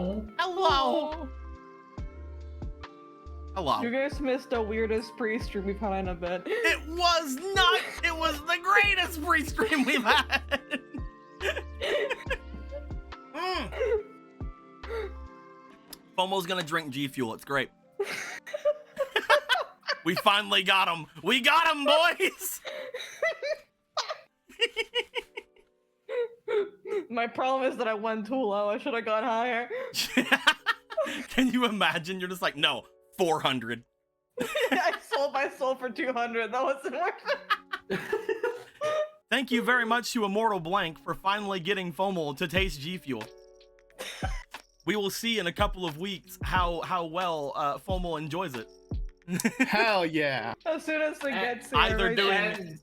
Hello. Hello. Hello. You guys missed the weirdest pre-stream we've had in a bit. It was not. It was the greatest pre-stream we've had. FOMO's gonna drink G Fuel. It's great. We finally got him. We got him, boys. My problem is that I went too low. I should have gone higher. Can you imagine? You're just like, no, 400. I sold my soul for 200. That wasn't worth it. Thank you very much to Immortal Blank for finally getting FOMO to taste G Fuel. We will see in a couple of weeks how well FOMO enjoys it. Hell yeah. As soon as it gets here,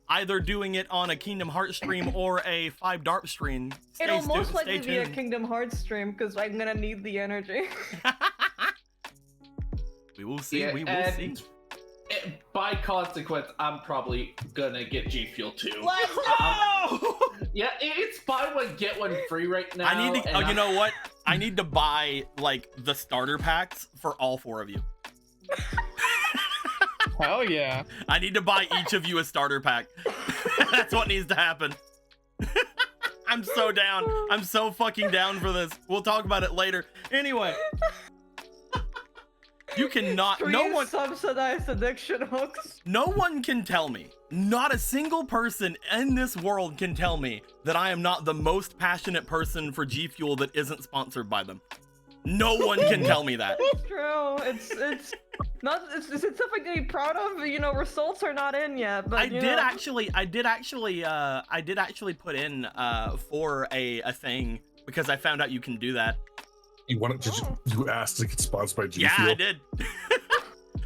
either doing it on a Kingdom Hearts stream or a 5 DARP stream. It'll most likely be a Kingdom Hearts stream because I'm gonna need the energy. We will see. We will see. By consequence, I'm probably gonna get G Fuel too. Let's go! Yeah, it's buy one get one free right now. I need to. Oh, you know what? I need to buy like the starter packs for all 4 of you. Hell yeah. I need to buy each of you a starter pack. That's what needs to happen. I'm so down. I'm so fucking down for this. We'll talk about it later. Anyway. You cannot. Free no one subsidized addiction hooks. No one can tell me. Not a single person in this world can tell me that I am not the most passionate person for G Fuel that isn't sponsored by them. No one can tell me that. It's true. It's not. It's something to be proud of. You know, results are not in yet. But I did actually put in for a thing because I found out you can do that. You wanted to? You asked to get sponsored by G Yeah, Fuel? I did.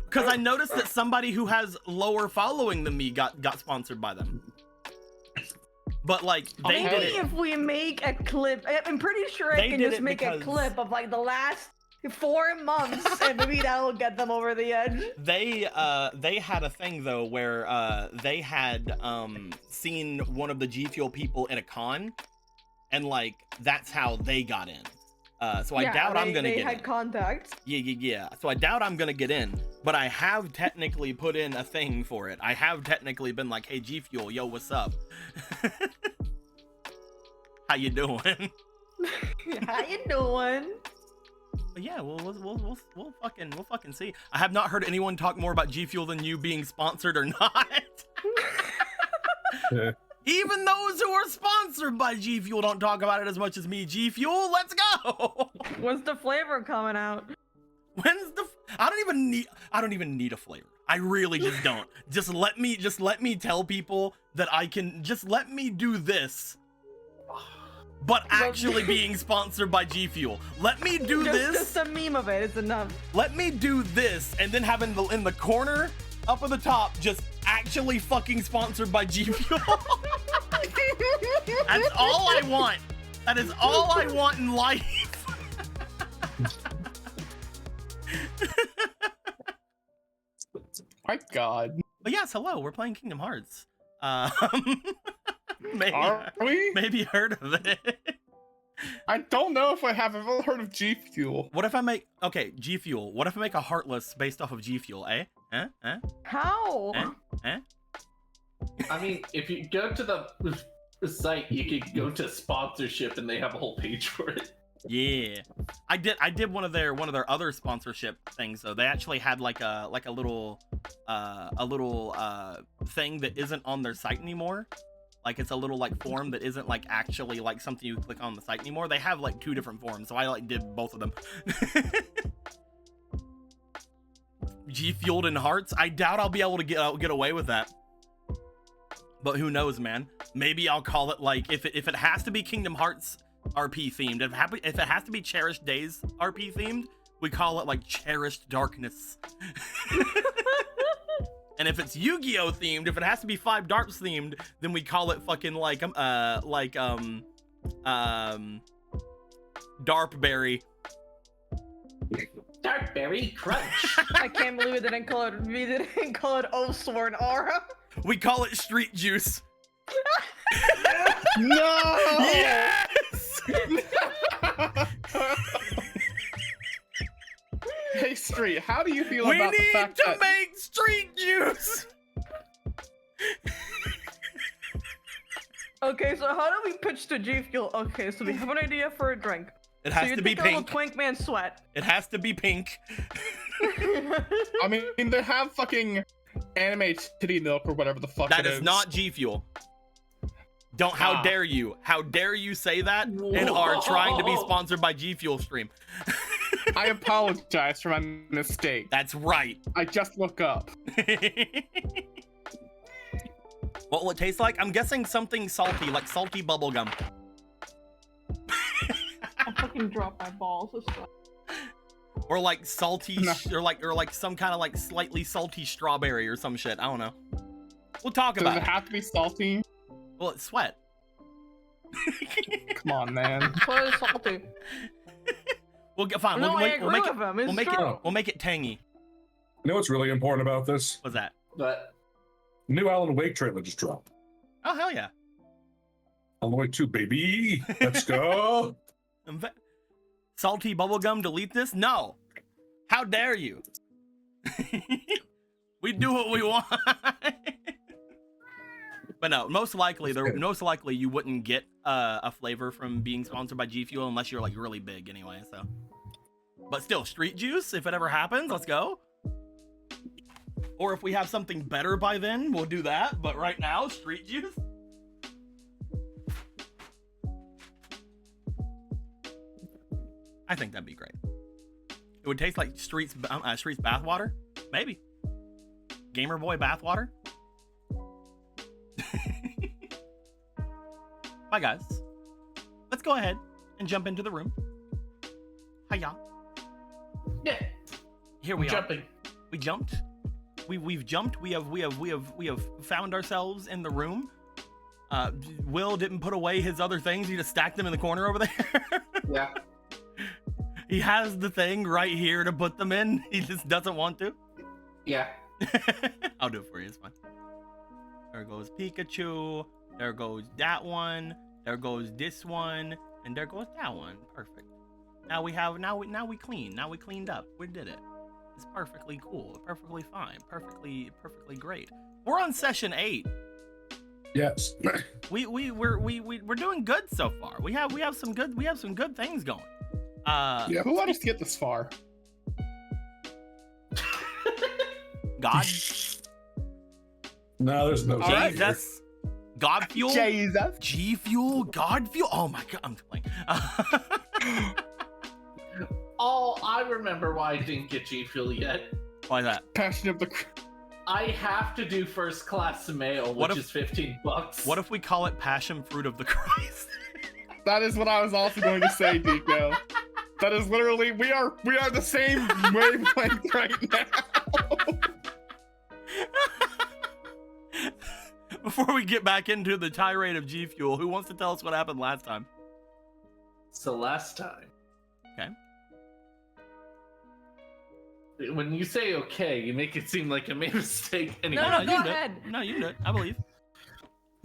Because I noticed that somebody who has lower following than me got sponsored by them. But like they did it. If we make a clip, I'm pretty sure I can just make a clip of like the last 4 months, and maybe that will get them over the edge. They had a thing though where they had seen one of the G Fuel people at a con, and like that's how they got in. So I doubt I'm gonna get in. They had contact. Yeah. So I doubt I'm gonna get in, but I have technically put in a thing for it. I have technically been like, hey, G Fuel, yo, what's up? How you doing? How you doing? But yeah, we'll fucking see. I have not heard anyone talk more about G Fuel than you being sponsored or not. Even those who are sponsored by G Fuel don't talk about it as much as me. G Fuel, let's go. When's the flavor coming out? I don't even need a flavor. I really just don't. Just let me tell people that I can. Just let me do this. But actually being sponsored by G Fuel. Let me do this. Just a meme of it is enough. Let me do this, and then have in the corner, up at the top, just actually fucking sponsored by G Fuel. That's all I want. That is all I want in life. My God. But yes, hello. We're playing Kingdom Hearts. Maybe you heard of it. I don't know if I have ever heard of G Fuel. What if I make G Fuel? What if I make a Heartless based off of G Fuel? How? I mean, if you go to the site, you can go to sponsorship, and they have a whole page for it. Yeah, I did one of their other sponsorship things though. They actually had like a little thing that isn't on their site anymore. Like it's a little like form that isn't like actually like something you click on the site anymore. They have like 2 different forms, so I like did both of them. G Fueled in Hearts. I doubt I'll be able to get away with that. But who knows, man? Maybe I'll call it like if it has to be Kingdom Hearts RP themed. If it has to be Cherished Days RP themed, we call it like Cherished Darkness. And if it's Yu-Gi-Oh themed, if it has to be 5 Darps themed, then we call it fucking Darpberry. Darkberry Crunch. I can't believe we didn't call it Oathsworn Aura. We call it Street Juice. No! Yes! Hey, Street, how do you feel We about the need fact to that make street juice. Okay, so how do we pitch to G Fuel? Okay, so we have an idea for a drink. It So has you to be take a little pink. twink man sweat. It has to be pink. I mean, they have fucking anime titty milk or whatever the fuck That it is not G Fuel. Don't. How Ah. dare you? How dare you say that and are trying to be sponsored by G Fuel Stream? I apologize for my mistake. That's right. I just look up. What will it taste like? I'm guessing something salty, like salty bubble gum. I fucking dropped my balls. Or like salty, No. or like some kind of like slightly salty strawberry or some shit. I don't know. We'll talk Does about it it. have to be salty? Well, it's sweat. Come on, man. What is salty? We'll get fine. No, we'll, I we'll agree make with it. him. It's We'll make true. it. We'll make it tangy. You know what's really important about this? What's that? But New Alan Wake trailer just dropped. Oh hell yeah! Alan Wake 2, baby. Let's go. Salty bubblegum. Delete this? No. How dare you? We do what we want. But no, most likely you wouldn't get a flavor from being sponsored by G Fuel unless you're like really big anyway. So, but still, street juice. If it ever happens, let's go. Or if we have something better by then, we'll do that. But right now, street juice. I think that'd be great. It would taste like Street's bathwater, maybe. Gamer Boy bathwater. Bye guys. Let's go ahead and jump into the room. Hiya. yeah, Here we jumping. are. We jumped. We've jumped. We have found ourselves in the room. Will didn't put away his other things. He just stacked them in the corner over there. Yeah. He has the thing right here to put them in. He just doesn't want to. Yeah. I'll do it for you. It's fine. There goes Pikachu. There goes that one. There goes this one, and there goes that one. Perfect. Now we clean. Now we cleaned up. We did it. It's perfectly cool. Perfectly fine. Perfectly great. We're on session 8. Yes. We're doing good so far. We have some good things going. Yeah, who let us get this far? God. No, there's no. right. Jesus. God fuel. Jesus. G fuel. God fuel. Oh my god. I'm playing. Oh, I remember why I didn't get G Fuel yet. Why is that? Passion of the. I have to do first class mail, What which if- is $15. What if we call it passion fruit of the Christ? That is what I was also going to say, Deco. That is literally we are the same wavelength right now. Before we get back into the tirade of G Fuel, who wants to tell us what happened last time? So last time. Okay. When you say okay, you make it seem like I made a mistake. Anyway. No, you go did. ahead. No, you did. I believe.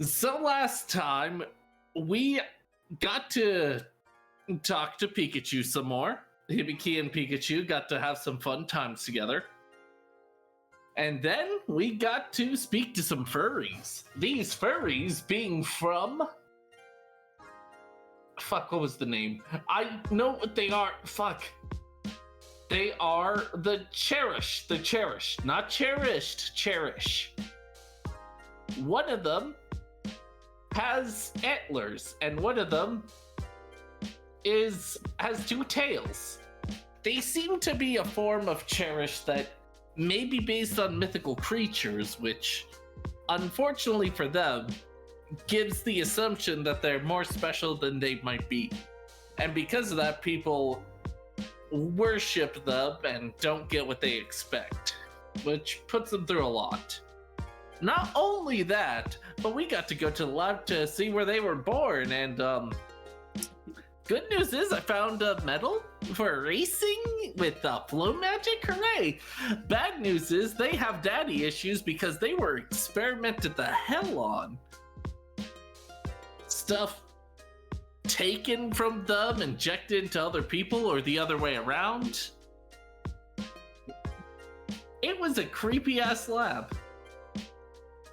So last time, we got to talk to Pikachu some more. Hibiki and Pikachu got to have some fun times together. And then we got to speak to some furries. These furries being from... Fuck, what was the name? I know what they are. Fuck. They are the Cherished. The Cherished. Not Cherished. Cherish. One of them has antlers, and one of them has 2 tails. They seem to be a form of Cherish that may be based on mythical creatures, which, unfortunately for them, gives the assumption that they're more special than they might be. And because of that, people worship them and don't get what they expect, which puts them through a lot. Not only that, but we got to go to the lab to see where they were born, and good news is I found a medal for racing with flow magic. Hooray! Bad news is they have daddy issues because they were experimented the hell on. Stuff taken from them, injected into other people, or the other way around. it was a creepy ass lab.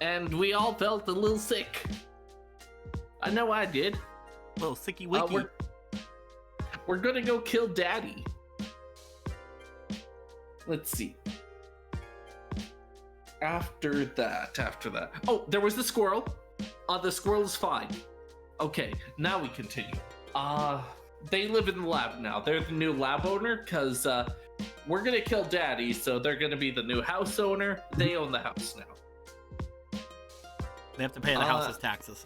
And we all felt a little sick. I know I did. A little sicky wicky. We're gonna go kill Daddy. Let's see. After that. Oh, there was the squirrel. The squirrel is fine. Okay, now we continue. They live in the lab now. They're the new lab owner, because we're gonna kill Daddy, so they're gonna be the new house owner. They own the house now. They have to pay the house's taxes.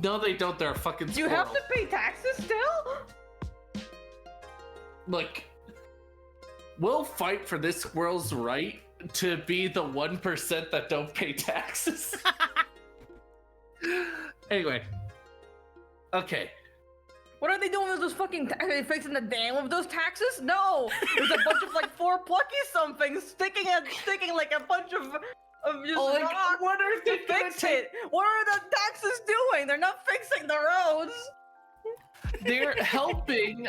No, they don't. They're a fucking squirrel. Do you have to pay taxes still? Look, we'll fight for this squirrel's right to be the 1% that don't pay taxes. Anyway. Okay. What are they doing with those fucking taxes? Are they fixing the dam with those taxes? No! There's a bunch of like 4 plucky somethings sticking like a bunch of just rock what are they to fix it. What are the taxes doing? They're not fixing the roads. They're helping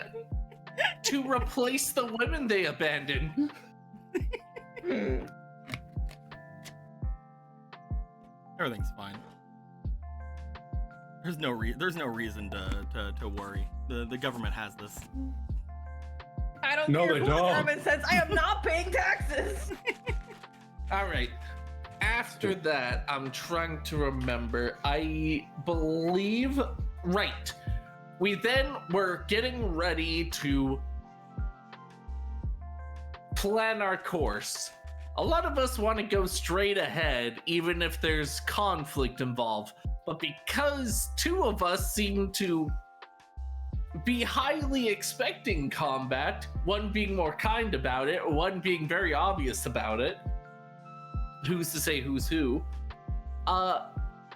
to replace the women they abandoned. Everything's fine. There's no reason to worry. The government has this. I don't No, care they who don't. the government says. I am not paying taxes. All right. After that, I'm trying to remember. I believe, right. We then were getting ready to plan our course. A lot of us want to go straight ahead, even if there's conflict involved. But because 2 of us seem to be highly expecting combat, one being more kind about it, one being very obvious about it, who's to say who's who,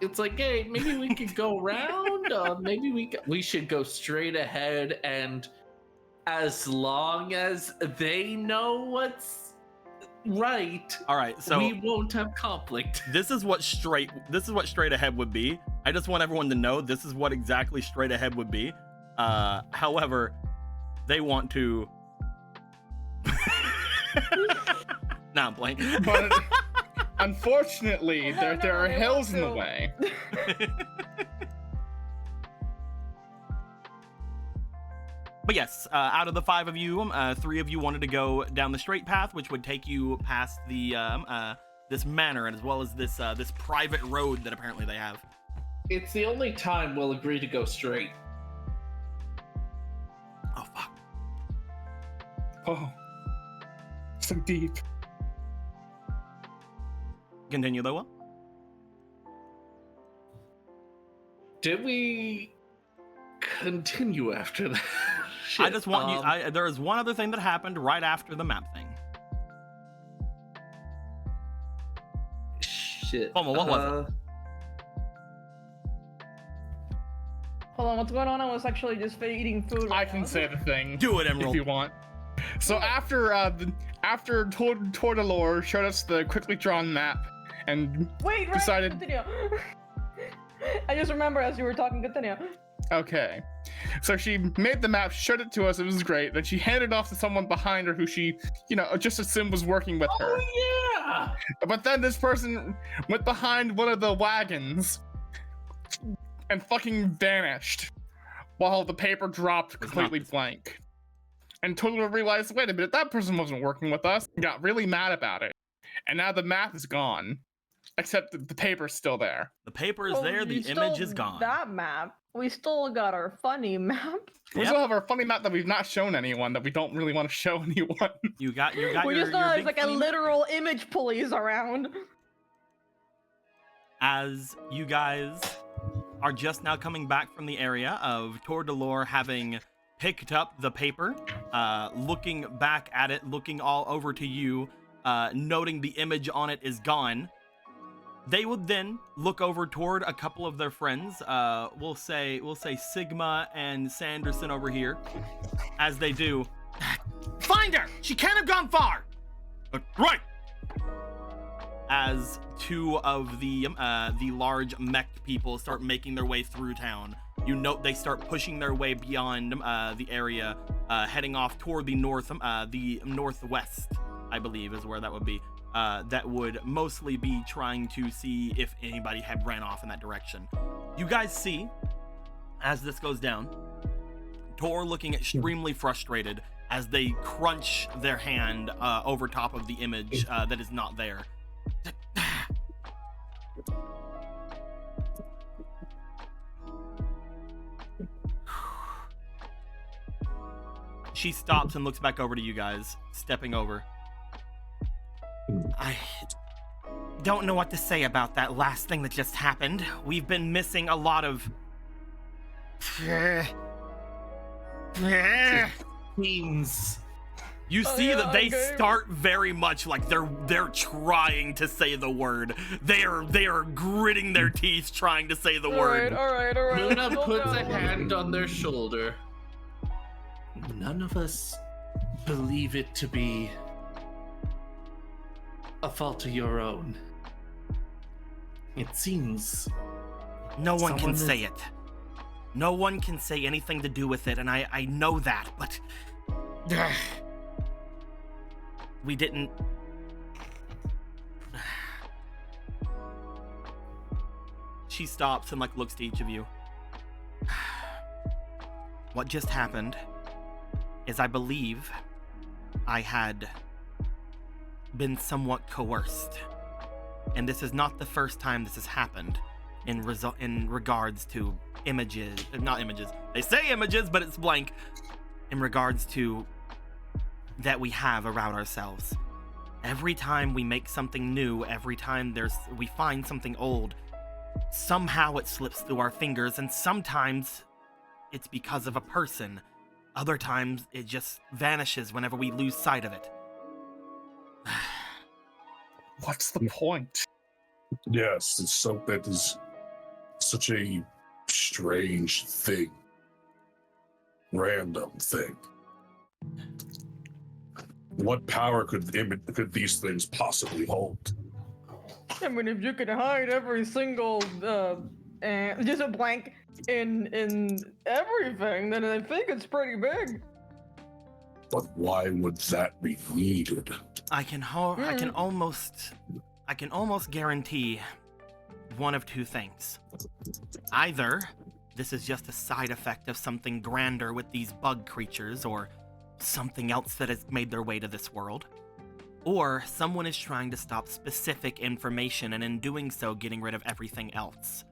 it's like, hey, maybe we could go around, maybe we should go straight ahead, and as long as they know what's right, all right, so we won't have conflict. This is what straight ahead would be. I just want everyone to know this is what exactly straight ahead would be. However, they want to nah, I'm blank. But unfortunately, there are hills in the way. But yes, out of the 5 of you, 3 of you wanted to go down the straight path, which would take you past the this manor, and as well as this private road that apparently they have. It's the only time we'll agree to go straight. Oh fuck! Oh, so deep. Continue though. Will? Did we continue after that? Shit, I just want you. There is one other thing that happened right after the map thing. Shit. Homo, what was it? Hold on, what's going on? I was actually just eating food. I can say the thing. Do it, Emerald. If you want. So after Tordelore showed us the quickly drawn map and Wait, right, decided. continue. I just remember as you were talking, continue. Okay. So she made the map, showed it to us, it was great. Then she handed it off to someone behind her who she, just assumed was working with her. Oh, yeah! But then this person went behind one of the wagons and fucking vanished while the paper dropped completely blank. And totally realized, wait a minute, that person wasn't working with us. And got really mad about it. And now the map is gone. Except the paper's still there. The paper is there, the image is gone. That map. We still got our funny map. We still have our funny map that we've not shown anyone, that we don't really want to show anyone. You got We your just know there's big like a theme. literal image police around. As you guys are just now coming back from the area of Tordelore having picked up the paper, looking back at it, looking all over to you, noting the image on it is gone, they would then look over toward a couple of their friends. We'll say Sigma and Sanderson over here. As they do, find her! She can't have gone far! Right! As 2 of the large mech people start making their way through town, you note they start pushing their way beyond the area, heading off toward the northwest. I believe is where that would be. That would mostly be trying to see if anybody had ran off in that direction. You guys see, as this goes down, Tor looking extremely frustrated as they crunch their hand over top of the image that is not there. She stops and looks back over to you guys, stepping over. I don't know what to say about that last thing that just happened. We've been missing a lot of... Means. You see that they start very much like they're trying to say the word. They are gritting their teeth trying to say the word. All right. Luna puts a hand on their shoulder. None of us believe it to be a fault of your own. It seems No one can say it. No one can say anything to do with it, and I know that, but... we didn't... She stops and looks to each of you. What just happened is I believe I had been somewhat coerced. And this is not the first time this has happened in regards to images, not images. They say images, but it's blank. In regards to that we have around ourselves. Every time we make something new, every time we find something old, somehow it slips through our fingers, and sometimes it's because of a person. Other times it just vanishes whenever we lose sight of it. What's the point? Yes, that is such a strange thing. Random thing. What power could these things possibly hold? I mean, if you could hide every single just a blank in everything, then I think it's pretty big. But why would that be needed? I can almost guarantee one of two things. Either this is just a side effect of something grander with these bug creatures, or something else that has made their way to this world. Or someone is trying to stop specific information, and in doing so, getting rid of everything else.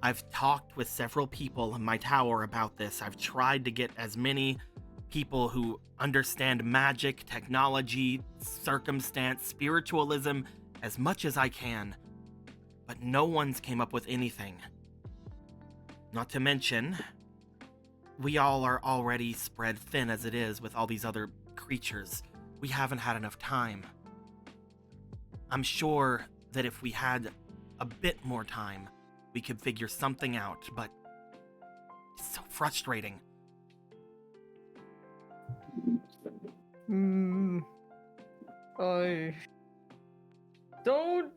I've talked with several people in my tower about this. I've tried to get as many people who understand magic, technology, circumstance, spiritualism, as much as I can. But no one's came up with anything. Not to mention, we all are already spread thin as it is with all these other creatures. We haven't had enough time. I'm sure that if we had a bit more time, we could figure something out, but it's so frustrating. I don't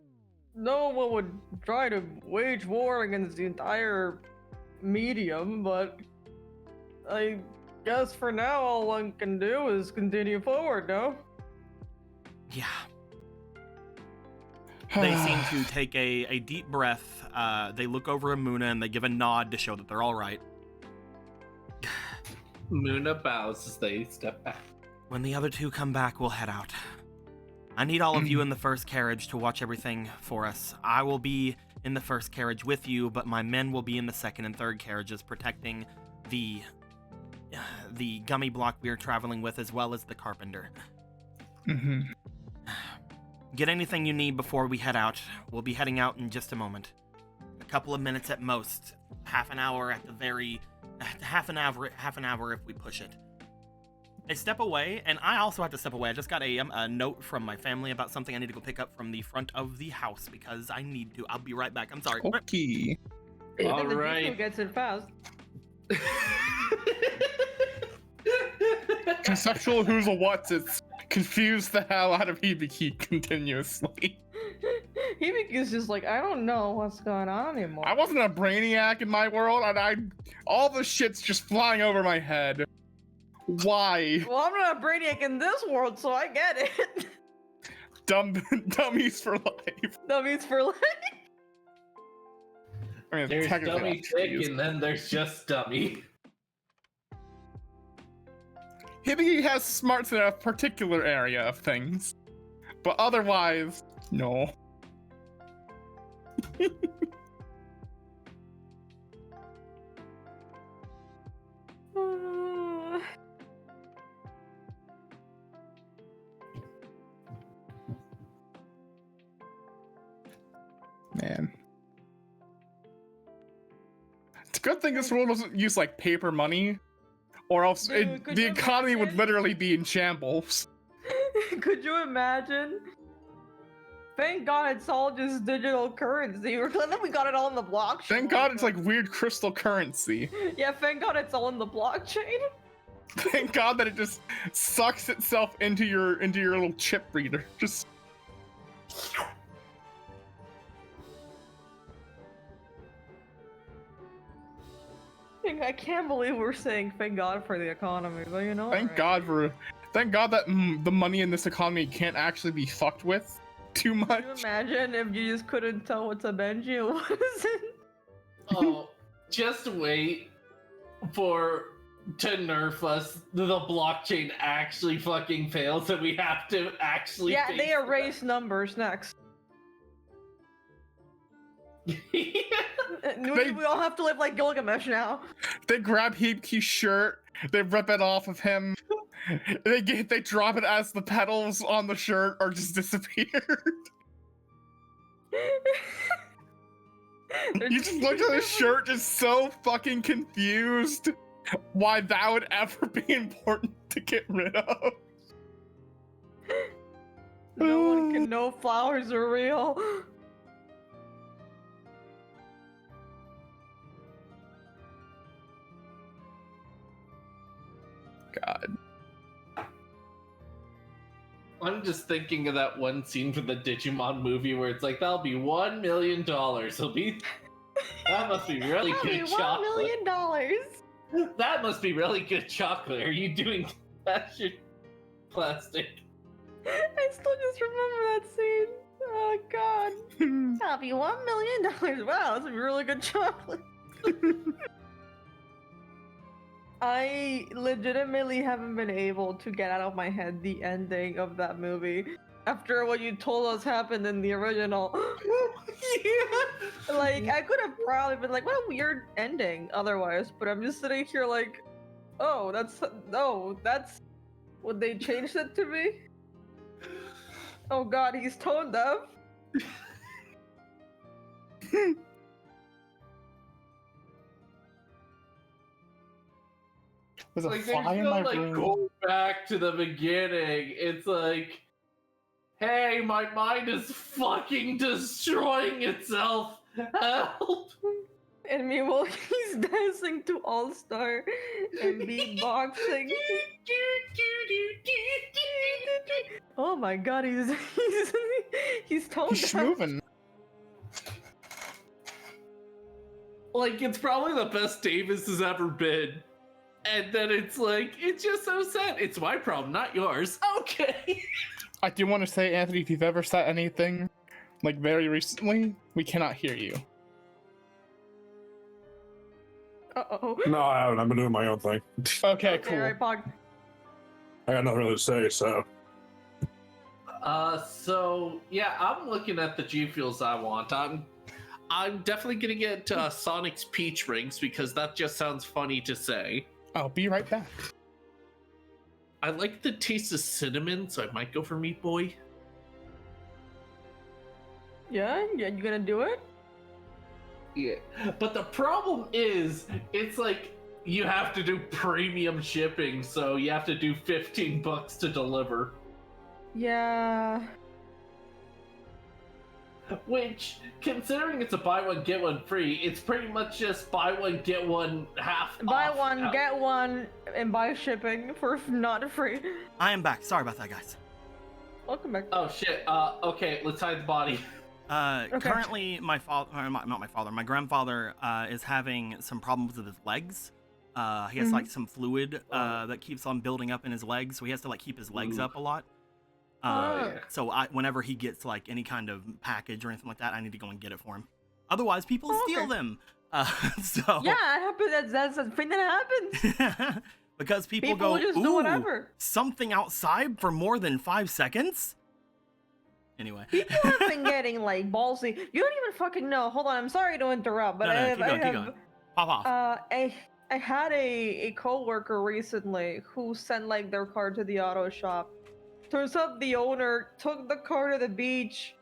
know what would try to wage war against the entire medium, but I guess for now all one can do is continue forward, no? Yeah. They seem to take a deep breath. They look over at Muna and they give a nod to show that they're all right. Muna bows as they step back. When the other two come back, we'll head out. I need all of you in the first carriage to watch everything for us. I will be in the first carriage with you, but my men will be in the second and third carriages protecting the gummy block we are traveling with, as well as the carpenter. Mm-hmm. Get anything you need before we head out. We'll be heading out in just a moment. A couple of minutes at most. Half an hour at the very... Half an hour if we push it. They step away, and I also have to step away. I just got a note from my family about something I need to go pick up from the front of the house because I need to. I'll be right back. I'm sorry. Okay. All Who right. gets it fast? Conceptual who's a what's it's confused the hell out of Hibiki continuously. Hibiki's just like, I don't know what's going on anymore. I wasn't a brainiac in my world, and all the shit's just flying over my head. Why? Well, I'm not a brainiac in this world, so I get it. Dummies for life. Dummies for life. I mean, There's technically dummy that's thick, used. and then there's just dummy. Hibby has smarts in a particular area of things, but otherwise, no. Man. It's a good thing this world doesn't use like paper money, or else Dude, could the you economy would imagine? literally be in shambles. Could you imagine? Thank God it's all just digital currency. We're glad that we got it all in the blockchain. Thank God it's like weird crystal currency. Yeah, thank God it's all in the blockchain. Thank God that it just sucks itself into your little chip reader. Just I can't believe we're saying thank God for the economy, but you know. thank alright. God that the money in this economy can't actually be fucked with too Can you much. imagine if you just couldn't tell what's a Benji and what isn't? Oh, just wait for to nerf us. The blockchain actually fucking fails, and we have to actually. Yeah, face they erase numbers next. We all have to live like Gilgamesh now. They grab Heapkey's shirt, they rip it off of him, they drop it as the petals on the shirt are just disappeared. You just look at his shirt just so fucking confused why that would ever be important to get rid of. No one can know flowers are real. God. I'm just thinking of that one scene from the Digimon movie where it's like, that'll be $1 million. It'll be. That must be really That'd good be chocolate. $1 million. That must be really good chocolate. Are you doing that shit plastic? I still just remember that scene. Oh God. That'll be $1 million. Wow, that's a really good chocolate. I legitimately haven't been able to get out of my head the ending of that movie after what you told us happened in the original. Yeah. Like, I could have probably been like, what a weird ending otherwise, but I'm just sitting here like, oh, that's what they changed it to be? Oh God, he's tone deaf. There's a Like, fly there's in no, my like, room. go back to the beginning. It's like, hey, my mind is fucking destroying itself. Help! And meanwhile, he's dancing to All Star and beatboxing. Oh my God, he's tone He's deaf. moving. Like, it's probably the best Davis has ever been. And then it's like, it's just so sad. It's my problem, not yours. Okay. I do want to say, Anthony, if you've ever said anything, like very recently, we cannot hear you. Uh-oh. No, I haven't. I've been doing my own thing. Okay, cool. Alright, Pog. I got nothing really to say, so. So yeah, I'm looking at the G Fuels I want. I'm definitely gonna get Sonic's Peach Rings because that just sounds funny to say. I'll be right back. I like the taste of cinnamon, so I might go for Meat Boy. Yeah, you gonna do it? Yeah, but the problem is, it's like you have to do premium shipping, so you have to do $15 to deliver. Yeah. Which, considering it's a buy one get one free, it's pretty much just buy one get one half. Buy off. one, get one, and buy shipping for not free. I am back. Sorry about that, guys. Welcome back. Oh shit. Okay, let's hide the body. Currently, my father, not my father, my grandfather is having some problems with his legs. He has like some fluid that keeps on building up in his legs, so he has to like keep his legs up a lot. So whenever he gets like any kind of package or anything like that, I need to go and get it for him. Otherwise, people steal them. So yeah, that's the thing that happens. because people People go, just do ooh, whatever. something outside for more than 5 seconds. Anyway, People have been getting like ballsy. You don't even fucking know. Hold on, I'm sorry to interrupt, but no, keep going. Pop off. I had a coworker recently who sent like their car to the auto shop. Turns out the owner took the car to the beach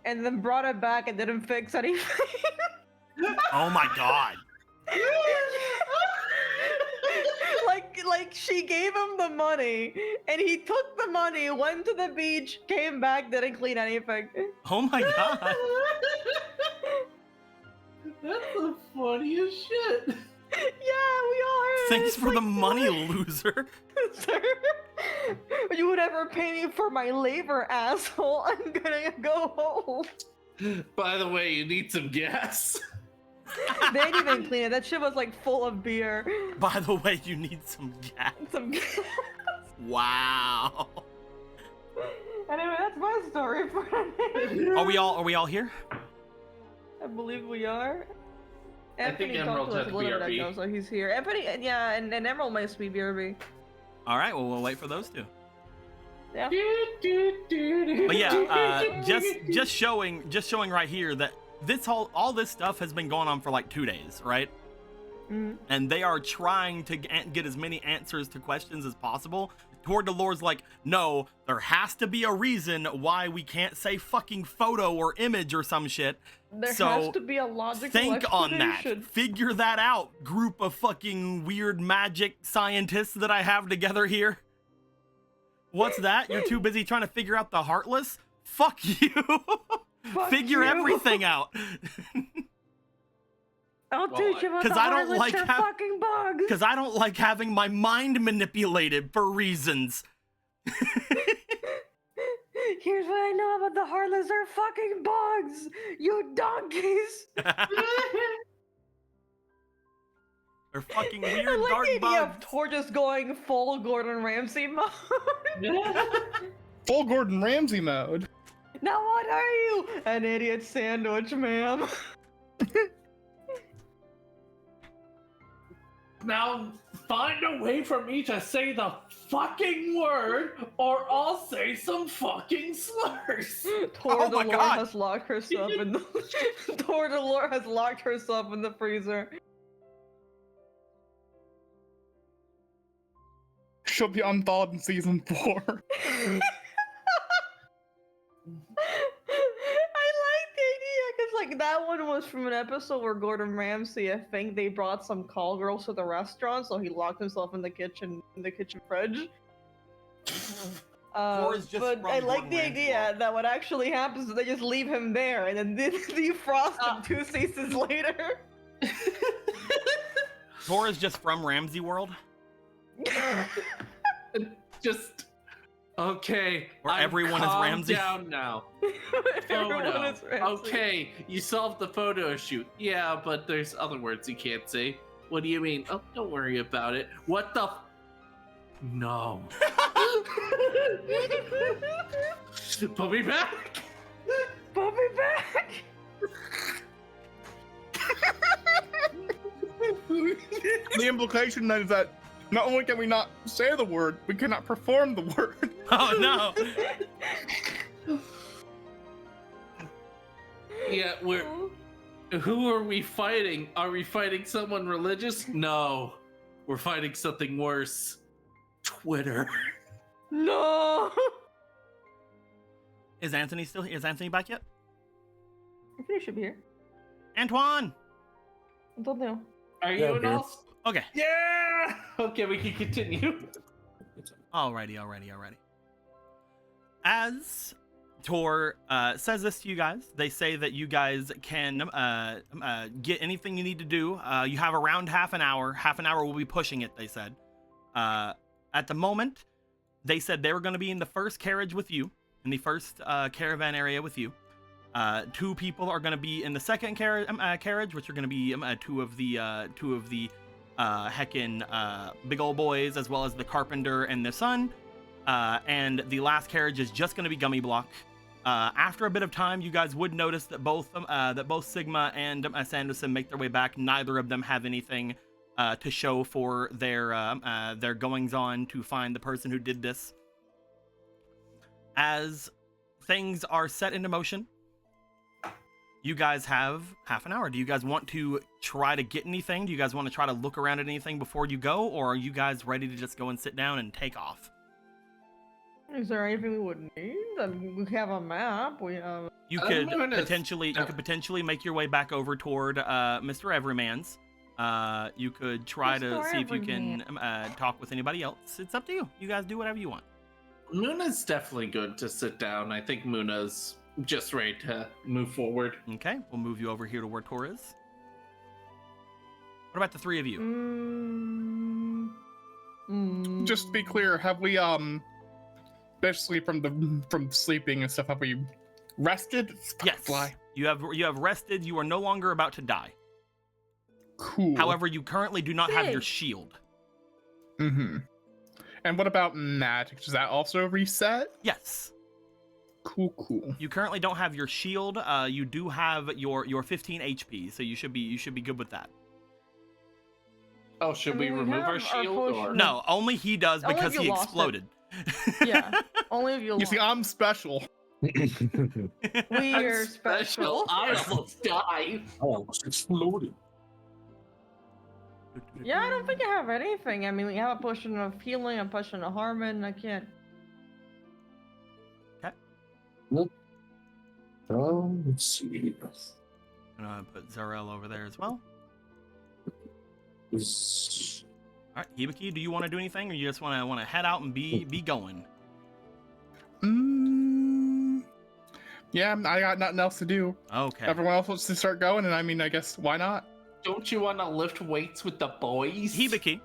and then brought it back and didn't fix anything. Oh my god. like she gave him the money and he took the money, went to the beach, came back, didn't clean anything. Oh my god. That's the funniest shit. Yeah, we all heard. Thanks It's for like, the money, loser. Sir, you would ever pay me for my labor, asshole. I'm gonna go home. By the way, you need some gas. They didn't even clean it. That shit was like full of beer. By the way, you need some gas. Some gas. Wow. Anyway, that's my story for today. Are we all here? I believe we are. I think Anthony talked Emerald's to us at a little bit BRB. ago, so he's here. Anthony, yeah, and Emerald might be BRB. All right, well, we'll wait for those two. Yeah. But yeah, just showing right here that all this stuff has been going on for like 2 days, right? Mhm. And they are trying to get as many answers to questions as possible. Toward the Lord's like, no, there has to be a reason why we can't say fucking photo or image or some shit. There So, has to be a logical think on that. explanation. Figure that out, group of fucking weird magic scientists that I have together here. What's that? You're too busy trying to figure out the Heartless? Fuck you. Fuck Figure you. everything out. I'll teach you about 'cause the I don't Heartless, like they're how- fucking bugs. Because I don't like having my mind manipulated for reasons. Here's what I know about the Heartless, they're fucking bugs. You donkeys. They're fucking weird I like dark the idea of bugs. Tor just going full Gordon Ramsay mode. Full Gordon Ramsay mode. Now what are you? An idiot sandwich, ma'am. Now find a way for me to say the fucking word, or I'll say some fucking slurs. Tor Oh the my Lord God. has locked herself in the Tor the Lord has locked herself in the freezer. She'll be unthawed in season 4. I like the idea because like that one was from an episode where Gordon Ramsay, I think they brought some call girls to the restaurant, so he locked himself in the kitchen fridge. Or is just But from I like Gordon the Ramsay idea world. that what actually happens is they just leave him there and then defrost him 2 seasons later. Thor is just from Ramsey World. Just okay. Where I'm everyone is calmed Ramsay. down now. Everyone Photo. is Ramsay. Okay, you solved the photo shoot. Yeah, but there's other words you can't say. What do you mean? Oh, don't worry about it. What the? No. Put me back. Put me back! The implication then is that not only can we not say the word, we cannot perform the word. Oh no. Yeah, who are we fighting? Are we fighting someone religious? No. We're fighting something worse. Twitter. No! Is Anthony back yet? I think he should be here. Antoine. I don't know. Are Yeah, you an dude. all? Okay. Yeah! Okay, we can continue. Alrighty. As Tor says this to you guys, they say that you guys can get anything you need to do. You have around half an hour. Half an hour will be pushing it, they said. At the moment, they said they were going to be in the first carriage with you, in the first caravan area with you. 2 people are going to be in the second carriage, which are going to be two of the big old boys, as well as the carpenter and the son. And the last carriage is just going to be Gummy Block. After a bit of time, you guys would notice that both Sigma and Sanderson make their way back. Neither of them have anything to show for their goings on to find the person who did this. As things are set into motion, you guys have half an hour. Do you guys want to try to get anything? Do you guys want to try to look around at anything before you go, or are you guys ready to just go and sit down and take off? Is there anything we would need? I mean, we have a map. We have. You could potentially make your way back over toward Mr. Everyman's. You could try to see if you can talk with anybody else. It's up to you. You guys do whatever you want. Muna's definitely good to sit down. I think Muna's just ready to move forward. Okay, we'll move you over here to where Tor is. What about the three of you? Just to be clear, have we especially from sleeping and stuff, have we rested? Yes. Fly. You have rested. You are no longer about to die. Cool. However, you currently do not have your shield. Mm-hmm. And what about magic? Does that also reset? Yes. Cool. You currently don't have your shield. You do have your 15 HP, so you should be good with that. Oh, should we remove our shield? Or? No, only he does because he exploded. Yeah, only if you. You see, I'm special. We're special. I almost died. I almost exploded. Yeah, I don't think I have anything. I mean, we have a potion of healing, a potion of harmon. I can't. Okay. Nope. Let's see. I'm gonna put Zarel over there as well. All right, Hibiki, do you want to do anything, or you just want to head out and be going? Yeah, I got nothing else to do. Okay. Everyone else wants to start going, and I mean, I guess why not? Don't you want to lift weights with the boys? Hibiki,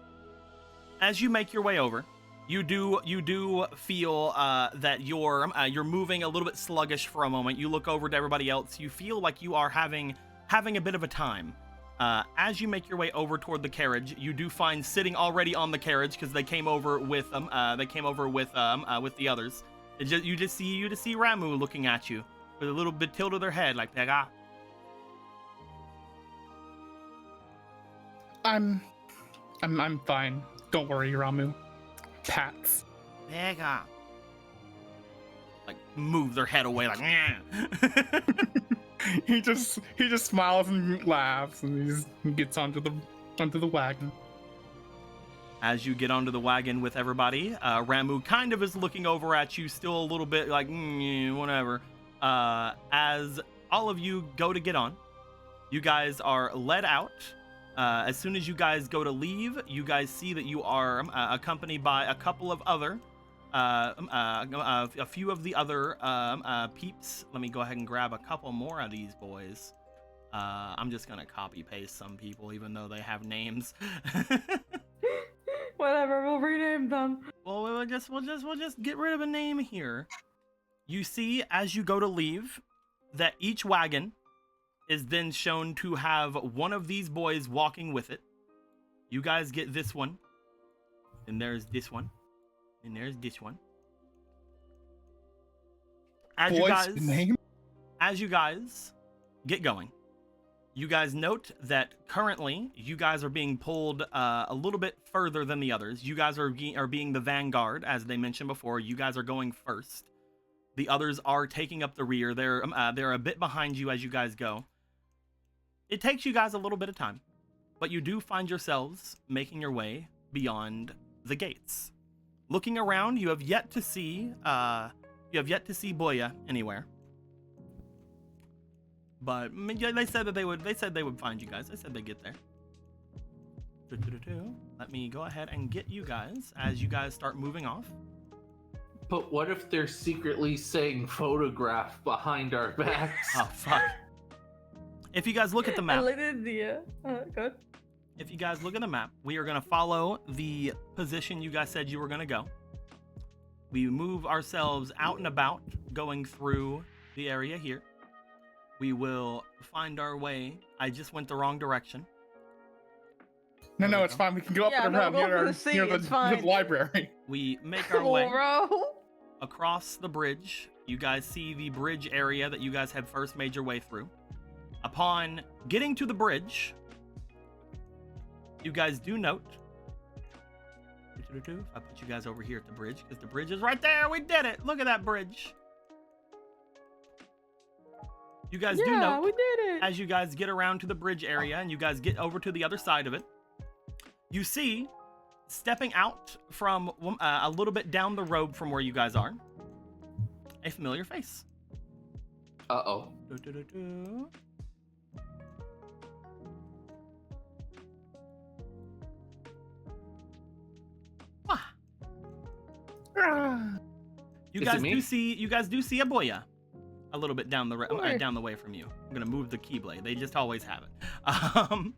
as you make your way over, you do feel that you're moving a little bit sluggish for a moment. You look over to everybody else. You feel like you are having a bit of a time. As you make your way over toward the carriage, you do find sitting already on the carriage because they came over with the others. You just see Ramu looking at you with a little bit tilt of their head, like Pega. I'm fine. Don't worry, Ramu. Pats. Pega. Like move their head away, like. He just smiles and laughs, and he gets onto the wagon. As you get onto the wagon with everybody, Ramu kind of is looking over at you, still a little bit like whatever. As all of you go to get on, you guys are led out. As soon as you guys go to leave, you guys see that you are accompanied by a couple of other. A few of the other peeps. Let me go ahead and grab a couple more of these boys. I'm just gonna copy paste some people, even though they have names. Whatever, we'll rename them. Well, we'll just get rid of a name here. You see, as you go to leave, that each wagon is then shown to have one of these boys walking with it. You guys get this one, and there's this one. And there's this one. As you guys get going, you guys note that currently you guys are being pulled a little bit further than the others. You guys are being the vanguard, as they mentioned before. You guys are going first. The others are taking up the rear. They're a bit behind you as you guys go. It takes you guys a little bit of time, but you do find yourselves making your way beyond the gates. Looking around, you have yet to see Boya anywhere. But they said that they would find you guys. They said they'd get there. Let me go ahead and get you guys as you guys start moving off. But what if they're secretly saying photograph behind our backs? Oh fuck. If you guys look at the map. I like the idea. Good. If you guys look at the map, we are going to follow the position you guys said you were going to go. We move ourselves out and about, going through the area here. We will find our way. I just went the wrong direction. No, There no, we it's go. fine. We can go up Yeah, and no, around go near, for the sea, near it's the fine. library. We make our Cool, way bro. across the bridge. You guys see the bridge area that you guys had first made your way through. Upon getting to the bridge, you guys do note. If I put you guys over here at the bridge, because the bridge is right there. We did it. Look at that bridge. You guys do Yeah, note, we did it. as you guys get around to the bridge area and you guys get over to the other side of it, you see, stepping out from a little bit down the road from where you guys are, a familiar face. Uh-oh. You Is guys it me? do see a boya a little bit down the Boy. down the way from you. I'm gonna move the keyblade. They just always have it.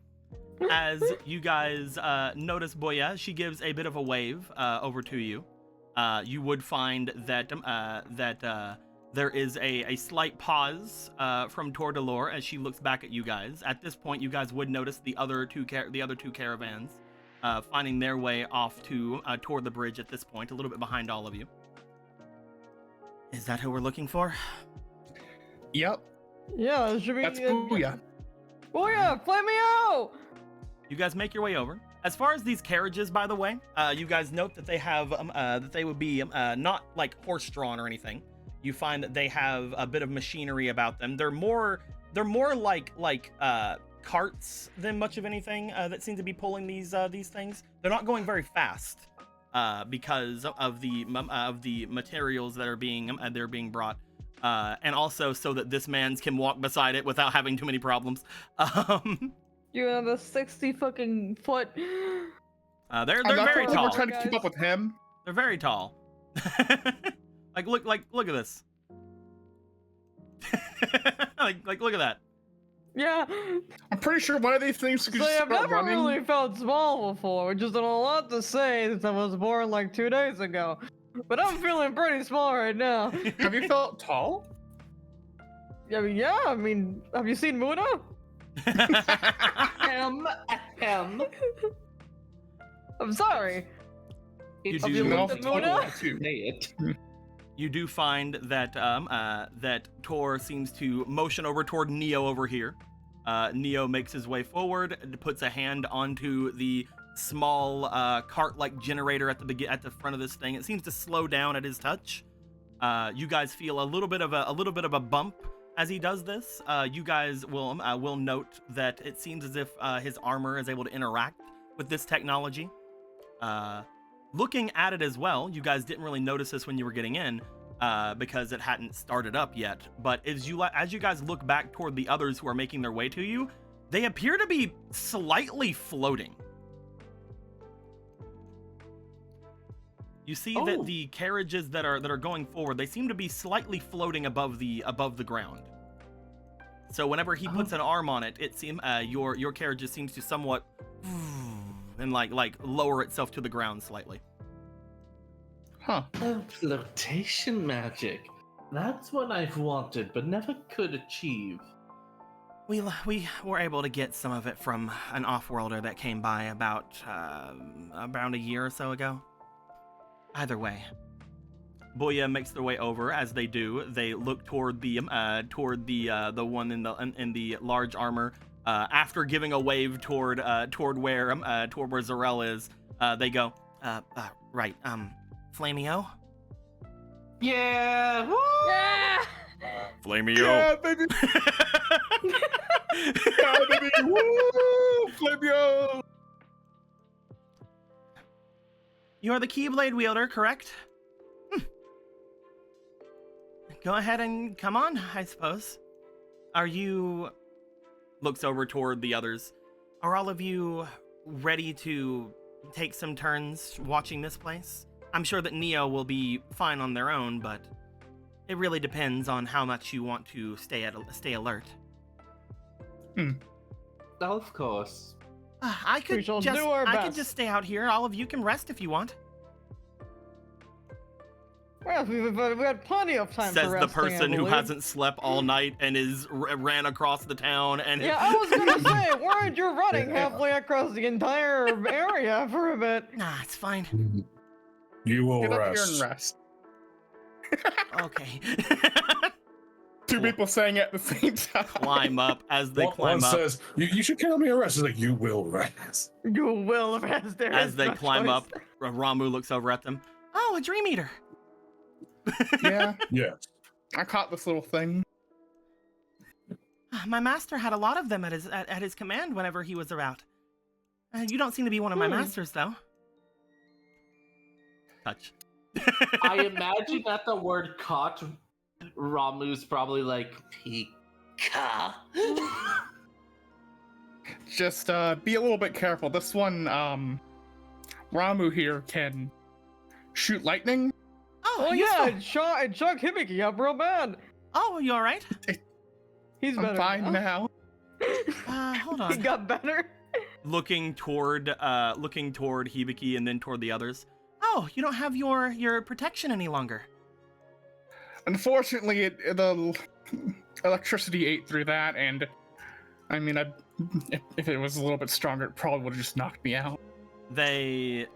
As you guys notice Boya, she gives a bit of a wave over to you. You would find that there is a slight pause from Tordalore as she looks back at you guys. At this point, you guys would notice the other two caravans finding their way off to toward the bridge at this point, a little bit behind all of you. Is that who we're looking for? Yep, Yeah, it should be. that's Booyah. Booyah, play me out. You guys make your way over. As far as these carriages, by the way, you guys note that they have that they would be not like horse-drawn or anything. You find that they have a bit of machinery about them. They're more like carts than much of anything that seem to be pulling these things. They're not going very fast because of the materials that are being brought. And also so that this man can walk beside it without having too many problems. You have a 60 fucking foot. They're I'm very not sure tall. We're trying to keep up with him. They're very tall. look at this. like look at that. Yeah. I'm pretty sure one of these things could So just I've start never running. really felt small before, which isn't a lot to say since I was born like 2 days ago. But I'm feeling pretty small right now. Have you felt tall? I mean, have you seen Muda? Ahem. I'm sorry. It's do- you You know, looked at Muda? too. say it. You do find that that Tor seems to motion over toward Neo over here. Neo makes his way forward and puts a hand onto the small cart-like generator at the front of this thing. It seems to slow down at his touch. You guys feel a little bit of a bump as he does this. You guys will note that it seems as if his armor is able to interact with this technology. Looking at it as well, you guys didn't really notice this when you were getting in because it hadn't started up yet. But as you guys look back toward the others who are making their way to you, they appear to be slightly floating. You see that the carriages that are going forward, they seem to be slightly floating above the ground. So whenever he puts an arm on it, your carriage just seems to somewhat and like lower itself to the ground slightly. Huh. Oh, flotation magic. That's what I've wanted, but never could achieve. We were able to get some of it from an off-worlder that came by about around a year or so ago. Either way, Boya makes their way over. As they do, they look toward the one in the large armor. After giving a wave toward where Zarel is, they go, right, Flamio? Yeah! Woo! Yeah! Flamio. Yeah, baby. Yeah, baby. Woo! Flavio. You are the Keyblade wielder, correct? Go ahead and come on, I suppose. Are you... Looks over toward the others. Are all of you ready to take some turns watching this place? I'm sure that Neo will be fine on their own, but it really depends on how much you want to stay alert. Of course. I could shall do our I could best. just stay out here. All of you can rest if you want. Well, we had plenty of time Says for the resting, I person who believe. hasn't slept all night and ran across the town and Yeah, I was gonna say, weren't you running halfway across the entire area for a bit? Nah, it's fine. You will Get up here and rest. rest. Okay. Two people saying it at the same time. Climb up as they climb One up. says, you should count me a rest. It's like, you will rest. You will rest there. As is they no climb choice. up, Ramu looks over at them. Oh, a dream eater. Yeah, Yes. I caught this little thing. My master had a lot of them at his command whenever he was around. You don't seem to be one of my masters, though. Touch. I imagine that the word caught, Ramu's probably like, Pika. Just be a little bit careful. This one, Ramu here can shoot lightning. Oh yeah, it shocked Hibiki up real bad. Oh, you all right? He's I'm better fine now. Hold He on. got better. Looking toward Hibiki and then toward the others. Oh, you don't have your protection any longer. Unfortunately, the electricity ate through that, and I mean, if it was a little bit stronger, it probably would have just knocked me out. They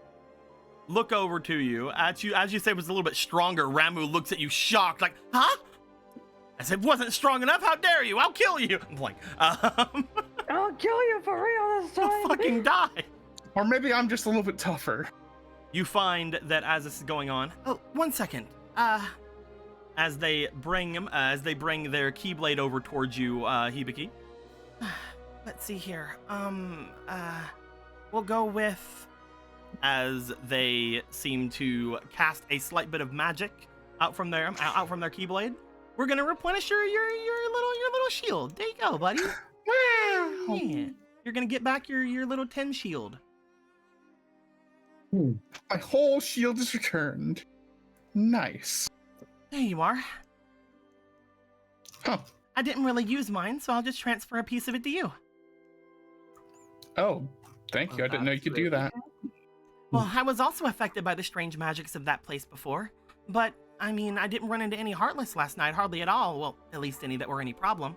look over to you. As you say it was a little bit stronger, Ramu looks at you shocked, like, huh? I said, wasn't strong enough? How dare you? I'll kill you. I'm like, I'll kill you for real this time. I'll fucking die. Or maybe I'm just a little bit tougher. You find that as this is going on, oh, 1 second. As they bring their keyblade over towards you, Hibiki. Let's see here. We'll go with, as they seem to cast a slight bit of magic out from their keyblade. We're gonna replenish your little shield. There you go, buddy. Yeah. You're gonna get back your little 10 shield. My whole shield is returned. Nice. There you are. Huh. I didn't really use mine, so I'll just transfer a piece of it to you. Oh, thank you. I didn't know you could do that. Well, I was also affected by the strange magics of that place before, but I mean, I didn't run into any Heartless last night, hardly at all. Well, at least any that were any problem.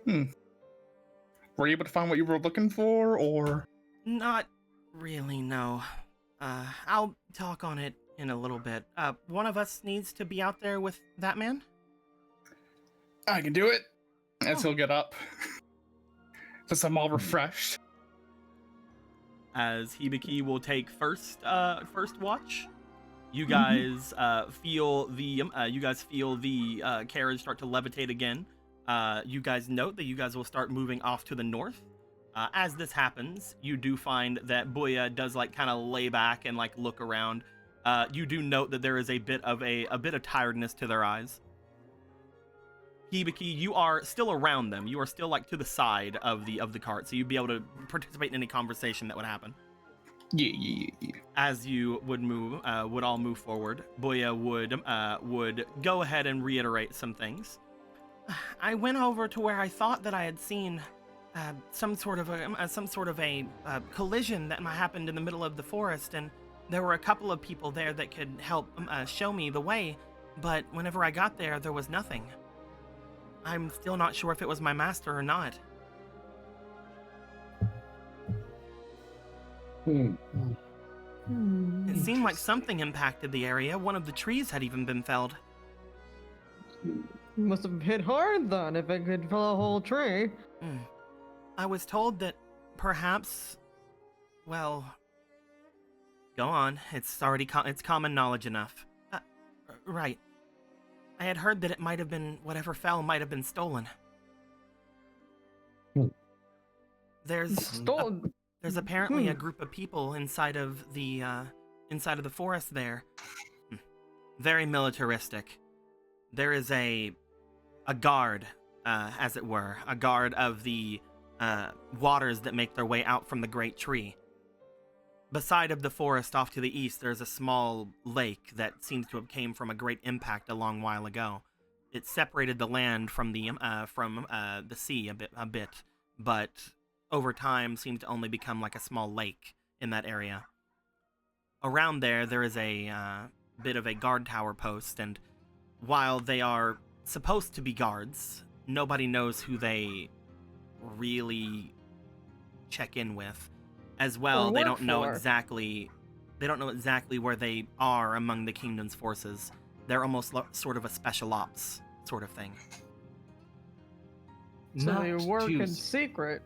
Were you able to find what you were looking for, or? Not really, no. I'll talk on it in a little bit. One of us needs to be out there with that man? I can do it. As Oh. he'll get up. Since I'm all refreshed. As Hibiki will take first watch. You guys feel the carriage start to levitate again. You guys note that you guys will start moving off to the north. As this happens, you do find that Boya does like kind of lay back and like look around. You do note that there is a bit of tiredness to their eyes. Hibiki, you are still around them. You are still like to the side of the cart, so you'd be able to participate in any conversation that would happen. Yeah. As you would all move forward, Boya would go ahead and reiterate some things. I went over to where I thought that I had seen some sort of a collision that happened in the middle of the forest, and there were a couple of people there that could help show me the way. But whenever I got there, there was nothing. I'm still not sure if it was my master or not. It seemed like something impacted the area. One of the trees had even been felled. Must have hit hard then, if it could fell a whole tree. I was told that perhaps, well, go on. It's already it's common knowledge enough. Right. I had heard that it might have been whatever fell might have been stolen. There's apparently a group of people inside of the forest there. Very militaristic. There is a guard, as it were, a guard of the waters that make their way out from the great tree. Beside of the forest off to the east, there's a small lake that seems to have came from a great impact a long while ago. It separated the land from the sea a bit, but over time seemed to only become like a small lake in that area. Around there is a bit of a guard tower post, and while they are supposed to be guards, nobody knows who they really check in with. As well, Or they work don't know for. exactly where they are among the kingdom's forces. They're almost sort of a special ops sort of thing. So they Not work in too- secret.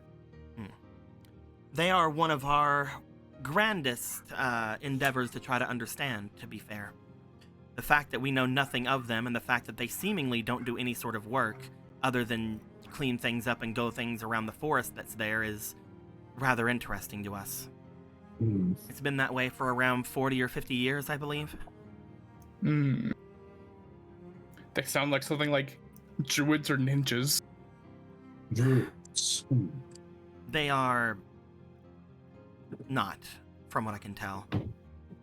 They are one of our grandest endeavors to try to understand, to be fair. The fact that we know nothing of them and the fact that they seemingly don't do any sort of work other than clean things up and go things around the forest that's there is rather interesting to us. Hmm. It's been that way for around 40 or 50 years, I believe. Hmm. They sound like something like druids or ninjas. Druids. Hmm. They are not, from what I can tell.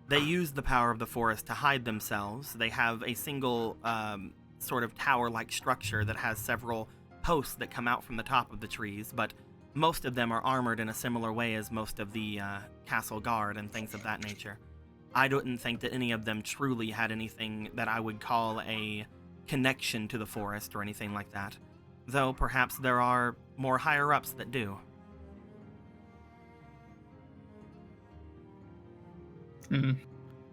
They use the power of the forest to hide themselves. They have a single sort of tower-like structure that has several posts that come out from the top of the trees, but most of them are armored in a similar way as most of the castle guard and things of that nature. I don't think that any of them truly had anything that I would call a connection to the forest or anything like that, though perhaps there are more higher-ups that do. Hmm.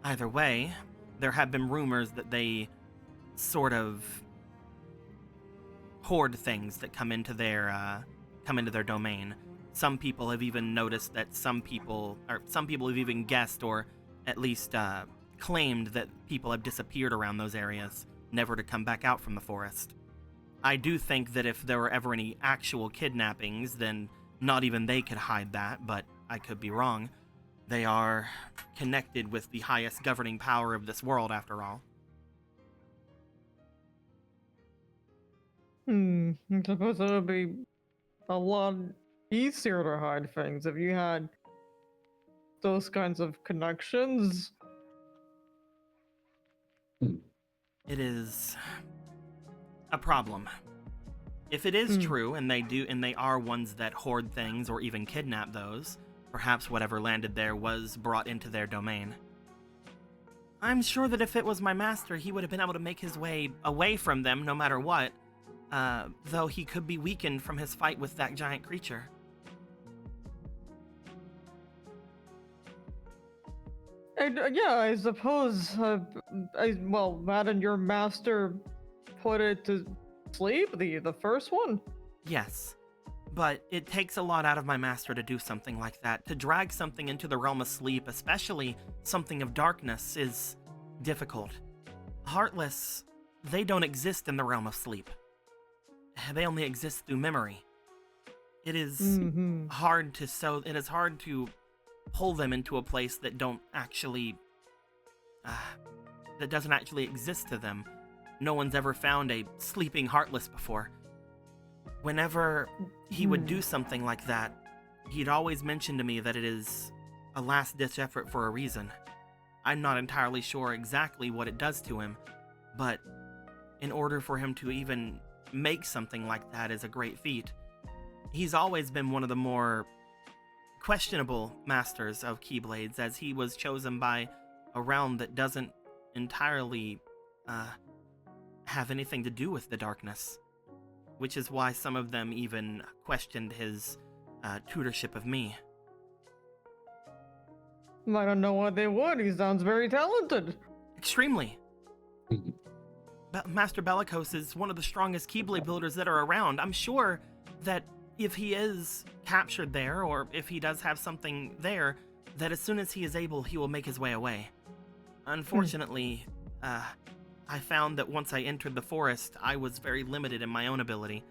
Either way, there have been rumors that they sort of hoard things that come into their domain. Some people have even noticed that some people have even guessed or at least claimed that people have disappeared around those areas, never to come back out from the forest. I do think that if there were ever any actual kidnappings, then not even they could hide that, but I could be wrong. They are connected with the highest governing power of this world, after all. I suppose it would be a lot easier to hide things if you had those kinds of connections. It is a problem. If it is true, and they are ones that hoard things or even kidnap those, perhaps whatever landed there was brought into their domain. I'm sure that if it was my master, he would have been able to make his way away from them no matter what, though he could be weakened from his fight with that giant creature. Yeah, I suppose. Hadn't your master put it to sleep? The first one? Yes, but it takes a lot out of my master to do something like that. To drag something into the realm of sleep, especially something of darkness, is difficult. Heartless, they don't exist in the realm of sleep. They only exist through memory. It is hard to pull them into a place that doesn't actually exist to them. No one's ever found a sleeping Heartless before. Whenever he would do something like that, he'd always mention to me that it is a last-ditch effort for a reason. I'm not entirely sure exactly what it does to him, but in order for him to even make something like that is a great feat. He's always been one of the more questionable masters of Keyblades, as he was chosen by a realm that doesn't entirely have anything to do with the darkness, which is why some of them even questioned his tutorship of me. I don't know why they would. He sounds very talented. Extremely. Master Bellicose is one of the strongest Keyblade builders that are around. I'm sure that if he is captured there, or if he does have something there, that as soon as he is able, he will make his way away. Unfortunately, I found that once I entered the forest, I was very limited in my own ability.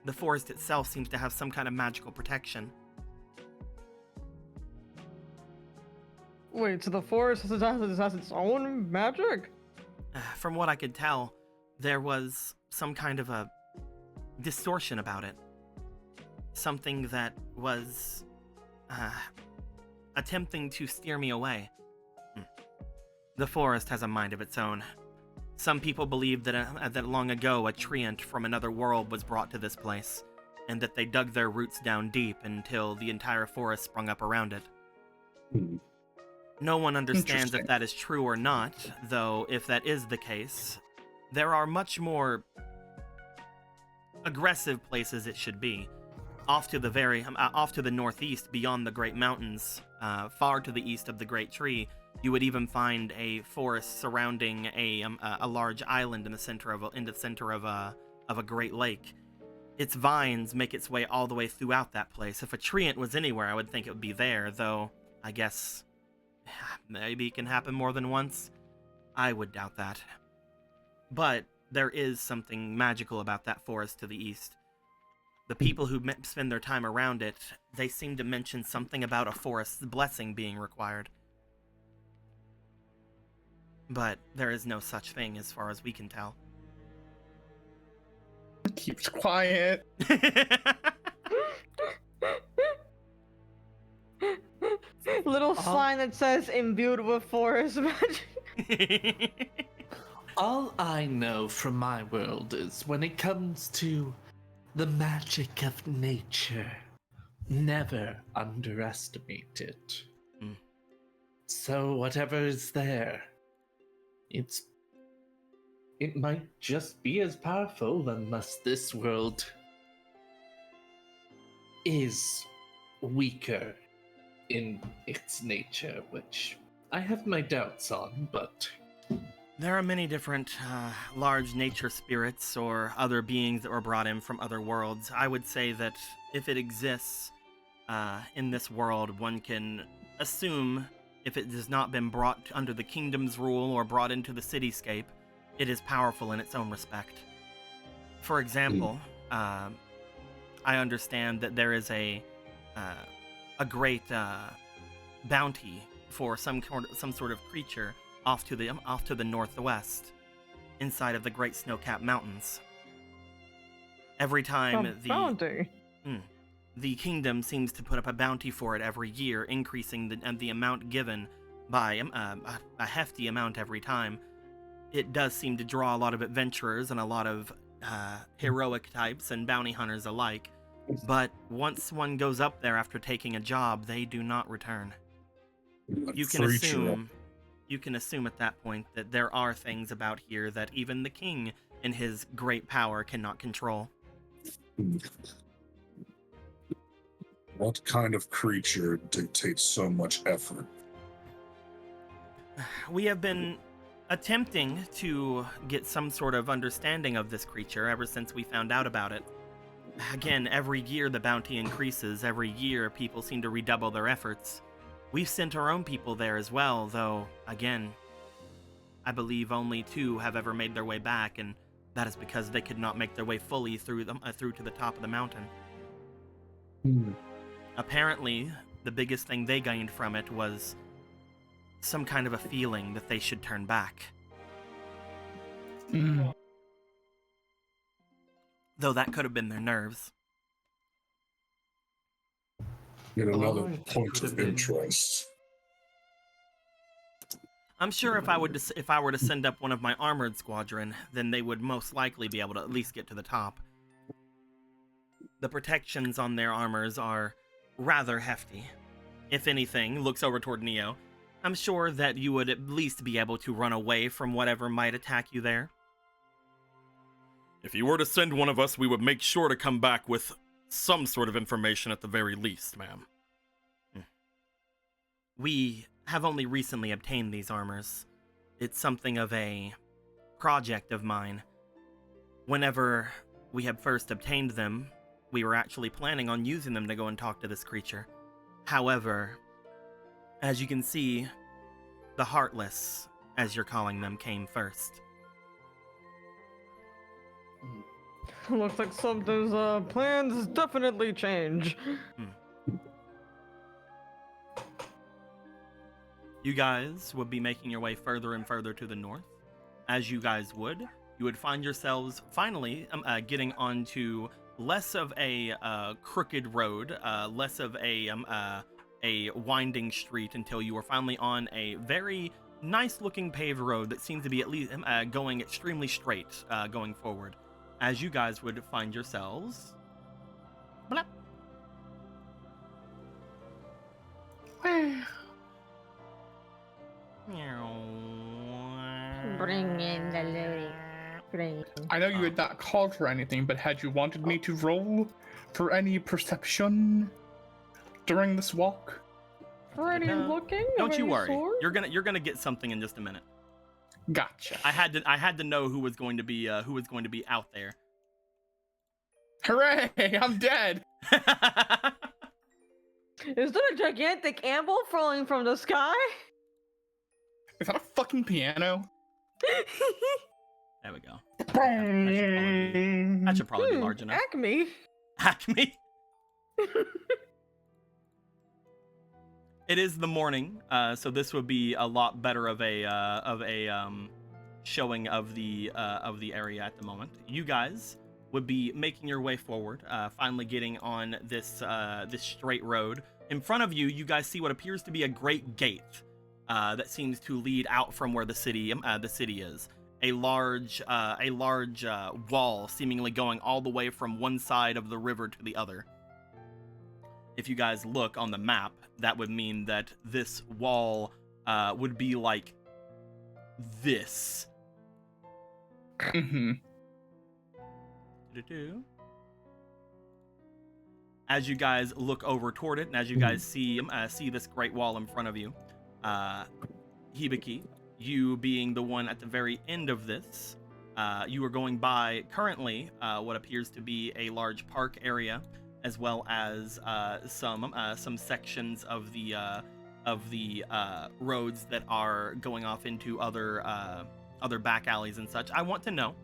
The forest itself seems to have some kind of magical protection. Wait, so the forest has its own magic? From what I could tell, there was some kind of a distortion about it. Something that was attempting to steer me away. The forest has a mind of its own. Some people believe that long ago a treant from another world was brought to this place, and that they dug their roots down deep until the entire forest sprung up around it. No one understands if Interesting. that is true or not, though if that is the case, there are much more aggressive places it should be. Off to the northeast, beyond the Great Mountains, far to the east of the Great Tree, you would even find a forest surrounding a large island in the center of a great lake. Its vines make its way all the way throughout that place. If a treant was anywhere, I would think it would be there, though I guess maybe it can happen more than once. I would doubt that. But there is something magical about that forest to the east. The people who spend their time around it, they seem to mention something about a forest's blessing being required. But there is no such thing as far as we can tell. Keeps quiet. Little sign that says imbued with forest magic. All I know from my world is when it comes to the magic of nature, never underestimate it. Mm. So whatever is there, it might just be as powerful unless this world is weaker in its nature, which I have my doubts on, but There are many different large nature spirits or other beings that were brought in from other worlds. I would say that if it exists in this world, one can assume if it has not been brought under the kingdom's rule or brought into the cityscape, it is powerful in its own respect. For example, I understand that there is a great bounty for some sort of creature off to the northwest, inside of the Great Snow-Capped Mountains. Every time Bounty. the kingdom seems to put up a bounty for it every year, increasing the amount given by a hefty amount every time. It does seem to draw a lot of adventurers and a lot of heroic types and bounty hunters alike. But once one goes up there after taking a job, they do not return. You can assume at that point that there are things about here that even the king in his great power cannot control. What kind of creature dictates so much effort? We have been attempting to get some sort of understanding of this creature ever since we found out about it. Again, every year the bounty increases. Every year people seem to redouble their efforts. We've sent our own people there as well, though, again, I believe only 2 have ever made their way back, and that is because they could not make their way fully through to the top of the mountain. Apparently, the biggest thing they gained from it was some kind of a feeling that they should turn back. Though that could have been their nerves. Yet another it point could have of been. interest. I'm sure if I were to send up one of my armored squadron, then they would most likely be able to at least get to the top. The protections on their armors are rather hefty. If anything, looks over toward Neo, I'm sure that you would at least be able to run away from whatever might attack you there. If you were to send one of us, we would make sure to come back with some sort of information at the very least, ma'am. We have only recently obtained these armors. It's something of a project of mine. Whenever we had first obtained them, we were actually planning on using them to go and talk to this creature. However, as you can see, the Heartless, as you're calling them, came first. Looks like something's plans definitely change. You guys would be making your way further and further to the north. As you guys would, you would find yourselves finally getting onto less of a crooked road, less of a winding street, until you were finally on a very nice-looking paved road that seemed to be at least going extremely straight going forward. As you guys would find yourselves... Blah. Bring in the looting. Bring. I know you had not called for anything, but had you wanted me to roll for any perception during this walk? For any No, looking? Don't of you any worry. sort? You're gonna get something in just a minute. Gotcha. I had to know who was going to be out there. Hooray! I'm dead. Is that a gigantic anvil falling from the sky? Is that a fucking piano? There we go. That should probably be large enough. Acme. Acme. It is the morning, so this would be a lot better of a showing of the area at the moment. You guys would be making your way forward, finally getting on this straight road. In front of you, you guys see what appears to be a great gate that seems to lead out from where the city is. A large wall, seemingly going all the way from one side of the river to the other. If you guys look on the map, that would mean that this wall would be like this. Mm-hmm. As you guys look over toward it, and as you guys see this great wall in front of you, Hibiki, you being the one at the very end of this, you are going by currently what appears to be a large park area, as well as some sections of the roads that are going off into other back alleys and such. I want to know.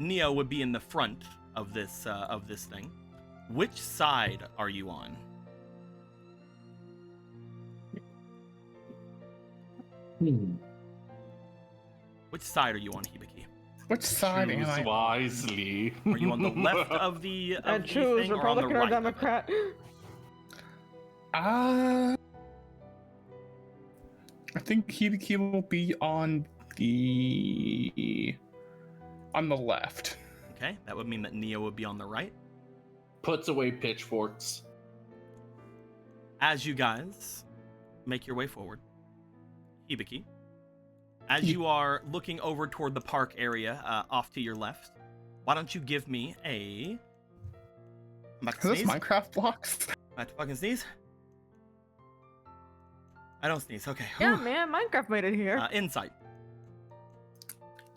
Neo would be in the front of this thing. Which side are you on? Which side are you on, Hibiki? Which side am I? Choose wisely. Are you on the left of the I choose thing, or on the Republican or right of it? Democrat. I think Hibiki will be on the left. Okay, that would mean that Neo would be on the right. Puts away pitchforks. As you guys make your way forward, Hibiki, as you are looking over toward the park area off to your left, why don't you give me a... I'm about to Are those sneeze. Minecraft blocks? About to fucking sneeze. I don't sneeze. Okay. Yeah, Whew. man, Minecraft made it here. Insight.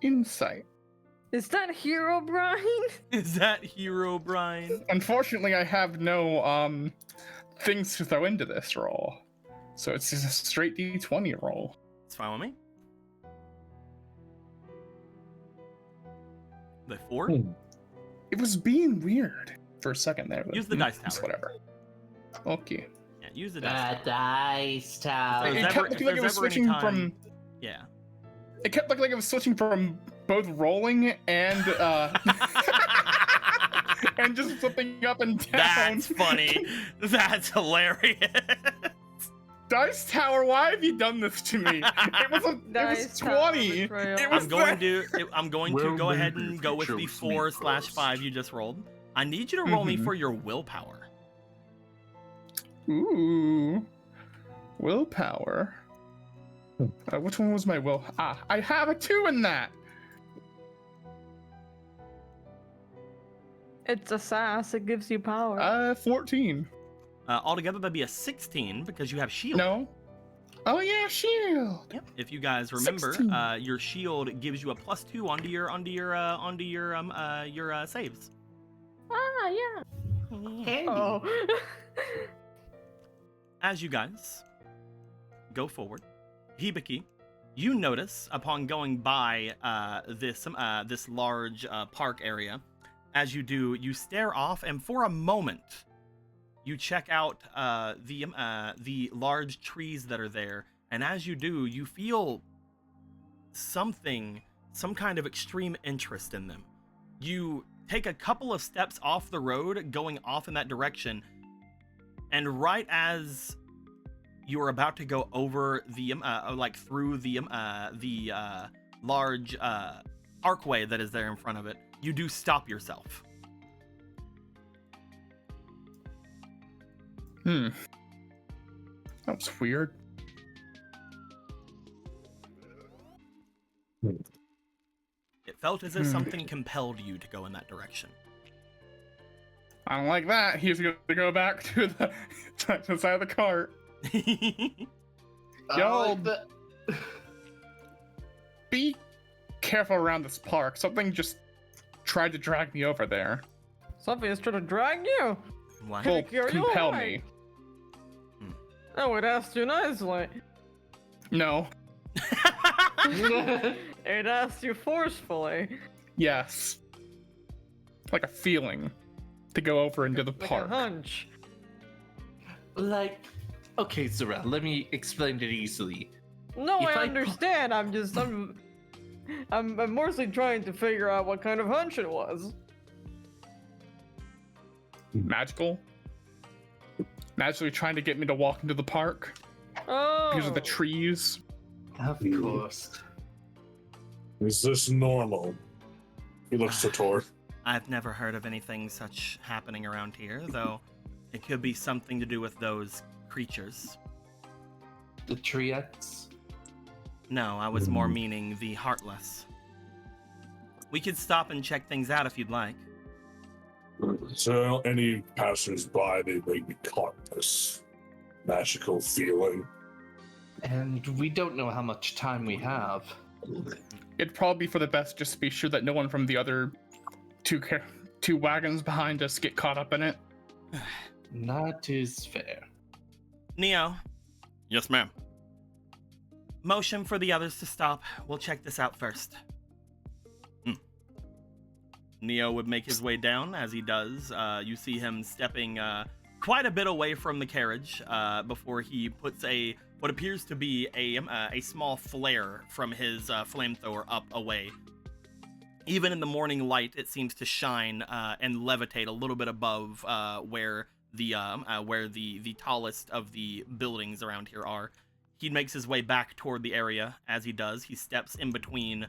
Insight. Is that Hero Brian? Is that Hero Brian? Unfortunately, I have no things to throw into this roll, so it's just a straight D20 roll. It's fine with me. The 4? It was being weird for a second there. Use the dice It's tower. whatever. Okay. Yeah, use the dice. Dice tower. If It there's kept ever- looking if like it there's was ever any switching time- from. Yeah. It kept looking like it was switching from both rolling and and just flipping up and down. That's funny. That's hilarious. Dice Tower, why have you done this to me? It Dice was Tower 20. betrayal. It was I'm going to Well, go ahead maybe and go with the chose me 4/5 you just rolled. I need you to roll me Mhm. for your willpower. Ooh. Willpower. Which one was my will? I have a 2 in that. It's a sass. It gives you power. 14. Altogether, that'd be a 16 because you have shield. No. Oh yeah, shield. Yep. If you guys remember, 16. your shield gives you a +2 onto your saves. Ah, yeah. Handy. Oh. As you guys go forward, Hibiki, you notice upon going by this large park area, as you do, you stare off, and for a moment, you check out the large trees that are there, and as you do, you feel some kind of extreme interest in them. You take a couple of steps off the road, going off in that direction, and right as you are about to go over the through the large archway that is there in front of it, you do stop yourself. That was weird. felt as if something compelled you to go in that direction. I don't like that. He's gonna go back to the to the side of the cart. Yo, be careful around this park. Something just tried to drag me over there. Something is trying to drag you. What? Well, Carry you compel away. me. I would ask you nicely. No. It asked you forcefully. Yes. Like a feeling to go over into the Like a park. hunch. Like, okay, Zarel, let me explain it easily. No, If I I understand. I'm mostly trying to figure out what kind of hunch it was. Magical. Magically trying to get me to walk into the park Oh. because of the trees. Of course. Is this normal? He looks to Tor. I've never heard of anything such happening around here, though it could be something to do with those creatures. The Triettes? No, I was more meaning the Heartless. We could stop and check things out if you'd like. So any passers-by, they may be caught this magical feeling. And we don't know how much time we have. It'd probably be for the best just to be sure that no one from the other two wagons behind us get caught up in it. That is fair. Neo, Yes, ma'am. motion for the others to stop. We'll check this out first. Neo would make his way down. As he does, you see him stepping quite a bit away from the carriage before he puts what appears to be a small flare from his flamethrower up away. Even in the morning light, it seems to shine and levitate a little bit above where the tallest of the buildings around here are. He makes his way back toward the area. As he does, he steps in between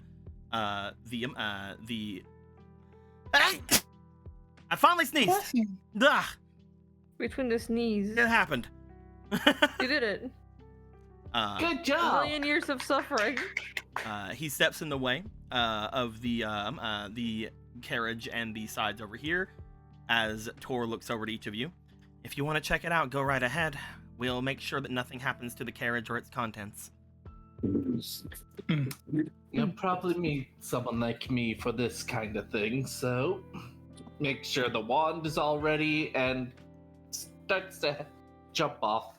the. I finally sneezed. Ugh, Between the sneeze. it happened. You did it. Good A job! million years of suffering. He steps in the way of the carriage and the sides over here. As Tor looks over to each of you, if you want to check it out, go right ahead. We'll make sure that nothing happens to the carriage or its contents. You'll probably meet someone like me for this kind of thing, so make sure the wand is all ready and starts to jump off.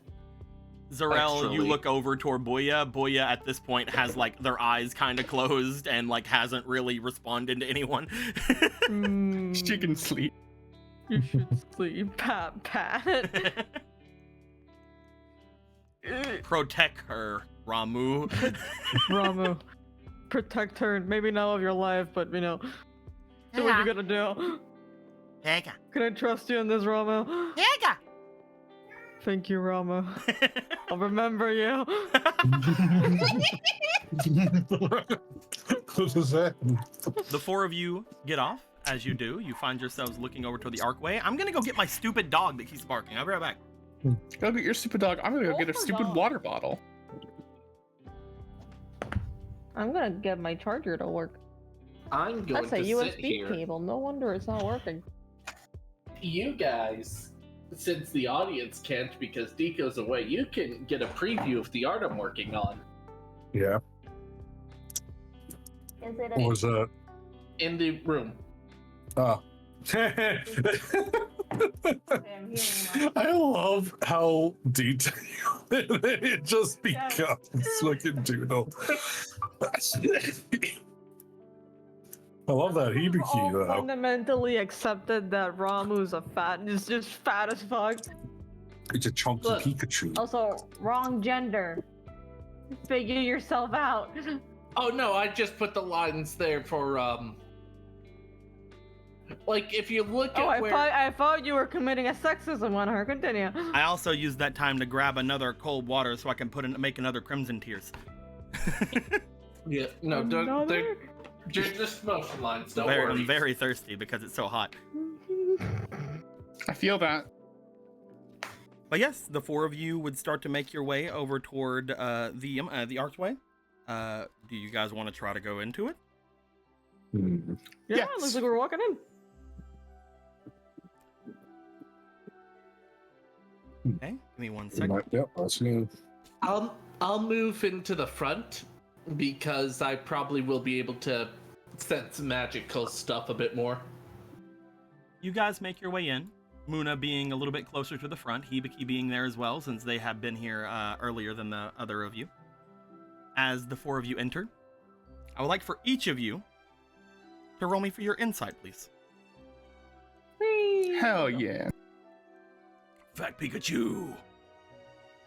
Zarel, you Actually- look over toward Boya. Boya at this point has like their eyes kind of closed and like hasn't really responded to anyone. She can sleep. You should sleep, pat. Protect her, Ramu. Ramu, protect her. Maybe not of your life, but do what you gotta do. Can I trust you in this, Ramu? Thank you, Ramu. I'll remember you. What is that? The four of you get off. As you do, you find yourselves looking over to the archway. I'm gonna go get my stupid dog that keeps barking. I'll be right back. Go get your stupid dog. I'm gonna go get a for stupid dog. water bottle. I'm gonna get my charger to work. I'm going That's a to sit USB here. cable. No wonder it's not working. You guys, since the audience can't because Deco's away, you can get a preview of the art I'm working on Yeah. What was that? in the room. Ah. I love how detailed it just becomes fucking doodle. I love that We've Hibiki all though. fundamentally accepted that Ramu's is just fat as fuck. It's a chunky Look. Pikachu. Also, wrong gender. Figure yourself out. Oh no, I just put the lines there for like if you look at where I thought you were committing a sexism on her. Continue. I also used that time to grab another cold water so I can make another Crimson Tears. yeah, no, don't Another? they're just motion lines, don't I'm worry. very thirsty because it's so hot. I feel that. But yes, the four of you would start to make your way over toward the archway. Do you guys want to try to go into it? Hmm. Yeah, Yes. it looks like we're walking in. Okay, give me 1 second. Yep, that's me. I'll move into the front because I probably will be able to sense magical stuff a bit more. You guys make your way in. Muna being a little bit closer to the front, Hibiki being there as well, since they have been here earlier than the other of you. As the 4 of you enter, I would like for each of you to roll me for your insight, please. Whee! Hell yeah. Fat Pikachu!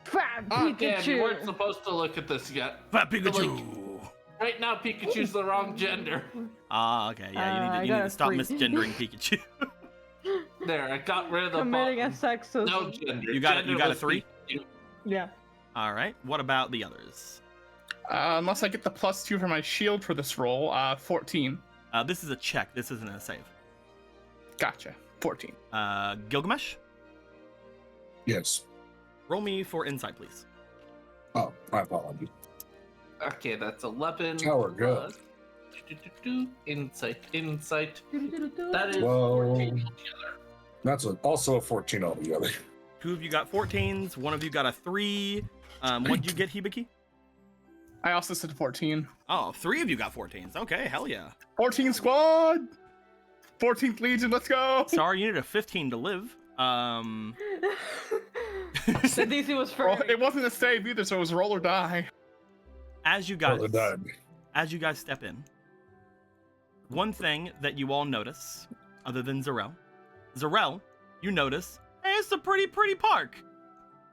Fat Oh, damn, you Pikachu! weren't supposed to look at this yet. Fat Pikachu! Right now, Pikachu's the wrong gender. Ah, okay, yeah, you need to stop misgendering Pikachu. There, I got rid of the Committing a bottom. sexism. No gender. You got a Genderless 3? Pikachu. Yeah. All right, what about the others? Unless I get the +2 for my shield for this roll, 14. This is a check, this isn't a save. Gotcha. 14. Gilgamesh, Yes. roll me for insight, please. Oh, my apologies. Okay, that's 11. Tower, go. plus- Insight. That is Whoa. 14 altogether. That's also a 14 altogether. 2 of you got 14s, 1 of you got a 3. What'd you get, Hibiki? I also said 14. Oh, 3 of you got 14s. Okay, hell yeah. 14 squad! 14th Legion, let's go! Sorry, you needed a 15 to live. The DC was Well, first. it wasn't a save either, so it was roll or die. As you guys, Well, died. as you guys step in, one thing that you all notice, other than Zarel, you notice, hey, it's a pretty park.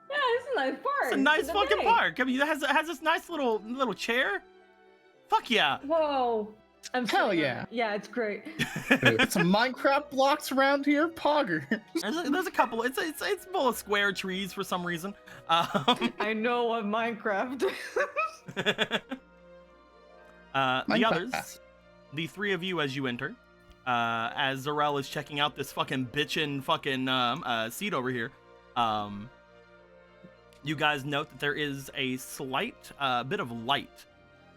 Yeah, it's a nice park. It's a nice It's fucking nice. park. I mean, it has this nice little chair. Fuck yeah. Whoa. I'm Hell sitting yeah. on it. Yeah, it's great. Some Minecraft blocks around here, pogger. There's a couple. It's full of square trees for some reason. I know what Minecraft is. The Minecraft. others, the 3 of you as you enter, as Zarel is checking out this fucking bitchin' fucking seat over here, you guys note that there is a slight bit of light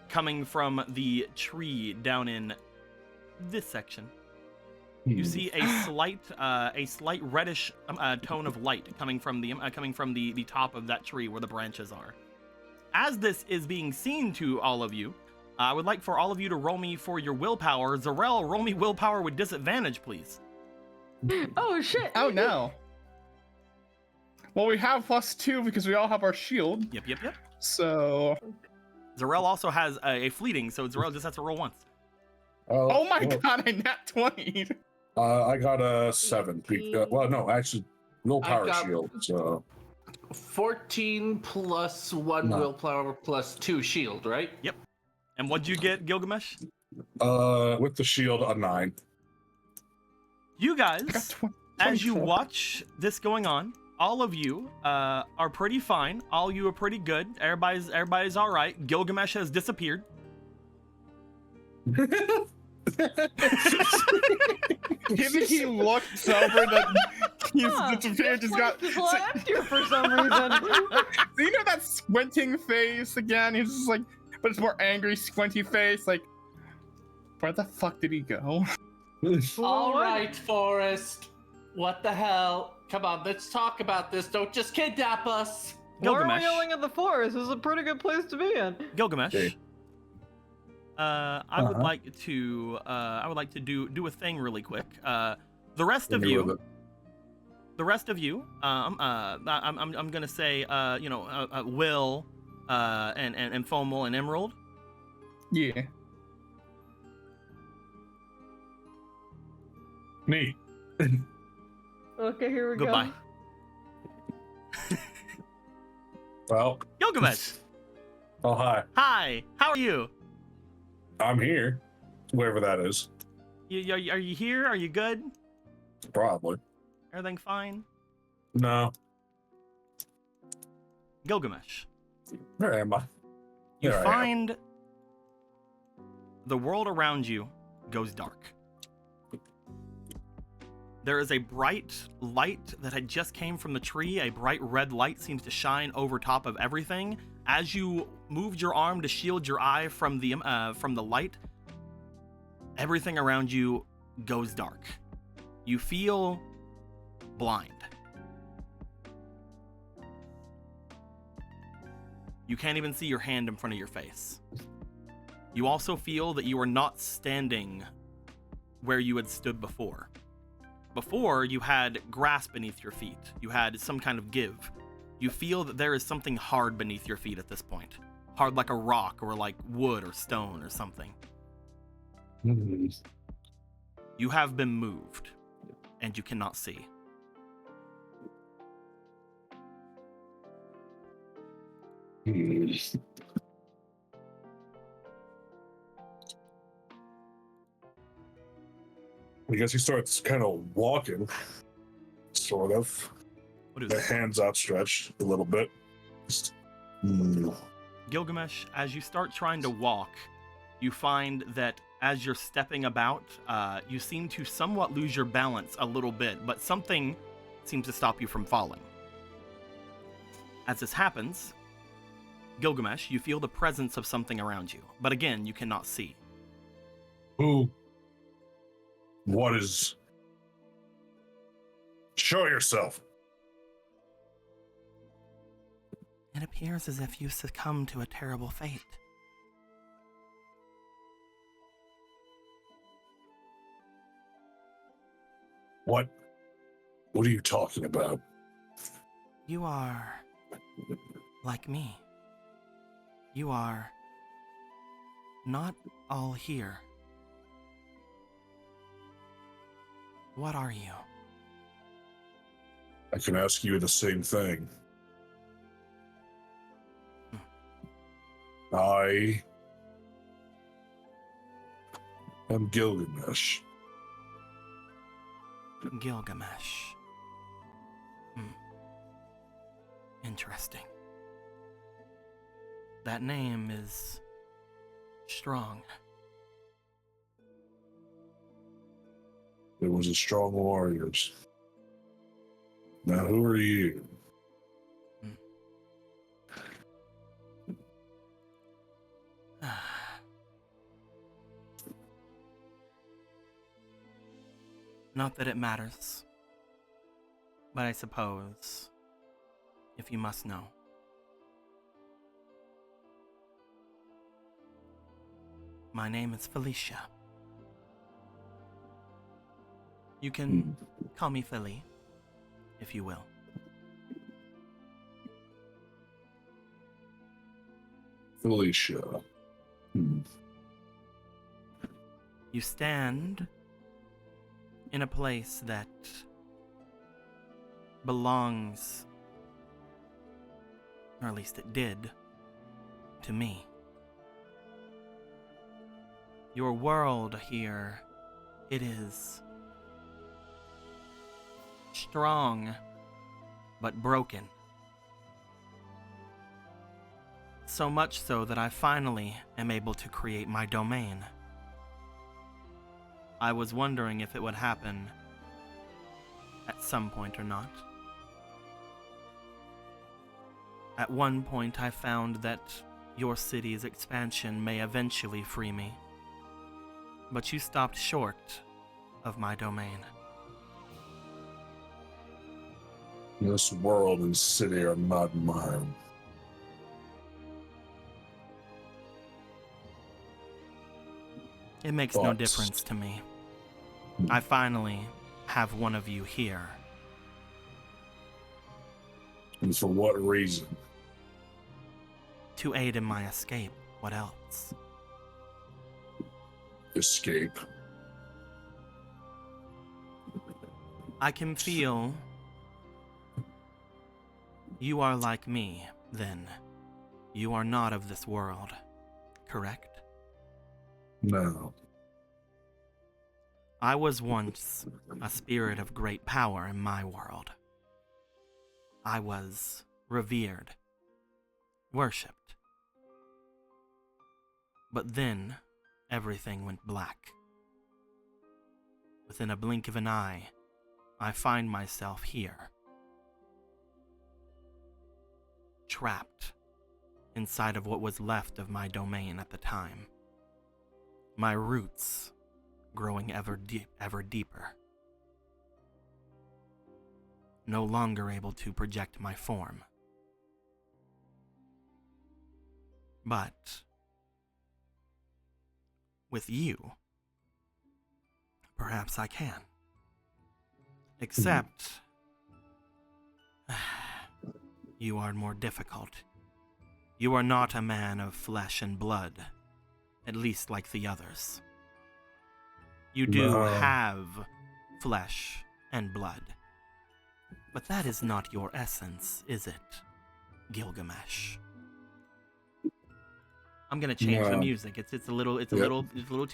coming from the tree down in this section. You see a slight reddish tone of light coming from the top of that tree where the branches are. As this is being seen to all of you, I would like for all of you to roll me for your willpower. Zarel, roll me willpower with disadvantage, please. Oh shit. Oh no. Well, we have +2 because we all have our shield. Yep. So. Zarel also has a fleeting, so Zarel just has to roll once. Oh my well, god, I nat 20. I got a 7. Well, no, actually, willpower got- shield. So 14 plus 1 No. willpower plus 2 shield, right? And what'd you get, Gilgamesh? with the shield, a 9. You I got guys, 20. as you 24. watch this going on, all of you are pretty fine. All of you are pretty good. Everybody's all right. Gilgamesh has disappeared. He looked over that he's Huh, disappeared, this just got. place is left here for some reason. You know that squinting face again? He's just like, but it's more angry, squinty face. Like, where the fuck did he go? All What? right, Forrest. What the hell? Come on, let's talk about this. Don't just kidnap us. Why are we Gilgamesh. yelling at the forest? This is a pretty good place to be in. Gilgamesh. Okay. I would Uh-huh. like to do a thing really quick. The rest of Hit me with you, it. I'm gonna say, Will, and Fomal and Emerald. Yeah. Me. Okay, here we Goodbye. go. Well, Gilgamesh. oh hi. Hi. How are you? I'm here. Wherever that is. Are you here? Are you good? Probably. Everything fine? No. Gilgamesh. Where am I? You There I am. find the world around you goes dark. There is a bright light that had just came from the tree. A bright red light seems to shine over top of everything. As you moved your arm to shield your eye from the light, everything around you goes dark. You feel blind. You can't even see your hand in front of your face. You also feel that you are not standing where you had stood before. Before, you had grass beneath your feet. You had some kind of give. You feel that there is something hard beneath your feet at this point. Hard like a rock or like wood or stone or something. You have been moved, and you cannot see. I guess he starts kind of walking, sort of. What is The it? hands outstretched a little bit. Just, Gilgamesh, as you start trying to walk, you find that as you're stepping about, you seem to somewhat lose your balance a little bit, but something seems to stop you from falling. As this happens, Gilgamesh, you feel the presence of something around you, but again, you cannot see. Who? What is? Show yourself. It appears as if you succumbed to a terrible fate. What? What are you talking about? You are like me. You are not all here. What are you? I can ask you the same thing. I am Gilgamesh. Gilgamesh. Interesting. That name is strong. There was a strong warriors. Now who are you? Not that it matters, but I suppose, if you must know. My name is Felicia. You can call me Philly, if you will. Felicia. You stand in a place that belongs, or at least it did, to me. Your world here, it is strong, but broken. So much so that I finally am able to create my domain. I was wondering if it would happen at some point or not. At one point I found that your city's expansion may eventually free me, but you stopped short of my domain. This world and city are not mine. It makes no But- difference to me. I finally have one of you here. And for what reason? To aid in my escape. What else? Escape. I can feel you are like me, then. You are not of this world, correct? No. I was once a spirit of great power in my world. I was revered, worshipped. But then, everything went black. Within a blink of an eye, I find myself here. Trapped inside of what was left of my domain at the time. My roots growing ever deeper. No longer able to project my form. But with you, perhaps I can. Except you are more difficult. You are not a man of flesh and blood, at least like the others. You do No. have flesh and blood, but that is not your essence, is it, Gilgamesh? I'm gonna change the No. music. It's a little Yep.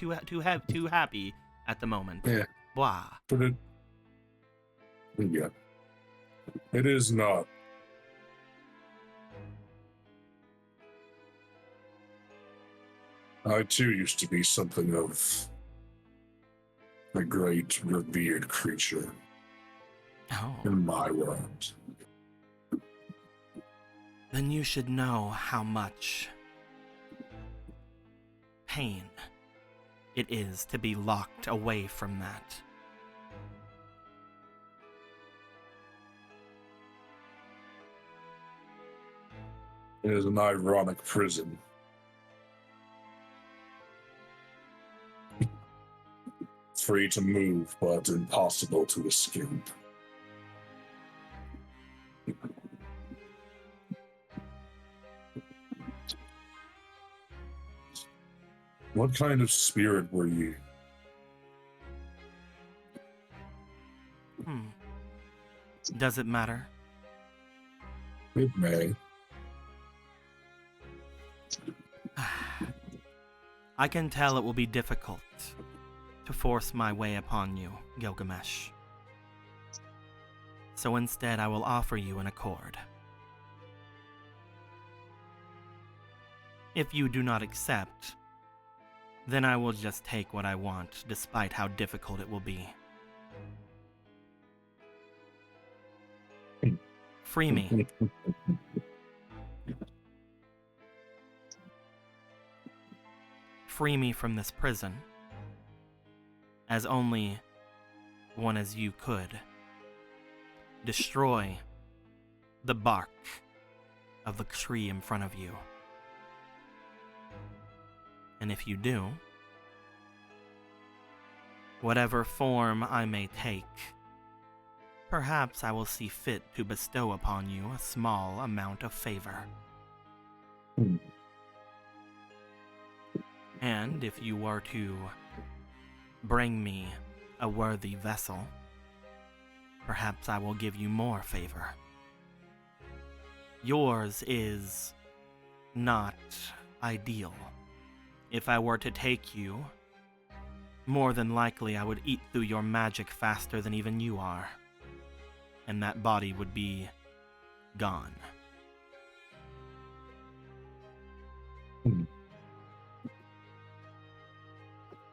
too happy at the moment. Yeah. Blah. But yeah. It is not. I too used to be something of a great revered creature Oh. in my world. Then you should know how much pain it is to be locked away from that. It is an ironic prison. Free to move, but impossible to escape. What kind of spirit were you? Does it matter? It may. I can tell it will be difficult to force my way upon you, Gilgamesh. So instead, I will offer you an accord. If you do not accept, then I will just take what I want, despite how difficult it will be. Free me. Free me from this prison, as only one as you could. Destroy the bark of the tree in front of you. And if you do, whatever form I may take, perhaps I will see fit to bestow upon you a small amount of favor. And if you were to bring me a worthy vessel, perhaps I will give you more favor. Yours is not ideal. If I were to take you, more than likely I would eat through your magic faster than even you are, and that body would be gone.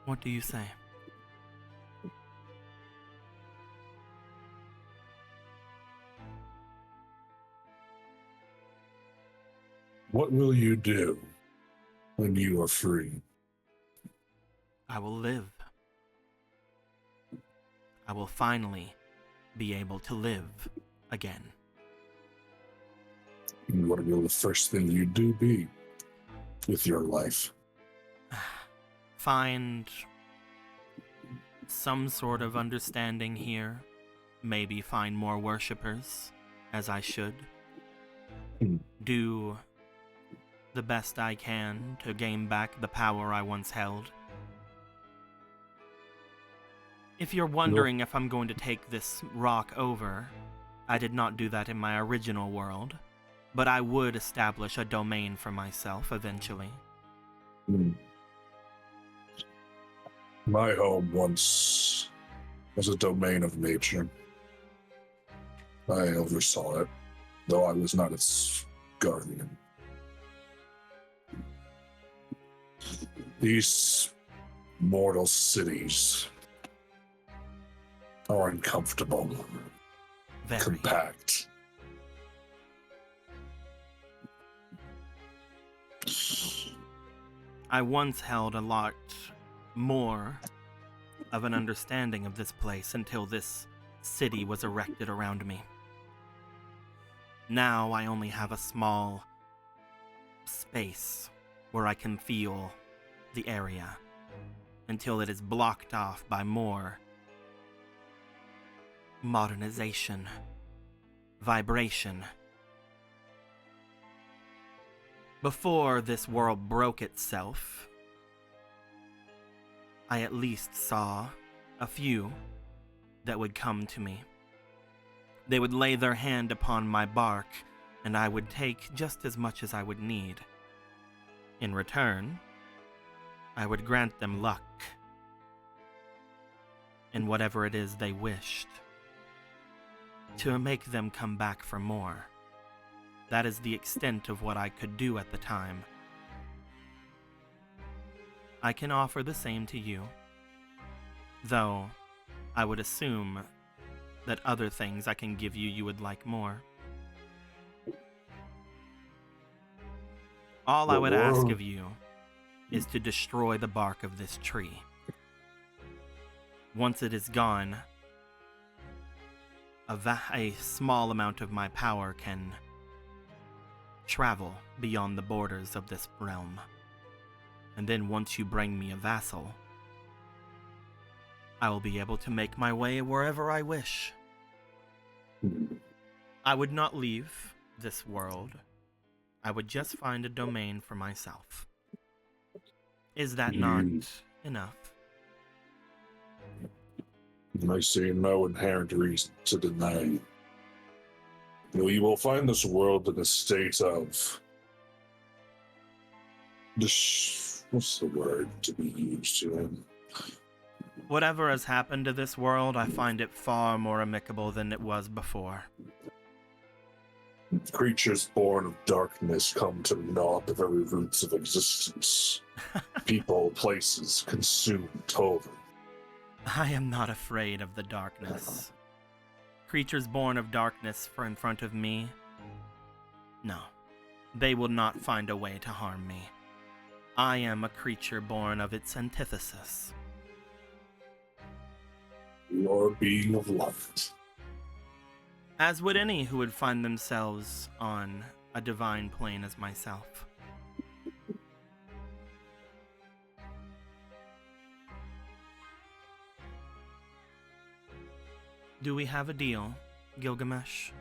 What do you say? What will you do when you are free? I will live. I will finally be able to live again. And what will the first thing you do be with your life? Find some sort of understanding here. Maybe find more worshippers, as I should. Do the best I can to gain back the power I once held. If you're wondering if I'm going to take this rock over, I did not do that in my original world, but I would establish a domain for myself eventually. My home once was a domain of nature. I oversaw it, though I was not its guardian. These mortal cities are uncomfortable, Very. compact. I once held a lot more of an understanding of this place until this city was erected around me. Now I only have a small space where I can feel the area until it is blocked off by more modernization, vibration. Before this world broke itself, I at least saw a few that would come to me. They would lay their hand upon my bark, and I would take just as much as I would need. In return, I would grant them luck in whatever it is they wished, to make them come back for more. That is the extent of what I could do at the time. I can offer the same to you, though I would assume that other things I can give you would like more. All I would ask of you is to destroy the bark of this tree. Once it is gone, a small amount of my power can travel beyond the borders of this realm. And then once you bring me a vassal, I will be able to make my way wherever I wish. I would not leave this world. I would just find a domain for myself. Is that not enough? I see no inherent reason to deny. You will find this world in a state of... what's the word to be used here? Whatever has happened to this world, I find it far more amicable than it was before. Creatures born of darkness come to gnaw at the very roots of existence. People, places, consumed over. I am not afraid of the darkness. Creatures born of darkness in front of me, no, they will not find a way to harm me. I am a creature born of its antithesis. You are a being of light. As would any who would find themselves on a divine plane as myself. Do we have a deal, Gilgamesh?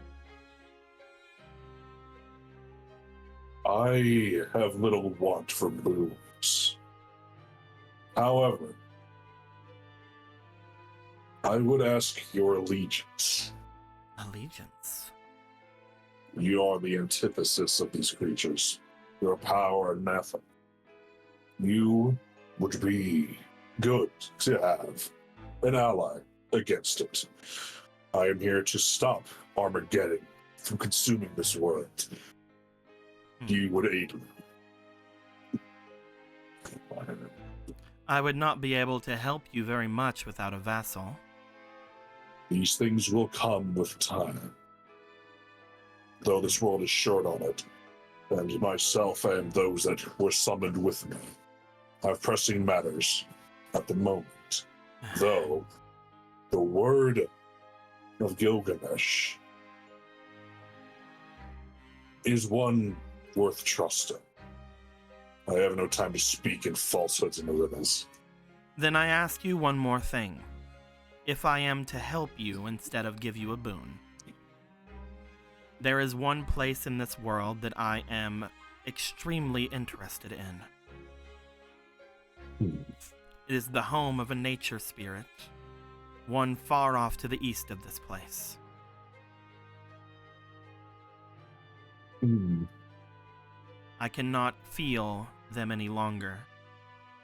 I have little want for boons. However, I would ask your allegiance. Allegiance? You are the antithesis of these creatures. Your power and nothing. You would be good to have an ally against it. I am here to stop Armageddon from consuming this world. You would aid me. I would not be able to help you very much without a vassal. These things will come with time. Though this world is short on it, and myself and those that were summoned with me have pressing matters at the moment. Though, the word of Gilgamesh is one worth trusting. I have no time to speak in falsehoods and riddles. Then I ask you one more thing. If I am to help you instead of give you a boon, there is one place in this world that I am extremely interested in. It is the home of a nature spirit, one far off to the east of this place. I cannot feel them any longer,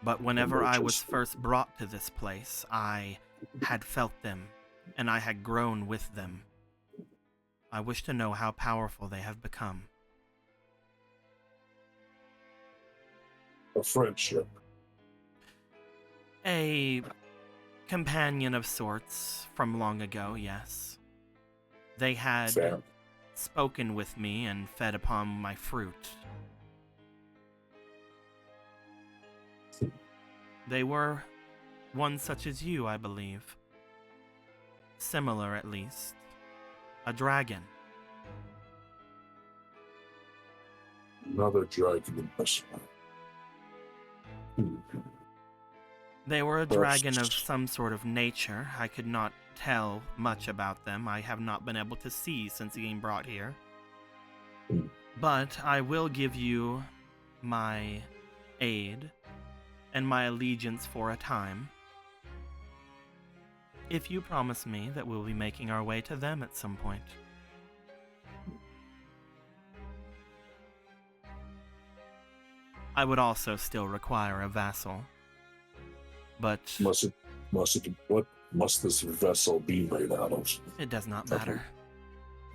but whenever I was first brought to this place, I had felt them, and I had grown with them. I wish to know how powerful they have become. A friendship. A companion of sorts from long ago, yes. They had Fair. spoken with me and fed upon my fruit. They were One such as you, I believe. Similar, at least. A dragon. Another dragon in this one. They were a dragon of First. some sort of nature. I could not tell much about them. I have not been able to see since being brought here. But I will give you my aid and my allegiance for a time, if you promise me that we'll be making our way to them at some point. I would also still require a vassal, but What must this vessel be made out of? it does not matter,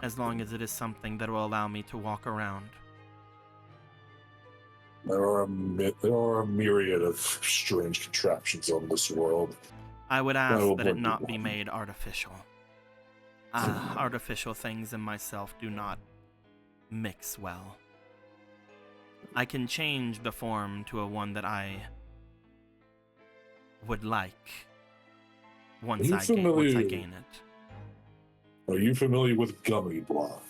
as long as it is something that will allow me to walk around. There are a myriad of strange contraptions on this world. I would I ask will that it bring not you be one. made artificial. Artificial things and myself do not mix well. I can change the form to a one that I would like once you I familiar- gain it. Are you familiar with gummy block?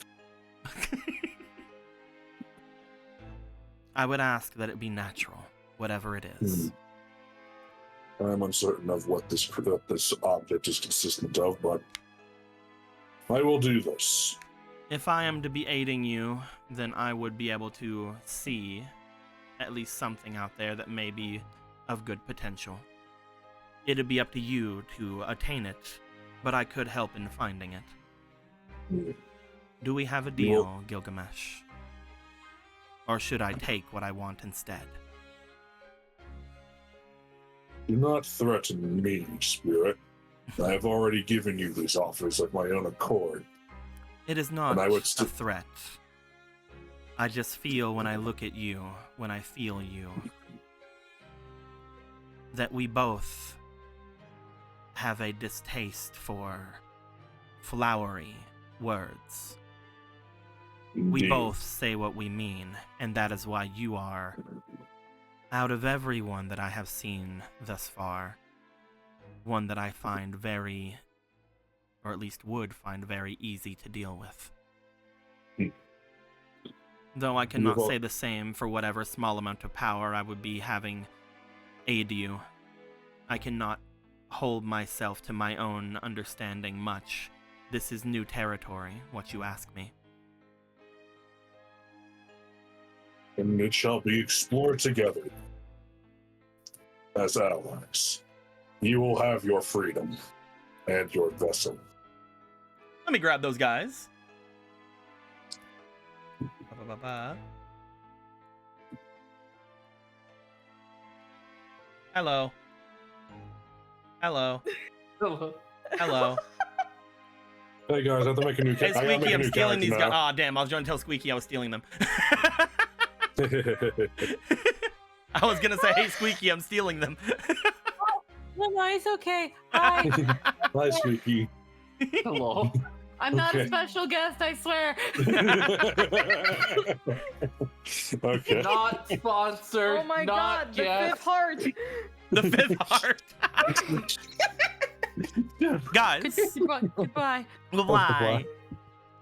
I would ask that it be natural, whatever it is. I'm uncertain of what this object is consistent of, but I will do this. If I am to be aiding you, then I would be able to see at least something out there that may be of good potential. It'd be up to you to attain it, but I could help in finding it. Do we have a deal, Gilgamesh? Or should I take what I want instead? Do not threaten me, spirit. I have already given you these offers of my own accord. It is not And I would a threat. I just feel when I look at you, when I feel you, that we both have a distaste for flowery words. We Indeed. both say what we mean, and that is why you are, out of everyone that I have seen thus far, one that I find very, or at least would find very easy to deal with. Though I cannot Well- say the same for whatever small amount of power I would be having aid you. I cannot hold myself to my own understanding much. This is new territory, what you ask me. And it shall be explored together as allies. You will have your freedom and your vessel. Let me grab those guys. Ba-ba-ba-ba. Hello. Hello. Hello. Hello. Hey guys, I have to make a new Hey, I gotta make Squeaky, a I'm new stealing these character guys. Aw, damn, I was trying to tell Squeaky I was stealing them. now. I was gonna say, hey, Squeaky, I'm stealing them. No, it's okay. Hi. Hi, Squeaky. Hello. I'm not a Okay. special guest, I swear. Okay. Not sponsored. Oh my not god, the yet. fifth heart! The fifth heart. Guys. Goodbye. Goodbye.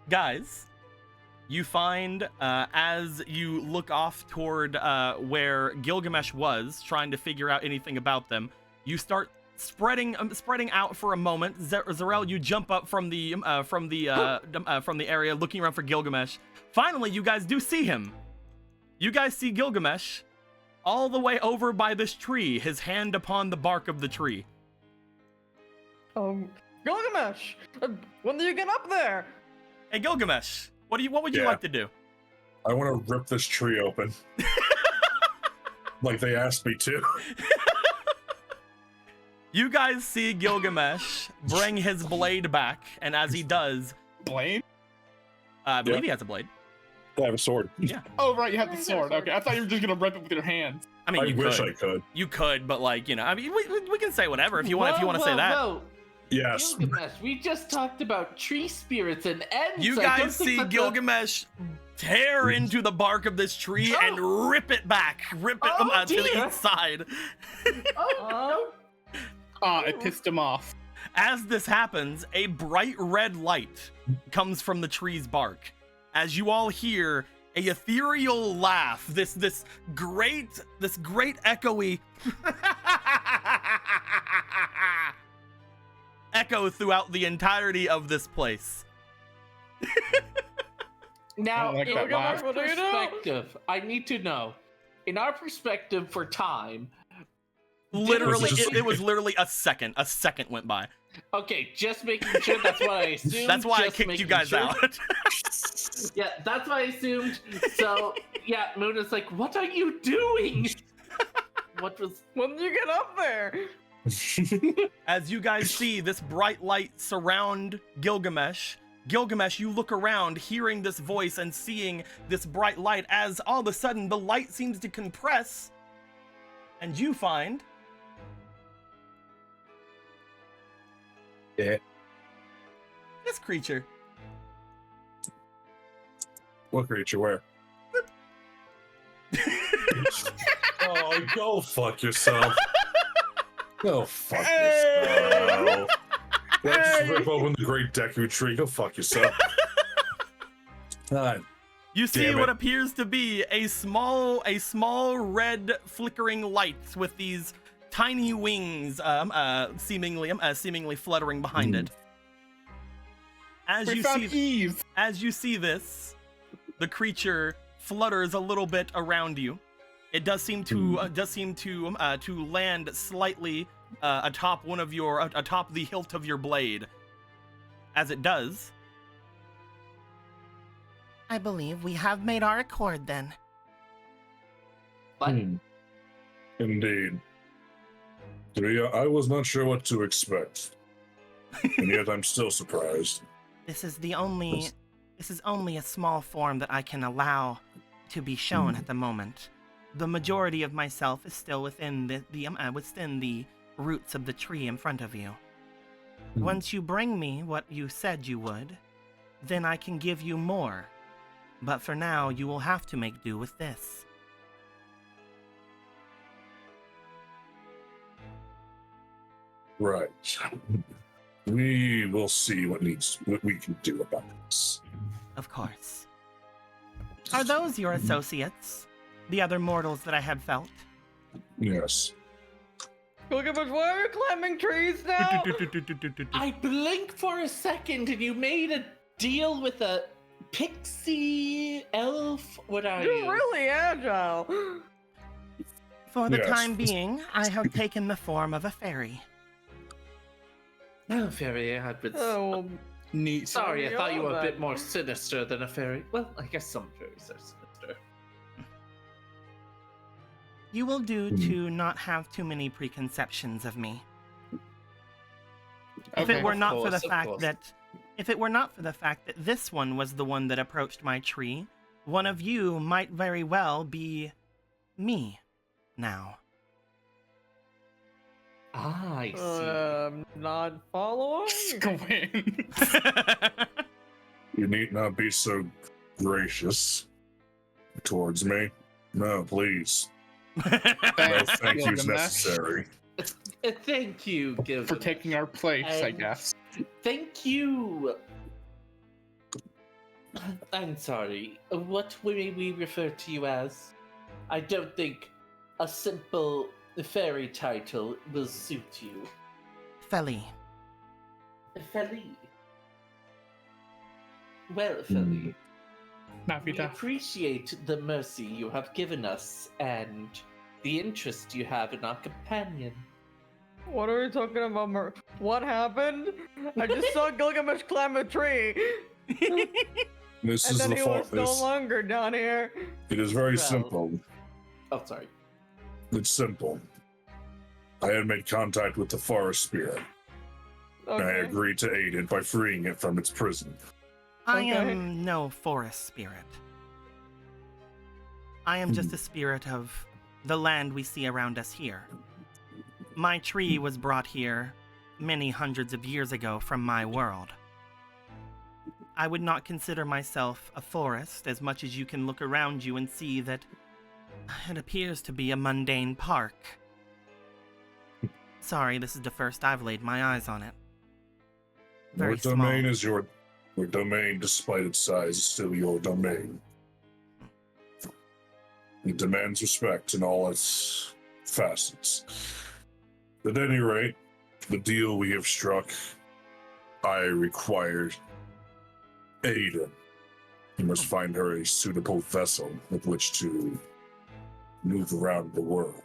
Guys, you find as you look off toward where Gilgamesh was, trying to figure out anything about them, you start spreading out for a moment. Zarel, you jump up from the area, looking around for Gilgamesh. Finally, you guys do see him. You guys see Gilgamesh all the way over by this tree, his hand upon the bark of the tree. Gilgamesh! When do you get up there? Hey, Gilgamesh, what would you Yeah. like to do? I want to rip this tree open. Like they asked me to. You guys see Gilgamesh bring his blade back, and as he does, Blade? I believe Yeah. he has a blade. I have a sword. Oh, right, you have the Yeah, you got a sword. sword. Okay, I thought you were just gonna rip it with your hands. I mean, I you wish could. I could. You could, but like, I mean, we can say whatever if you want. If you want to say that. Whoa. Yes. Gilgamesh, we just talked about tree spirits and ends. You I don't guys think see that's a- Gilgamesh tear into the bark of this tree and rip it back, to the dear. inside. Oh, It pissed him off. As this happens, a bright red light comes from the tree's bark. As you all hear a ethereal laugh, this great echoey echo throughout the entirety of this place. Now, like in that our laugh. What do you do? perspective, I need to know. In our perspective for time, Literally, Was it just- it was literally a second. A second went by. okay, just making sure. That's what I assumed. That's why I just kicked you making guys sure. out. Yeah, that's what I assumed. So, yeah, Moon is like, "What are you doing?" What was? When did you get up there? As you guys see this bright light surround Gilgamesh, you look around, hearing this voice and seeing this bright light, as all of a sudden the light seems to compress, and you find... Yeah. this creature. What creature? Where? Oh, go fuck yourself. Go fuck yourself. Let's just rip open the great Deku tree. Go fuck yourself. God. You see Damn what it. appears to be a small red flickering light with these tiny wings, seemingly fluttering behind it. As We you found see, Eve. as you see this, the creature flutters a little bit around you. It does seem to land slightly atop atop the hilt of your blade. As it does, I believe we have made our accord then. What? Indeed. I was not sure what to expect. And yet I'm still surprised. This is only a small form that I can allow to be shown at the moment. The majority of myself is still within within the roots of the tree in front of you. Once you bring me what you said you would, then I can give you more. But for now, you will have to make do with this. Right. We will see what we can do about this. Of course. Are those your associates? The other mortals that I have felt? Yes. Gilgamesh, why are you climbing trees now? I blinked for a second, and you made a deal with a pixie elf. What are You're you? really agile. For the Yes. time being, I have taken the form of a fairy. Oh, fairy, I had been. Oh, Neat. Sorry, I thought you were a Bad. bit more sinister than a fairy. Well, I guess some fairies are sinister. You will do to not have too many preconceptions of me. If Okay. it were Of not for the course, of fact course. that if it were not for the fact that this one was the one that approached my tree, one of you might very well be me now. Ah, I see. Not following. Gwen. You need not be so gracious towards me. No, please. No thank you's Gilgamesh, necessary. Thank you, Gilgamesh. for taking our place, I And- guess. Thank you. I'm sorry. What may we refer to you as? I don't think a simple fairy title will suit you. Feli. Feli. Well, Feli, we Navita. appreciate the mercy you have given us and the interest you have in our companion. What are we talking about? What happened? I just saw Gilgamesh climb a tree, This and is then the he fault. was no longer down here. It is very Well- simple. Oh, sorry. It's simple. I had made contact with the forest spirit, and I Okay. agreed to aid it by freeing it from its prison. I Okay. am no forest spirit. I am just a spirit of the land we see around us here. My tree was brought here many hundreds of years ago from my world. I would not consider myself a forest as much as you can look around you and see that it appears to be a mundane park. sorry, this is the first I've laid my eyes on it. Your Very small. domain is your domain, despite its size, is still your domain. It demands respect in all its facets. At any rate, the deal we have struck, I require aid in. You must find her a suitable vessel with which to move around the world.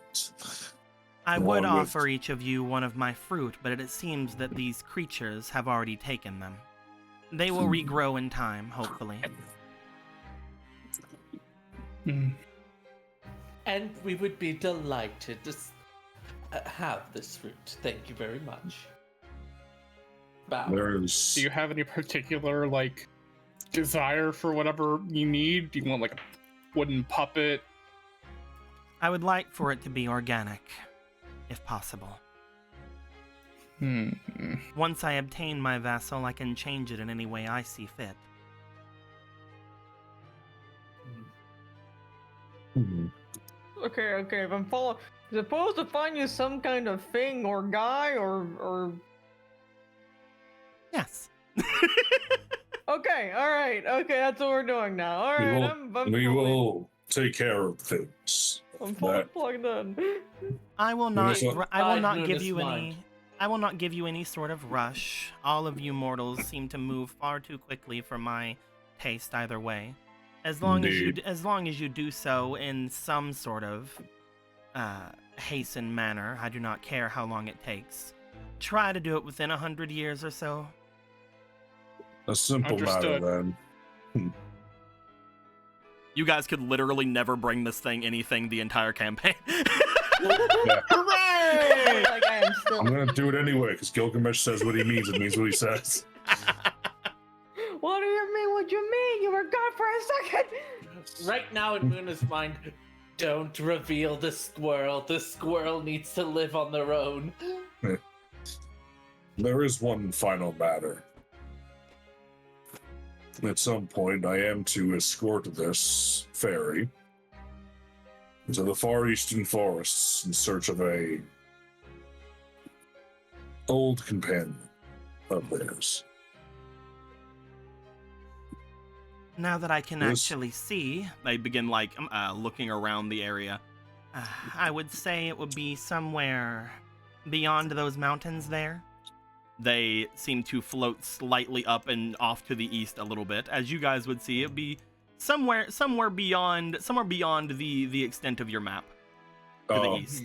I would Along with- offer each of you one of my fruit, but it seems that these creatures have already taken them. They will regrow in time, hopefully. And we would be delighted to have this fruit. Thank you very much. Bow. There's Do you have any particular like desire for whatever you need? Do you want like a wooden puppet? I would like for it to be organic, if possible. Once I obtain my vessel, I can change it in any way I see fit. Okay, if I'm following, supposed to find you some kind of thing or guy or. Yes. Okay, all right, okay, that's what we're doing now. All We right, will- I'm we fully- will take care of things. I'm fully that- plugged in. I will not. Yes, I will By not give Luna's you mind. any. I will not give you any sort of rush. All of you mortals seem to move far too quickly for my taste either way. As long Indeed. as you do so in some sort of hastened manner, I do not care how long it takes. Try to do it within 100 years or so. A simple matter Understood. then. You guys could literally never bring this thing anything the entire campaign. Hooray! Like I am still. I'm gonna do it anyway, because Gilgamesh says what he means and means what he says. What do you mean? What you mean? You were gone for a second. Right now in Muna's mind, don't reveal the squirrel. The squirrel needs to live on their own. There is one final matter. At some point, I am to escort this fairy to the far eastern forests in search of a old companion of theirs. Now that I can Yes. actually see, they begin looking around the area. I would say it would be somewhere beyond those mountains there. They seem to float slightly up and off to the east a little bit. As you guys would see, it'd be somewhere beyond the extent of your map to the east.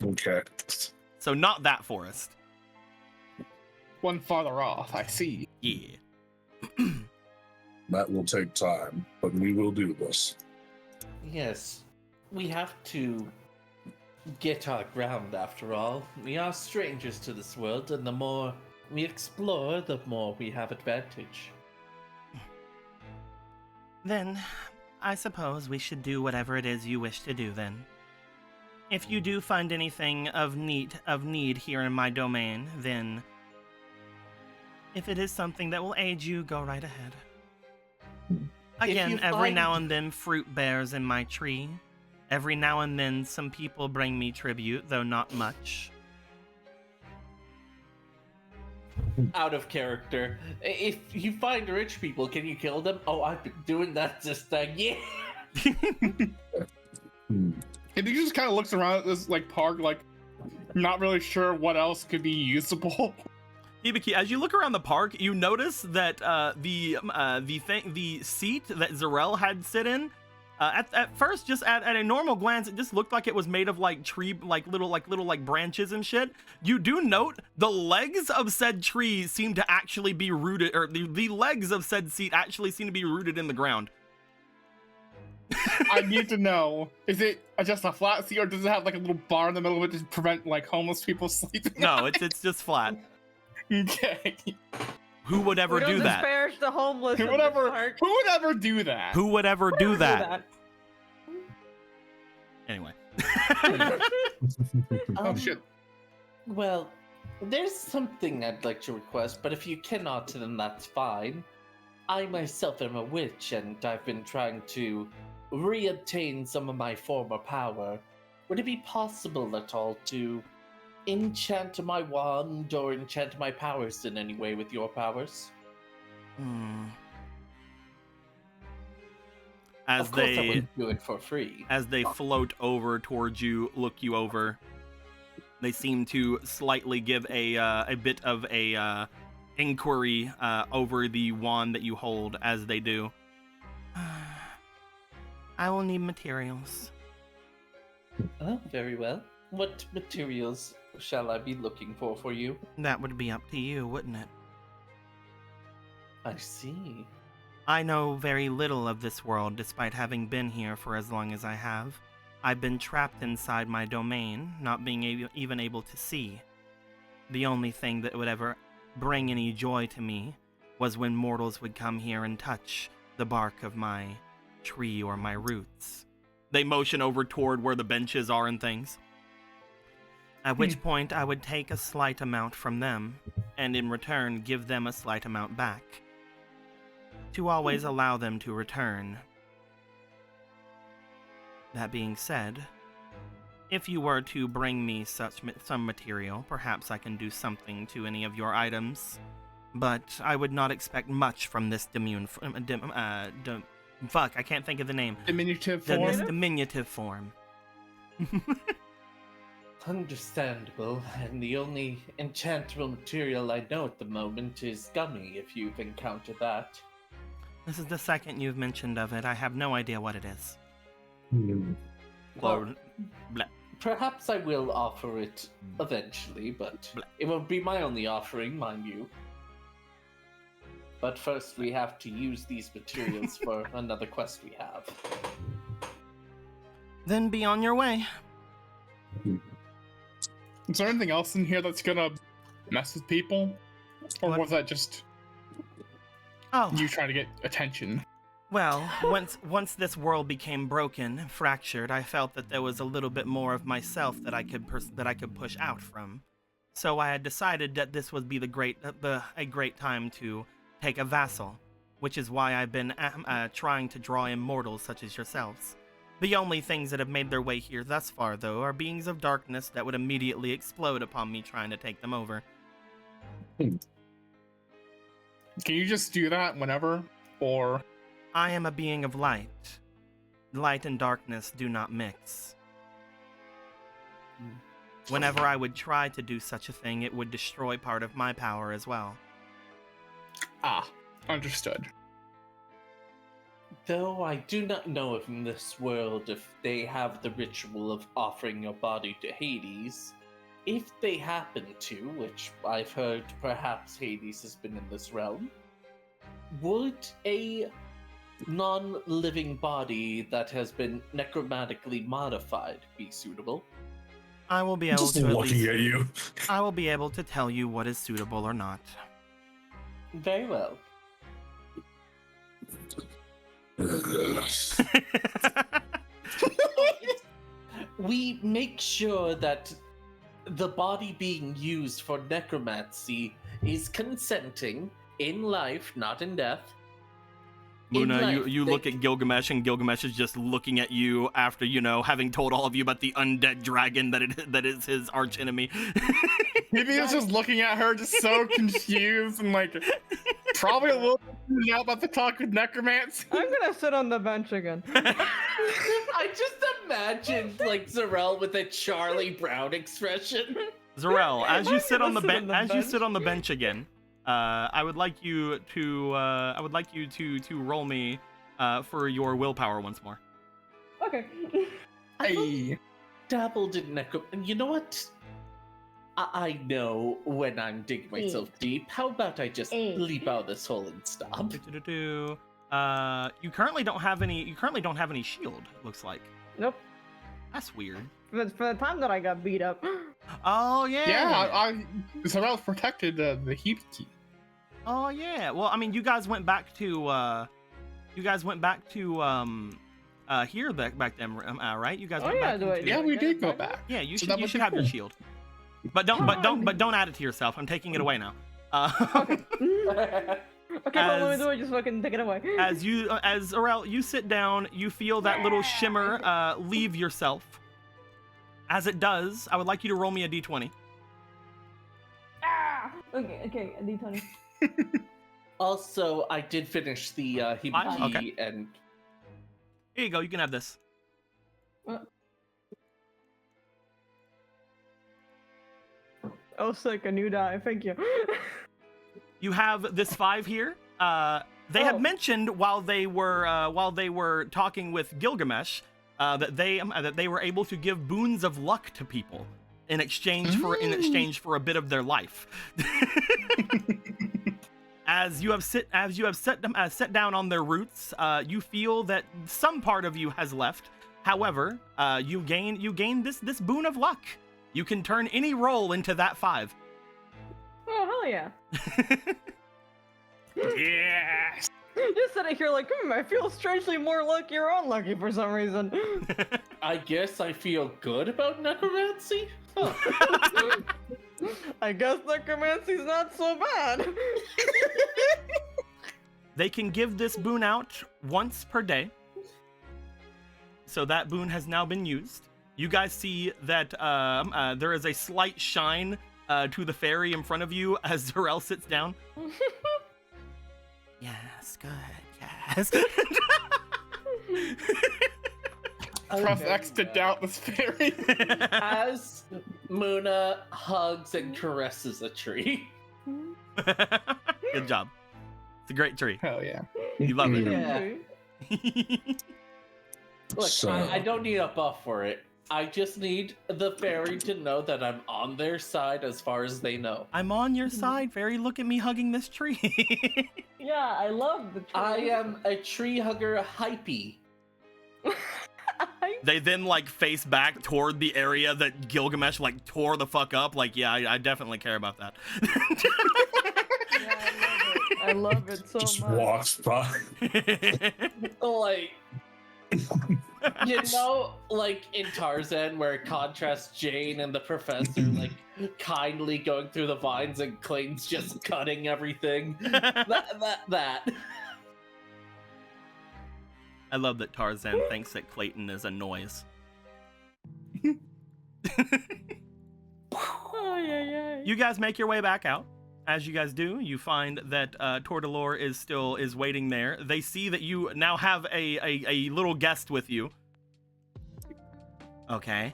Okay. So not that forest. One farther off, I see. Yeah. That will take time, but we will do this. Yes, we have to get our ground after all. We are strangers to this world, and the more we explore, the more we have advantage. Then, I suppose we should do whatever it is you wish to do then. If you do find anything of need here in my domain, then if it is something that will aid you, go right ahead. Again, you every find- now and then fruit bears in my tree. Every now and then some people bring me tribute, though not much. Out of character. If you find rich people, can you kill them? Oh, I've been doing that just yeah. Hmm. And he just kind of looks around at this like park, like not really sure what else could be usable. Hibiki, as you look around the park, you notice that the seat that Zarel had sit in, at first, just at a normal glance, it just looked like it was made of like tree, little branches and shit. You do note the legs of said tree seem to actually be rooted, or the legs of said seat actually seem to be rooted in the ground. I need to know, is it just a flat seat or does it have like a little bar in the middle of it to prevent like homeless people sleeping? No, it's just flat. Okay. Who would ever We don't do that? disparage the homeless. Who in would this ever park. do that? Who would ever do that? Anyway. Oh shit. Well, there's something I'd like to request, but if you cannot, then that's fine. I myself am a witch, and I've been trying to reobtain some of my former power. Would it be possible at all to enchant my wand or enchant my powers in any way with your powers? As Of course, I they wouldn't do it for free. as they float over towards you, look you over, they seem to slightly give a bit of a inquiry over the wand that you hold as they do. I will need materials. Oh, very well. What materials shall I be looking for you? That would be up to you, wouldn't it? I see. I know very little of this world despite having been here for as long as I have. I've been trapped inside my domain, not being even able to see. The only thing that would ever bring any joy to me was when mortals would come here and touch the bark of my tree or my roots. They motion over toward where the benches are and things. At which point I would take a slight amount from them, and in return give them a slight amount back, to always allow them to return. That being said, if you were to bring me some material, perhaps I can do something to any of your items, but I would not expect much from this fuck, I can't think of the name. Diminutive This form? diminutive form. Understandable, and the only enchantable material I know at the moment is gummy, if you've encountered that. This is the second you've mentioned of it. I have no idea what it is. Well, Blah. perhaps I will offer it eventually, but it won't be my only offering, mind you. But first we have to use these materials for another quest we have. Then be on your way. Is there anything else in here that's gonna mess with people? Or What? was that just Oh, you trying to get attention? well, once this world became broken, fractured, I felt that there was a little bit more of myself that I could push out from. So I had decided that this would be a great time to take a vassal, which is why I've been trying to draw in mortals such as yourselves. The only things that have made their way here thus far, though, are beings of darkness that would immediately explode upon me trying to take them over. Can you just do that whenever? Or I am a being of light. Light and darkness do not mix. Whenever I would try to do such a thing, it would destroy part of my power as well. understood. Though I do not know if in this world if they have the ritual of offering your body to Hades. If they happen to, which I've heard perhaps Hades has been in this realm, would a non-living body that has been necromantically modified be suitable? I will be able Just to at looking least, at you. I will be able to tell you what is suitable or not. Very well. We make sure that the body being used for necromancy is consenting in life, not in death. In Luna, life, you they look at Gilgamesh, and Gilgamesh is just looking at you after, having told all of you about the undead dragon that is his archenemy. Maybe he was just looking at her, just so confused and like probably a little bit out about the talk with necromancy. I'm gonna sit on the bench again. I just imagined like Zarel with a Charlie Brown expression. Zarel, as you sit on the Sit on the bench, bench. bench again, I would like you to roll me for your willpower once more. Okay. Hey, Dabbled in necro. You know what? I know when I'm digging myself deep. How about I just leap out this hole and stop? You currently don't have any shield. Looks like. Nope. That's weird. For the time that I got beat up. Oh yeah. yeah, Sorrel protected the heat key. Oh yeah. Well, I mean, you guys went back to here back then, right? You guys Oh, went yeah, back do I- into- Yeah, we get did it go back? back. Yeah, you So should that you would should be have your cool. shield. But don't add it to yourself. I'm taking it away now. Okay, well, let me do it. Just fucking take it away. As Aurel, you sit down, you feel that little shimmer leave yourself. As it does, I would like you to roll me a d20. Okay, I need Tony. Also, I did finish the hibiki Okay. and Here you go. You can have this. Oh, sick, a new die. Thank you. You have this 5 here. They Oh. had mentioned while they were talking with Gilgamesh that they were able to give boons of luck to people in exchange for a bit of their life. As you have set down on their roots, you feel that some part of you has left. However, you gain this boon of luck. You can turn any roll into that 5. Oh, hell yeah. Yes. Just sitting here like, I feel strangely more lucky or unlucky for some reason. I guess I feel good about necromancy. Huh. I guess necromancy's not so bad. They can give this boon out once per day. So that boon has now been used. You guys see that there is a slight shine to the fairy in front of you as Zarel sits down. Yes, good, yes. Press X to doubt this fairy. As Muna hugs and caresses a tree. Good job. It's a great tree. Hell yeah. You love it. Yeah. Look, So- I don't need a buff for it. I just need the fairy to know that I'm on their side as far as they know. I'm on your side, fairy. Look at me hugging this tree. Yeah, I love the tree. I am a tree hugger hypey. They then face back toward the area that Gilgamesh tore the fuck up. Yeah, I definitely care about that. Yeah, I love it so Just much. walks by. Like, you know, in Tarzan, where it contrasts Jane and the professor, kindly going through the vines and Clayton's just cutting everything. that. I love that Tarzan thinks that Clayton is a noise. Oh, yeah. You guys make your way back out. As you guys do, you find that Tordelore is waiting there. They see that you now have a little guest with you. Okay.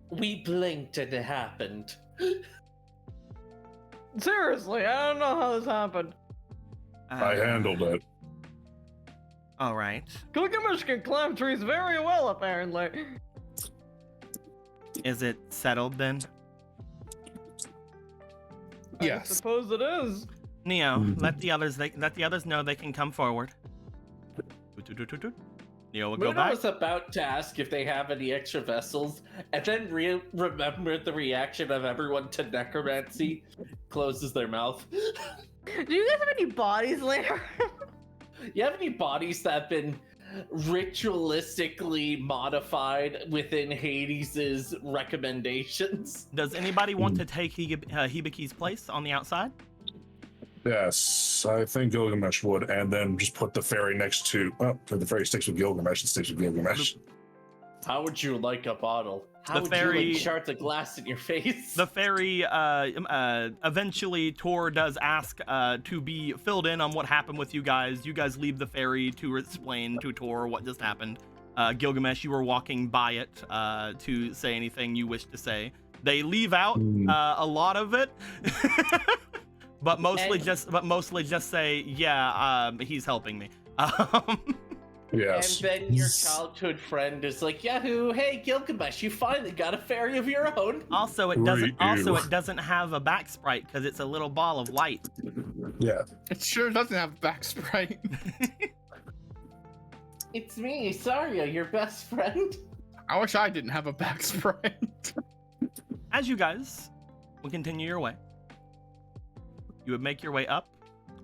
We blinked and it happened. Seriously, I don't know how this happened. I handled it. All right. Gilgamesh can climb trees very well, apparently. Is it settled then? I Yes. suppose it is. Neo, let the others know they can come forward. Neo will go Muna back. was about to ask if they have any extra vessels, and then remembered the reaction of everyone to necromancy. Closes their mouth. Do you guys have any bodies later? You have any bodies that have been ritualistically modified within Hades's recommendations? Does anybody want to take Hibiki's place on the outside? Yes, I think Gilgamesh would, and then just put the fairy next to. Oh, the fairy sticks with Gilgamesh and sticks with Gilgamesh. How would you like a bottle? How would fairy- you like shards of glass in your face? The fairy, eventually, Tor does ask to be filled in on what happened with you guys. You guys leave the ferry to explain to Tor what just happened. Gilgamesh, you were walking by it to say anything you wish to say. They leave out a lot of it, but mostly just say, yeah, he's helping me. Yes. And then your childhood friend is like, Yahoo! Hey Gilgamesh, you finally got a fairy of your own. Also, it doesn't have a back sprite because it's a little ball of light. Yeah. It sure doesn't have back sprite. It's me, Saria, your best friend. I wish I didn't have a back sprite. As you guys will continue your way, you would make your way up.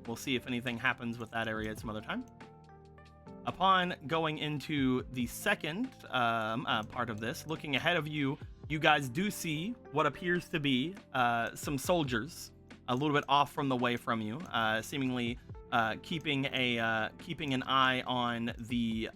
We'll see if anything happens with that area at some other time. Upon going into the second part of this, looking ahead of you, you guys do see what appears to be some soldiers a little bit off from the way from you, seemingly keeping an eye on the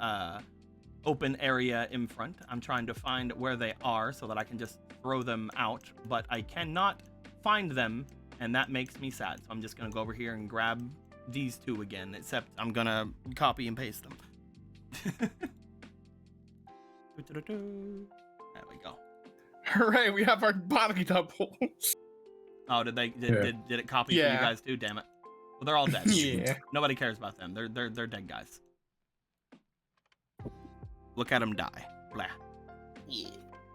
open area in front. I'm trying to find where they are so that I can just throw them out, but I cannot find them, and that makes me sad. So I'm just gonna go over here and grab these two again, except I'm gonna copy and paste them. There we go. Hooray, we have our body doubles. Oh, did it copy for you Yeah. guys too? Damn it. Well, they're all dead. Yeah. Nobody cares about them. They're dead guys. Look at them die. Blah. Yeah.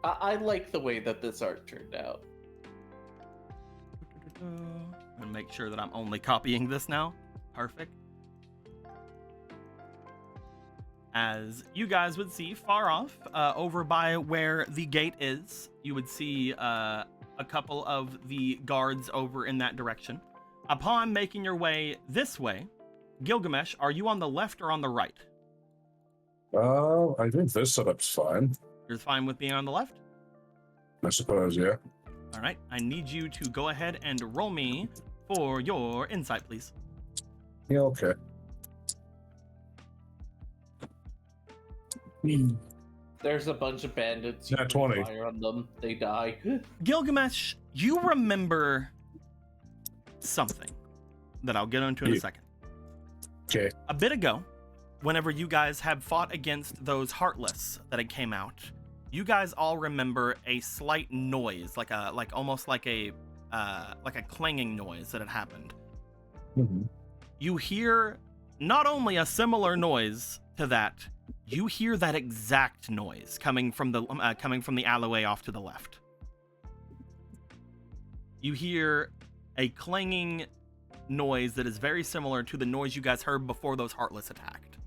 I like the way that this art turned out. And make sure that I'm only copying this now. Perfect. As you guys would see far off, over by where the gate is, you would see a couple of the guards over in that direction. Upon making your way this way, Gilgamesh, are you on the left or on the right? I think this setup's fine. You're fine with being on the left? I suppose, yeah. All right, I need you to go ahead and roll me for your insight, please. Yeah, okay. There's a bunch of bandits. You Nat can 20. fire on them. They die. Gilgamesh, you remember something that I'll get into in a Yeah. second. Okay. A bit ago, whenever you guys had fought against those Heartless that had came out, you guys all remember a slight noise, almost like a clanging noise that had happened. Mhm. You hear not only a similar noise to that, you hear that exact noise coming from the alleyway off to the left. You hear a clanging noise that is very similar to the noise you guys heard before those Heartless attacked.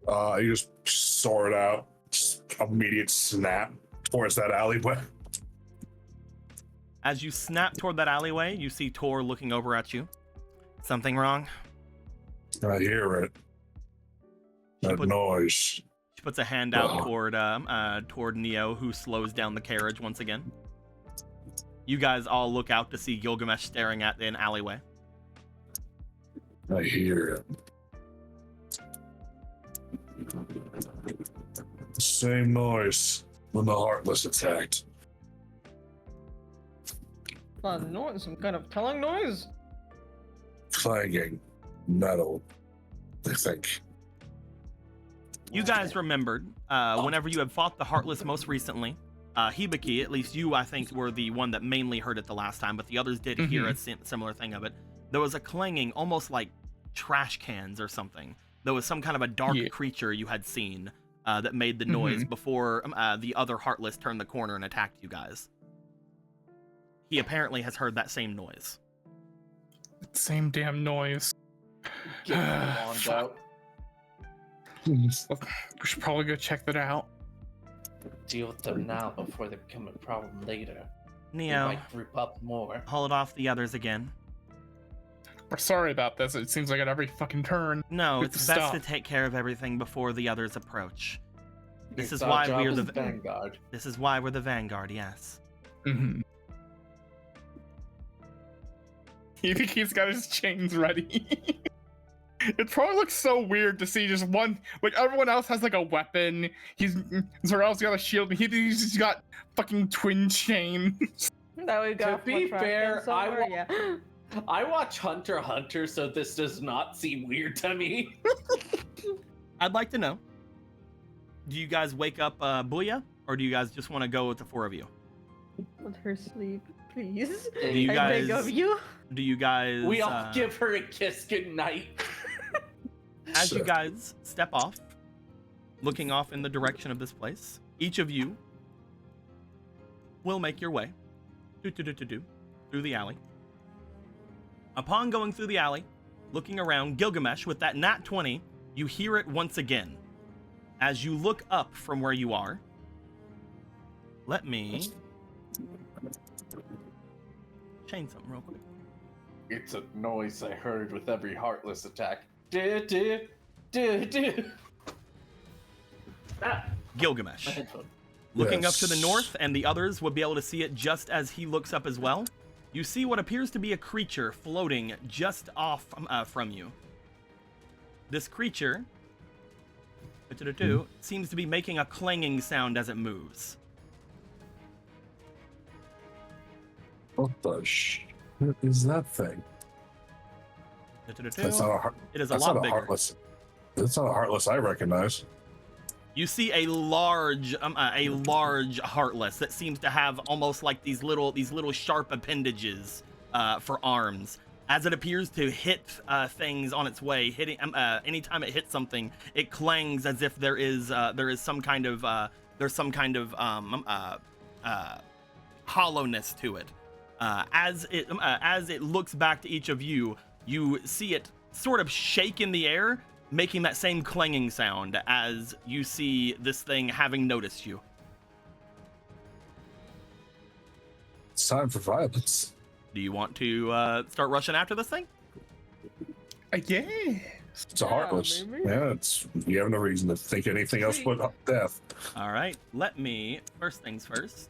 You just soar it out. Just immediate snap towards that alleyway. As you snap toward that alleyway, you see Tor looking over at you. Something wrong? I hear it. That noise. She puts a hand out toward Neo, who slows down the carriage once again. You guys all look out to see Gilgamesh staring at an alleyway. I hear it. Same noise when the Heartless attacked. Noise, some kind of telling noise. Clanging metal, I think. You guys remembered whenever you had fought the Heartless most recently. Hibiki, at least you, I think, were the one that mainly heard it the last time, but the others did hear a similar thing of it. There was a clanging, almost like trash cans or something. There was some kind of a dark creature you had seen that made the noise before the other Heartless turned the corner and attacked you guys. He apparently has heard that same noise. Same damn noise. Get the wand out. We should probably go check that out. Deal with them now before they become a problem later. They Neo, might group up more. hold off the others again. We're sorry about this. It seems like at every fucking turn. No, we it's have best stop. to take care of everything before the others approach. This It's is our why job we're as the vanguard. This is why we're the Vanguard, yes. He's got his chains ready. It probably looks so weird to see just one, like everyone else has like a weapon. Zarel's got a shield, and he's just got fucking twin chains. That we got. To be fair, yeah. I watch Hunter x Hunter, so this does not seem weird to me. I'd like to know, do you guys wake up Booyah, or do you guys just want to go with the four of you? Let her sleep, please. Do you I beg guys- of you. Do you guys... We all give her a kiss goodnight. As you guys step off, looking off in the direction of this place, each of you will make your way through the alley. Upon going through the alley, looking around, Gilgamesh, with that nat 20, you hear it once again. As you look up from where you are, let me change something real quick. It's a noise I heard with every Heartless attack. Do, do, do, do. Ah, Gilgamesh. my headphone. Looking up to the Yes. north, and the others would be able to see it just as he looks up as well. You see what appears to be a creature floating just off from you. This creature seems to be making a clanging sound as it moves. What the shit is that thing? That's not a heart. It is a That's lot not a bigger. heartless. That's not a heartless I recognize. You see a large heartless that seems to have almost like these little sharp appendages for arms. As it appears to hit things on its way, hitting anytime it hits something, it clangs as if there is some kind of hollowness to it. As it looks back to each of you, you see it sort of shake in the air, making that same clanging sound as you see this thing having noticed you. It's time for violence. Do you want to start rushing after this thing? Yeah. It's a heartless. maybe. Yeah, you have no reason to think anything else but death. All right, let me, first things first,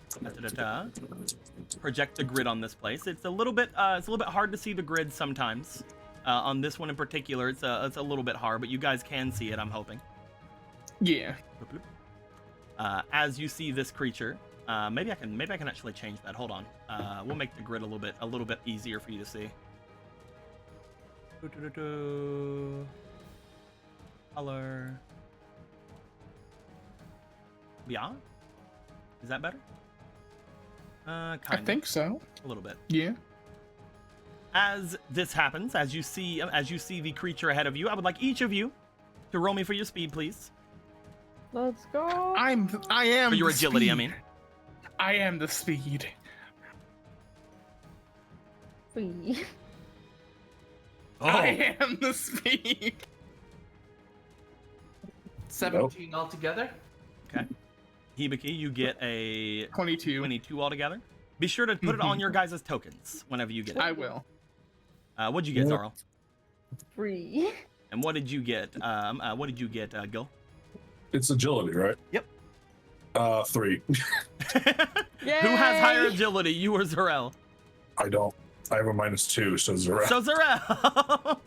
project the grid on this place. It's a little bit hard to see the grid sometimes. On this one in particular, it's a little bit hard, but you guys can see it, I'm hoping. Yeah. As you see this creature, maybe I can actually change that. Hold on. We'll make the grid a little bit easier for you to see. Color. Yeah. Is that better? Kind I think so. a little bit. Yeah. As this happens, as you see the creature ahead of you, I would like each of you to roll me for your speed, please. Let's go. I am. For your the agility, I speed. mean. I am the speed. Free. Oh, I am the speed. 17 altogether. Hibiki, you get a 22. 22 altogether. Be sure to put it on your guys' tokens whenever you get it. I will. What'd you get, Zarl? Free. And what did you get? What did you get, Gil? It's agility, right? Yep. 3. Who has higher agility, you or Zarel? I don't. I have a -2, so zero. So Zarel!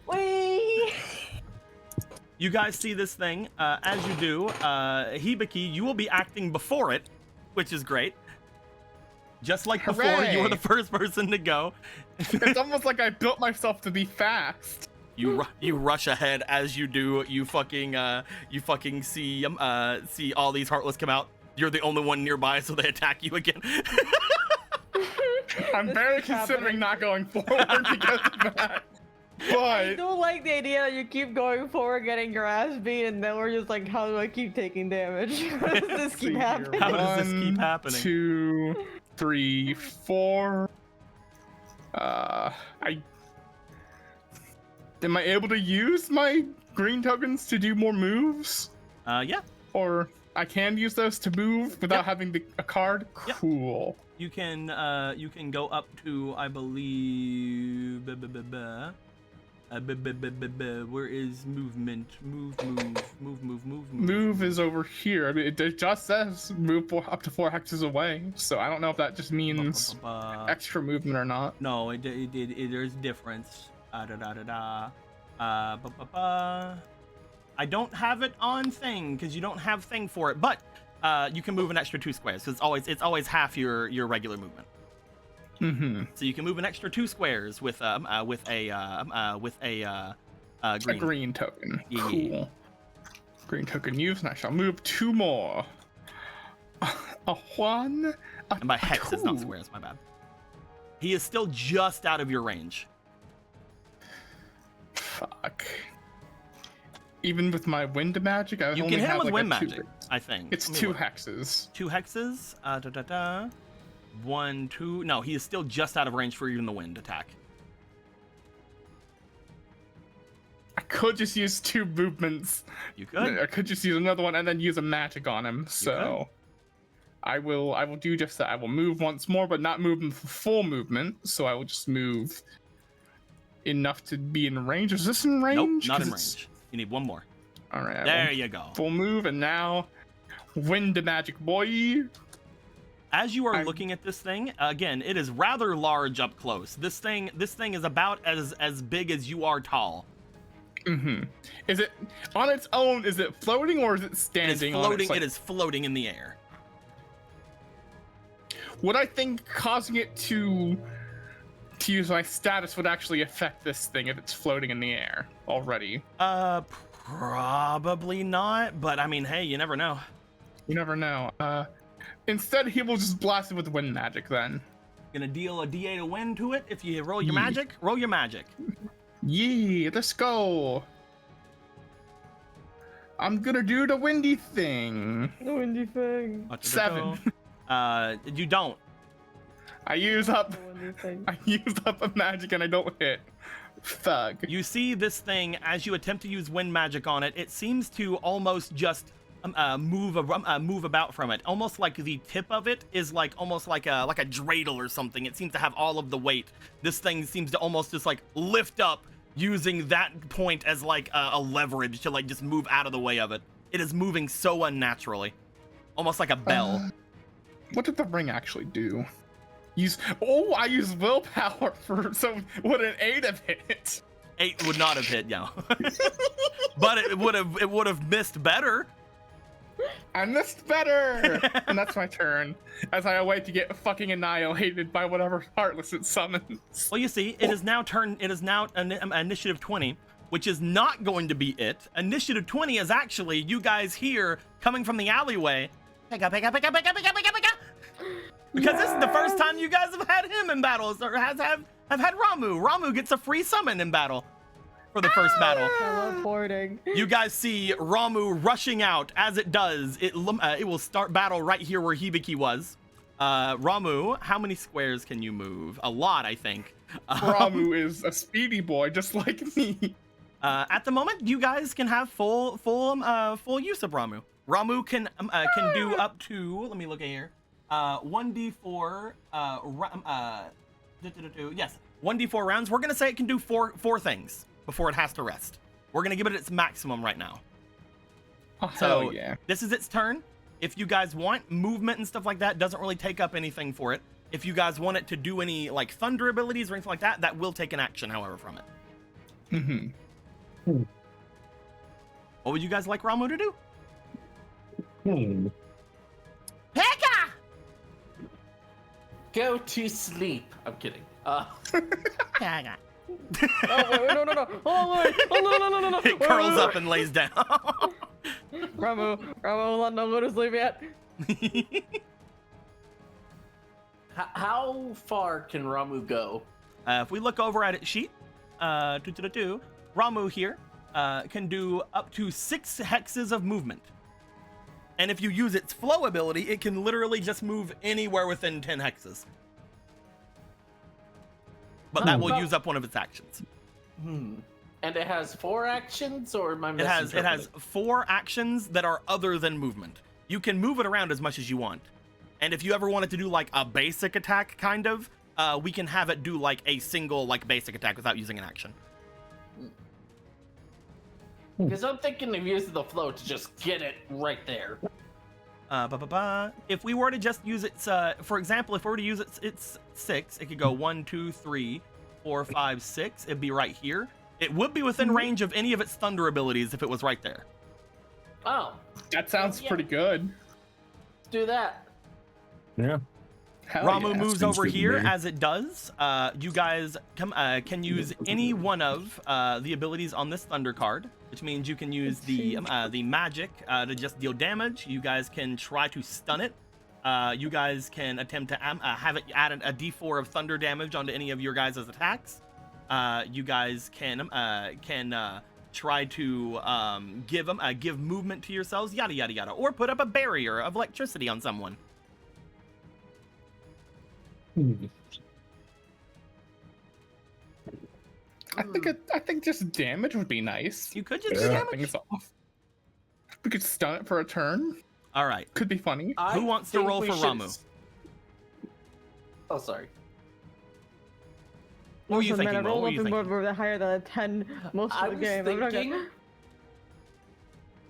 Wait. You guys see this thing. As you do, Hibiki, you will be acting before it, which is great. Just like before, you were Hooray. the first person to go. It's almost like I built myself to be fast. You rush ahead as you do. You fucking see all these heartless come out. You're the only one nearby, so they attack you again. I'm This very keeps considering happening. not going forward because of that. I But don't like the idea that you keep going forward, getting your ass beat, and then we're just like, how do I keep taking damage? How does this see keep here. happening? How does this keep 1, happening? 2, 3, 4. Am I able to use my green tokens to do more moves? Yeah, Or I can use those to move without Yep. having a card? Yep. Cool. you can go up to, I believe. Where is movement? Move. Move is over here. I mean, it just says move up to 4 hexes away, so I don't know if that just means extra movement or not. No, there's difference. I don't have it on thing because you don't have thing for it, but you can move an extra 2 squares because it's always half your regular movement. Mm-hmm. So you can move an extra 2 squares with a green. A green token. Yeah. Cool. Green token used, and I shall move 2 more. A 1. And by hex, it's not 2. squares. My bad. He is still just out of your range. Fuck. Even with my wind magic, I You only can hit him have with like wind a 2. magic, I think. It's Let me 2 look. hexes. 2 hexes. 1, 2. No, he is still just out of range for even the wind attack. I could just use 2 movements. You could. I could just use another one and then use a magic on him. So I will do just that. I will move once more, but not move him for full movement. So I will just move enough to be in range. Is this in range? Nope, not 'Cause in it's- range. You need one more. All right. I There will you go. full move, and now wind magic boy. As you are looking at this thing, again, it is rather large up close. This thing is about as big as you are tall. Mm-hmm. Is it on its own? Is it floating or is it It is standing? on floating. its, like... It is floating in the air. would I think causing it to use my status would actually affect this thing if it's floating in the air already? Probably not, but I mean, hey, you never know. You never know. Instead, he will just blast it with wind magic then. Gonna deal a D8 of wind to it. If you roll your Yeah. magic, roll your magic. Yeah, let's go. I'm gonna do the windy thing. The windy thing. 7. You don't. I use up The windy thing. I use up a magic and I don't hit. Fuck. You see this thing as you attempt to use wind magic on it. It seems to almost just move about from it, almost like the tip of it is like almost like a dreidel or something. It seems to have all of the weight. This thing seems to almost just like lift up, using that point as like a leverage to like just move out of the way of it. It is moving so unnaturally, almost like a bell. What did the ring actually do? I use willpower so would an 8 have hit? 8 would not have hit, yeah. But it would have missed better. I missed better! And that's my turn, as I await to get fucking annihilated by whatever heartless it summons. Well, you see, it is now initiative 20, which is not going to be it. Initiative 20 is actually you guys here coming from the alleyway. Pick up. Because this is the first time you guys have had him in battles, or have had Ramu. Ramu gets a free summon in battle for the first battle. Teleporting. You guys see Ramu rushing out. As it does, it will start battle right here where Hibiki was. Ramu, how many squares can you move? A lot, I think. Ramu is a speedy boy, just like me. At the moment, you guys can have full use of Ramu. Ramu can do up to, let me look at here, 1d4. Yes, 1d4 rounds. We're gonna say it can do four things before it has to rest. We're gonna give it its maximum right now. Oh, So hell yeah. this is its turn. If you guys want movement and stuff like that, doesn't really take up anything for it. If you guys want it to do any like thunder abilities or anything like that, that will take an action, however, from it. Mm-hmm. What would you guys like Ramu to do? Pekka! Go to sleep. I'm kidding. Pekka. Oh, wait, no. Oh, wait. Oh, no. It curls up and lays down. Ramu, let no go to sleep yet. How far can Ramu go? If we look over at its sheet, Ramu here can do up to 6 hexes of movement. And if you use its flow ability, it can literally just move anywhere within 10 hexes. But that will use up one of its actions. And it has 4 actions, or am I It has misinterpreting? 4 actions that are other than movement. You can move it around as much as you want. And if you ever wanted to do like a basic attack, kind of, we can have it do like a single like basic attack without using an action. Because I'm thinking of using the flow to just get it right there. If we were to just use its, for example, if we were to use its 6, it could go 1, 2, 3, 4, 5, 6. It'd be right here. It would be within range of any of its thunder abilities if it was right there. Oh, That sounds pretty good. do that. Yeah. Hell Ramu yeah. moves seems over good to here me. as it does. You guys can use any one of the abilities on this thunder card, which means you can use the magic to just deal damage. You guys can try to stun it. You guys can attempt to have it add a d4 of thunder damage onto any of your guys' attacks. You guys can try to give movement to yourselves, yada yada yada, or put up a barrier of electricity on someone. I think just damage would be nice. You could just do Yeah. damage. Things off. We could stun it for a turn. All right. Could be funny. Who wants to think roll we for should Ramu? Oh, sorry. What were you Listen, man, thinking, I Mo? What rolled were up you in thinking? more higher than a 10 most I of the was game. I'm not thinking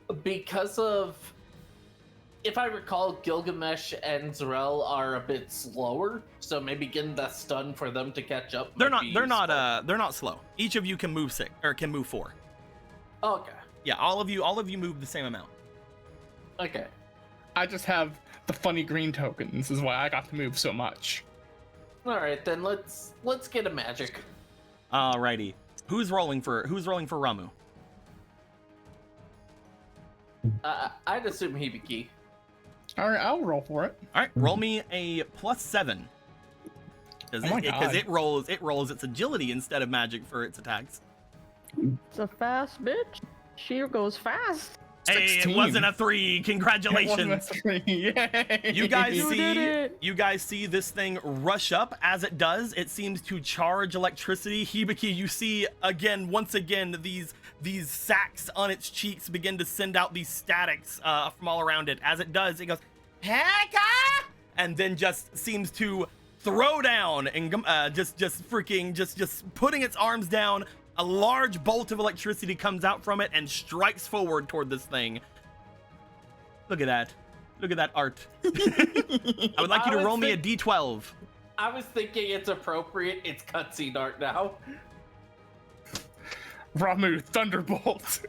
gonna... because of, if I recall, Gilgamesh and Zarel are a bit slower, so maybe getting that stun for them to catch up. They're might not. be useful. They're not slow. Each of you can move 6 or can move 4. Okay. Yeah, all of you move the same amount. Okay. I just have the funny green tokens is why I got to move so much. All right, then let's get a magic. Alrighty. Who's rolling for Ramu? I'd assume Hibiki. All right, I'll roll for it. All right, roll me a +7. Oh my Because God. it rolls its agility instead of magic for its attacks. It's a fast bitch. She goes fast. Hey, it 16. wasn't a 3. It wasn't a Congratulations. 3. Yay! You guys You did it. you guys see this thing rush up. As it does, it seems to charge electricity. Hibiki, you see once again these sacks on its cheeks begin to send out these statics from all around it. As it does, it goes Pekka, and then just seems to throw down and just putting its arms down. A large bolt of electricity comes out from it and strikes forward toward this thing. Look at that. Look at that art. I would like you to roll me a d12. I was thinking it's appropriate. It's cutscene art now. Ramu, Thunderbolt.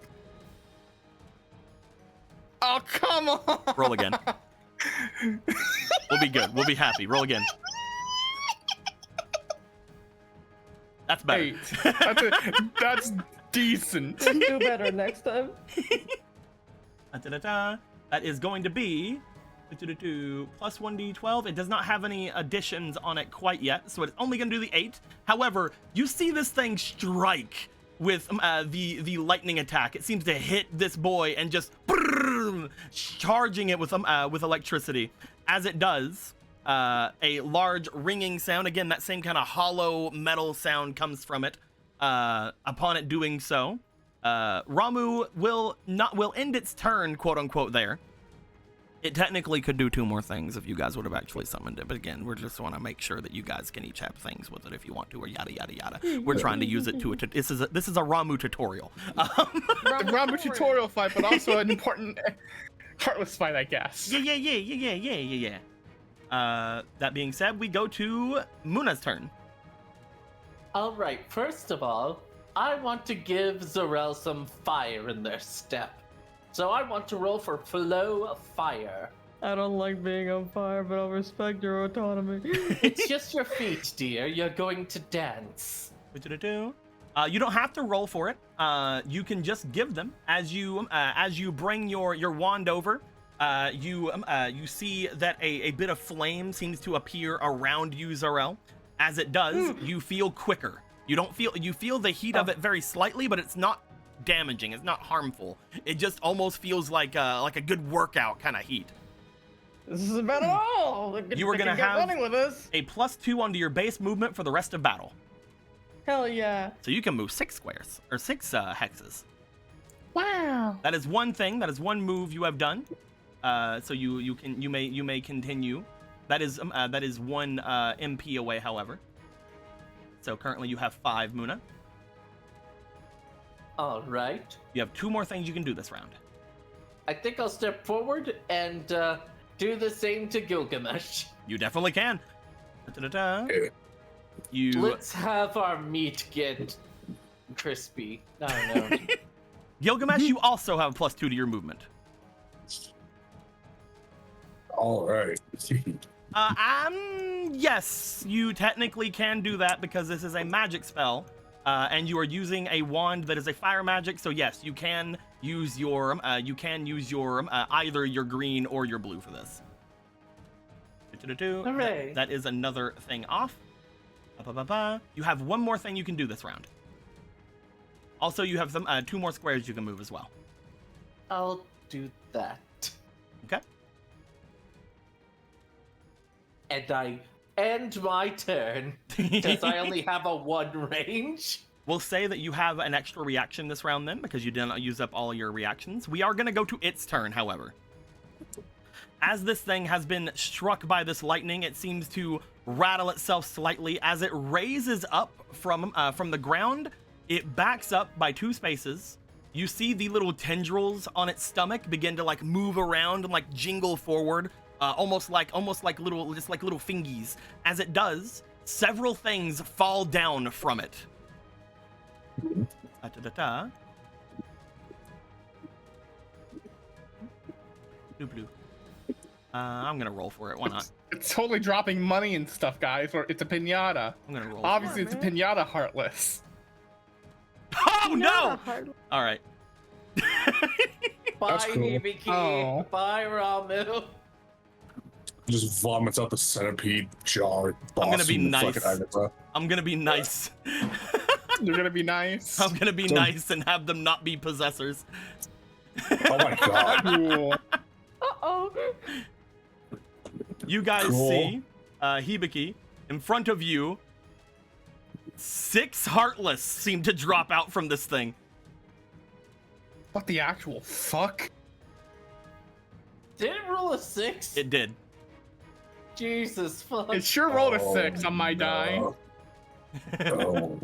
Oh, come on. Roll again. We'll be good. We'll be happy. Roll again. That's better. 8. That's decent. Do better next time. Da-da-da. That is going to be plus 1d12. It does not have any additions on it quite yet, so it's only going to do the 8. However, you see this thing strike with the lightning attack. It seems to hit this boy and just charging it with electricity. As it does, a large ringing sound. Again, that same kind of hollow metal sound comes from it. Upon it doing so, Ramu will end its turn, quote unquote. There, it technically could do 2 more things if you guys would have actually summoned it. But again, we just want to make sure that you guys can each have things with it if you want to, or yada yada yada. We're trying to use it to this is a Ramu tutorial. The Ramu tutorial fight, but also an important heartless fight, I guess. Yeah. That being said, we go to Muna's turn. All right, first of all, I want to give Zarel some fire in their step. So I want to roll for flow of fire. I don't like being on fire, but I'll respect your autonomy. It's just your feet, dear. You're going to dance. You don't have to roll for it. You can just give them as you bring your wand over. You see that a bit of flame seems to appear around you, Zarel. As it does, you feel quicker. You feel the heat of it very slightly, but it's not damaging. It's not harmful. It just almost feels like a good workout kind of heat. This isn't bad at all. You are gonna get have running with this. a +2 onto your base movement for the rest of battle. Hell yeah. So you can move 6 squares or 6 hexes. Wow. That is one thing. That is one move you have done. So you may continue. That is 1 MP away, however. So currently you have 5, Muna. All right. You have 2 more things you can do this round. I think I'll step forward and do the same to Gilgamesh. You definitely can. Da-da-da. Okay. You Let's have our meat get crispy. I don't know. Gilgamesh, you also have a +2 to your movement. All right. Yes, you technically can do that because this is a magic spell, and you are using a wand that is a fire magic. So yes, you can use your either your green or your blue for this. Hooray. That is another thing off. You have 1 more thing you can do this round. Also, you have some 2 more squares you can move as well. I'll do that. Okay. And I end my turn because I only have a 1 range. We'll say that you have an extra reaction this round then, because you didn't use up all your reactions. We are going to go to its turn, however. As this thing has been struck by this lightning, it seems to rattle itself slightly. As it raises up from the ground, it backs up by 2 spaces. You see the little tendrils on its stomach begin to like move around and like jingle forward, almost like little fingies. As it does, several things fall down from it. Blue. I'm gonna roll for it. Why not? It's totally dropping money and stuff, guys. Or it's a pinata. I'm gonna roll. Obviously, Sure, it's a pinata heartless. Oh no! All right. Bye, That's cool. Hibiki. Oh. Bye, Ramu. Just vomits out the centipede jar. I'm gonna be Boston, nice. fucking Agatha. I'm gonna be nice. You're gonna be nice. I'm gonna be So- nice and have them not be possessors. Oh my god. Cool. Uh-oh. You guys Cool. see Hibiki in front of you. 6 heartless seem to drop out from this thing. What the actual fuck? Did it roll a 6? It did. Jesus fuck. It sure rolled a Oh, 6 on my die. no. Oh.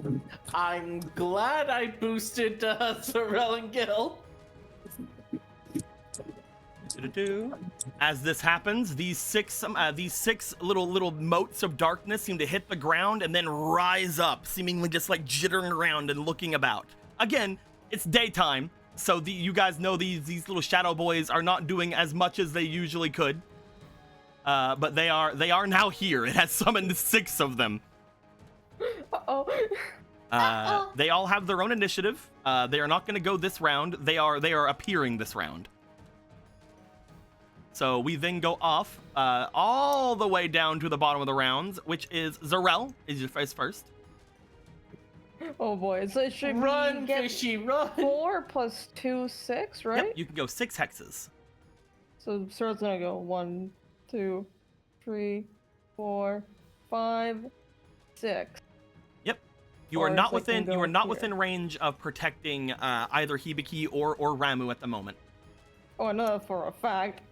I'm glad I boosted Sorrel and Gil. As this happens, these six little motes of darkness seem to hit the ground and then rise up, seemingly just like jittering around and looking about. Again, it's daytime, so you guys know these little shadow boys are not doing as much as they usually could. But they are now here. It has summoned 6 of them. Uh-oh. They all have their own initiative. They are not going to go this round. They are appearing this round. So we then go off all the way down to the bottom of the rounds, which is Zarel is first. Oh boy, so it should Run, be get fishy, run. 4 plus 2, 6, right? Yep, you can go 6 hexes. So Sorrel's gonna go 1, 2, 3, 4, 5, 6. Yep. You are Or not if I can within go here. within range of protecting either Hibiki or Ramu at the moment. Oh, I know that for a fact.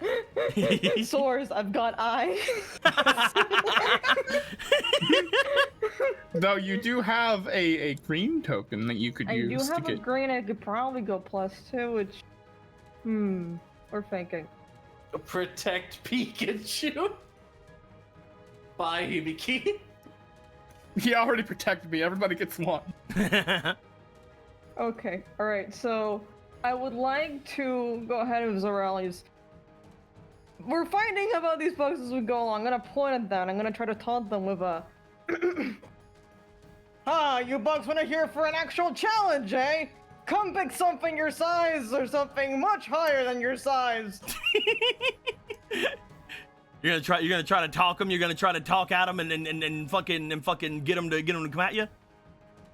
Swords, I've got eyes. Though you do have a green token that you could I do use to have a get. green, I could probably go +2, which... we're thinking. Protect Pikachu. Bye, Hibiki. He already protected me. Everybody gets 1. Okay, alright, so... I would like to go ahead with Zorelli's. We're finding about these bugs as we go along. I'm gonna point at them. I'm gonna try to taunt them with a... Ah, you bugs wanna here for an actual challenge, eh? Come pick something your size or something much higher than your size. You're gonna try to talk them. You're gonna try to talk at them and fucking get them to come at you.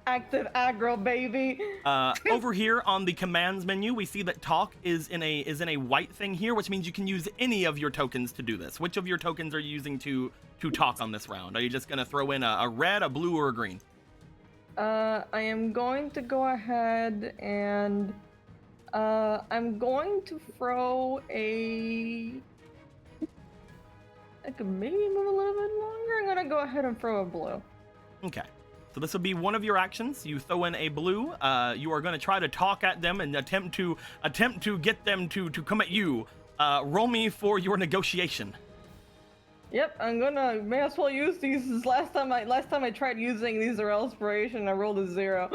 Active aggro, baby. Over here on the commands menu, we see that talk is in a white thing here, which means you can use any of your tokens to do this. Which of your tokens are you using to talk on this round? Are you just gonna throw in a red, a blue, or a green? I am going to go ahead and I'm going to throw a... I could maybe move a little bit longer. I'm gonna go ahead and throw a blue. Okay. So this will be one of your actions. You throw in a blue. You are going to try to talk at them and attempt to get them to come at you. Roll me for your negotiation. Yep, I'm gonna may as well use these. This last time I tried using these are inspiration, I rolled a 0.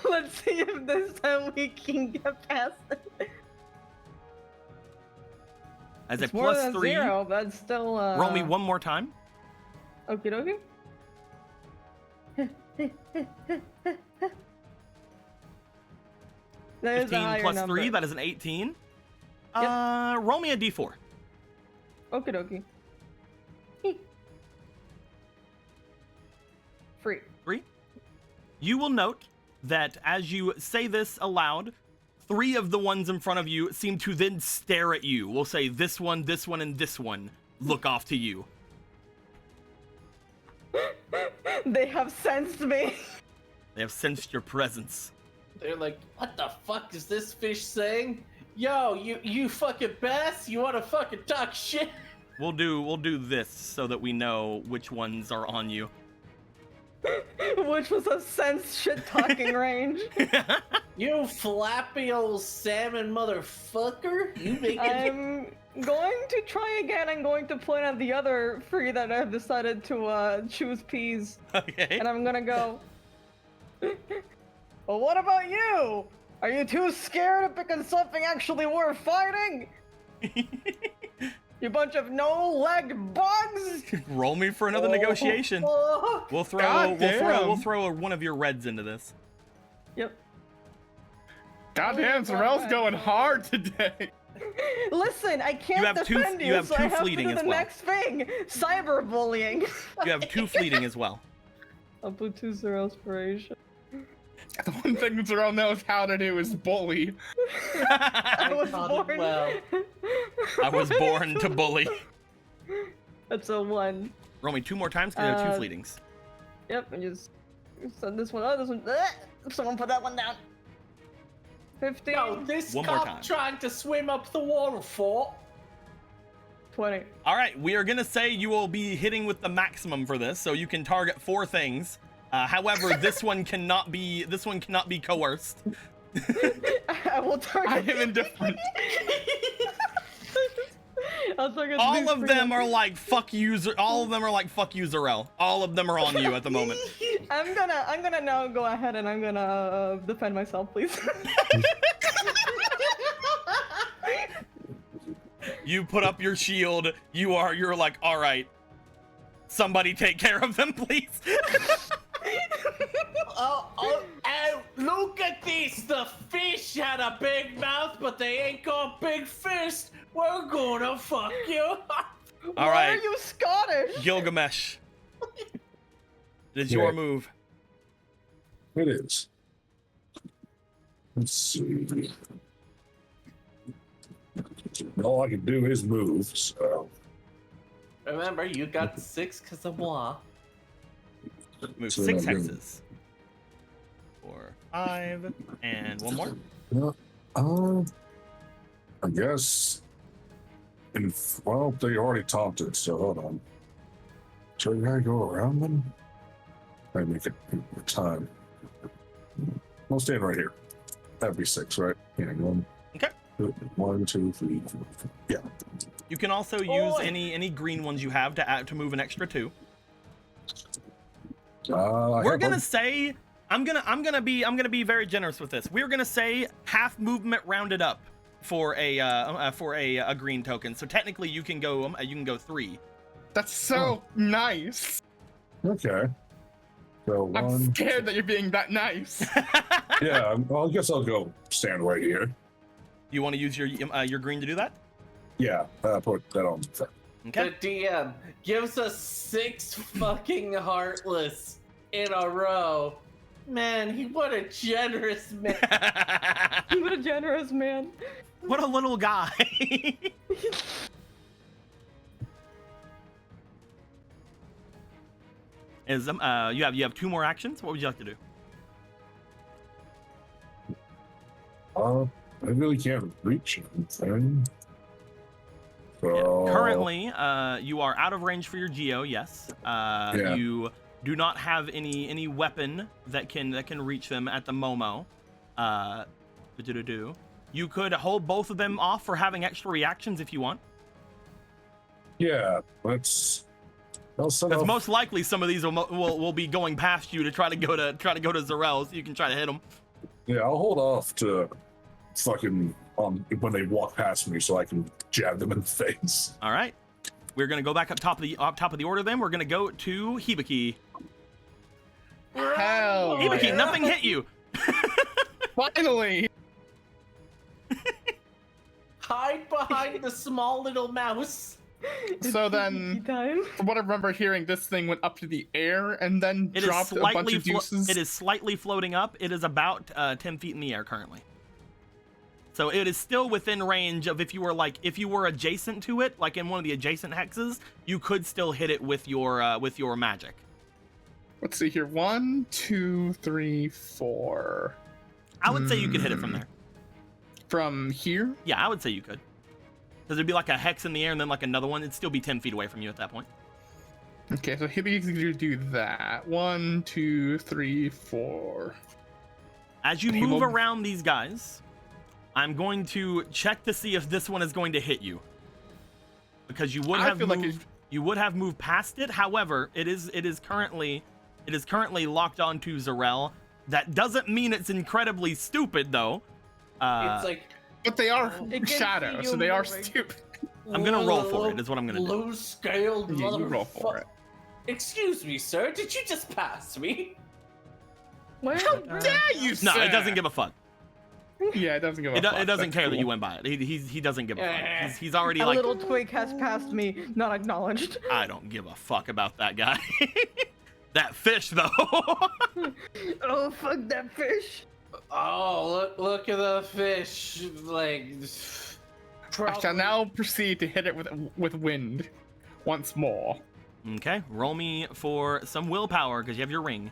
Let's see if this time we can get past it. As It's a more plus than 3, 0, but still. roll me one more time. Okie dokie. 15 plus 3, that is an 18. Roll me a d4. Okie dokie. 3. 3. You will note that as you say this aloud, 3 of the ones in front of you seem to then stare at you. We'll say this one, and this one look off to you. They have sensed me. They have sensed your presence. They're like, what the fuck is this fish saying? Yo, you fucking bass? You wanna fucking talk shit? We'll do this so that we know which ones are on you. Which was a sense shit talking range. You flappy old salmon motherfucker? You making I'm going to try again. I'm going to point at the other 3 that I've decided to choose peas. Okay. And I'm gonna go. Well, what about you? Are you too scared of picking something actually worth fighting? You bunch of no-legged bugs! Roll me for another negotiation. Oh. We'll God damn. throw one of your reds into this. Yep. Goddamn, Zarel's going hard today. Listen, I can't have two- defend you have so I two have fleeting to do as the well. next thing. Cyberbullying. You have 2 fleeting as well. I'll put 2 zero inspiration. The one thing Zarel knows how to do is bully. I was taught him born. well. I was born to bully. That's a 1. Roll me 2 more times because you have 2 fleetings. Yep, and just send this one. Oh, this one. Someone put that one down. 15. No, this One more cop time. trying to swim up the waterfall. 20. All right, we are gonna say you will be hitting with the maximum for this, so you can target 4 things. However, this one cannot be coerced. I will target. I am indifferent. I'll target All these of 3 them are numbers. like fuck you. All of them are like fuck you, Zarel. All of them are on you at the moment. I'm gonna now go ahead and I'm gonna defend myself, please. You put up your shield. You're like, all right. Somebody take care of them, please. Oh, look at this! The fish had a big mouth, but they ain't got big fist. We're gonna fuck you up. All Why right. are you Scottish? Gilgamesh. It is your Yeah. move. It is. Let's see. All I can do is move, so Remember, you got 6 because of moi. Move So 6 I'm hexes. 4, 5, and 1 more. I guess. Well, they already taunted, so hold on. So you gotta go around them? I make it time. I'll stand right here. That'd be 6, right? Yeah, 1. Okay. 1, 2, 3, 4, 5. Yeah. You can also use Oi. any green ones you have to move an extra 2. I We're have gonna one. say I'm gonna be very generous with this. We're gonna say half movement rounded up for a green token. So technically you can go 3. That's so nice. Okay. So I'm 1. scared that you're being that nice. Yeah, well, I guess I'll go stand right here. You want to use your green to do that? Yeah, put that on. Okay. The DM gives us 6 fucking heartless in a row. Man, what a generous man. What a generous man. What a little guy. You have 2 more actions. What would you like to do? I really can't reach anything. So, Currently, you are out of range for your geo. Yes. Yeah. You do not have any weapon that can reach them at the Momo. You could hold both of them off for having extra reactions if you want. yeah, I'll set Because off. most likely some of these will be going past you to try to go to Zarel, so you can try to hit them. Yeah, I'll hold off to fucking when they walk past me, so I can jab them in the face. All right. We're gonna go back up top of the order. Then we're gonna go to Hibiki. Hell Hibiki, yeah. nothing hit you. Finally. Hide behind the small little mouse. So then, Time. from what I remember hearing, this thing went up to the air and then It is dropped a bunch slightly of deuces. it is slightly floating up. It is about 10 feet in the air currently. So it is still within range of if you were adjacent to it, like in one of the adjacent hexes, you could still hit it with your magic. Let's see here. 1, 2, 3, 4. I would say you could hit it from there. From here? Yeah, I would say you could. Because it'd be like a hex in the air and then like another one. It'd still be 10 feet away from you at that point. Okay, so Hibiki's gonna do that. 1, 2, 3, 4. As you He move will- around these guys, I'm going to check to see if this one is going to hit you. Because you would I have feel like moved, you would have moved past it. However, it is currently locked onto Zarel. That doesn't mean it's incredibly stupid though. It's like But they are It can see shadows, you so they are moving. stupid. I'm gonna roll for it, is what I'm gonna do. Low-scaled Yeah, you roll for motherfucker. it. Excuse me, sir. Did you just pass me? Where? How dare you, No, sir? it doesn't give a fuck. Yeah, it doesn't give a fuck. It doesn't That's care that cool. you went by it. He doesn't give a fuck. He's already A like, little twig has passed me, not acknowledged. I don't give a fuck about that guy. That fish though. Oh, fuck that fish. Oh, look at the fish. Like, I shall now proceed to hit it with wind once more. Okay, roll me for some willpower because you have your ring.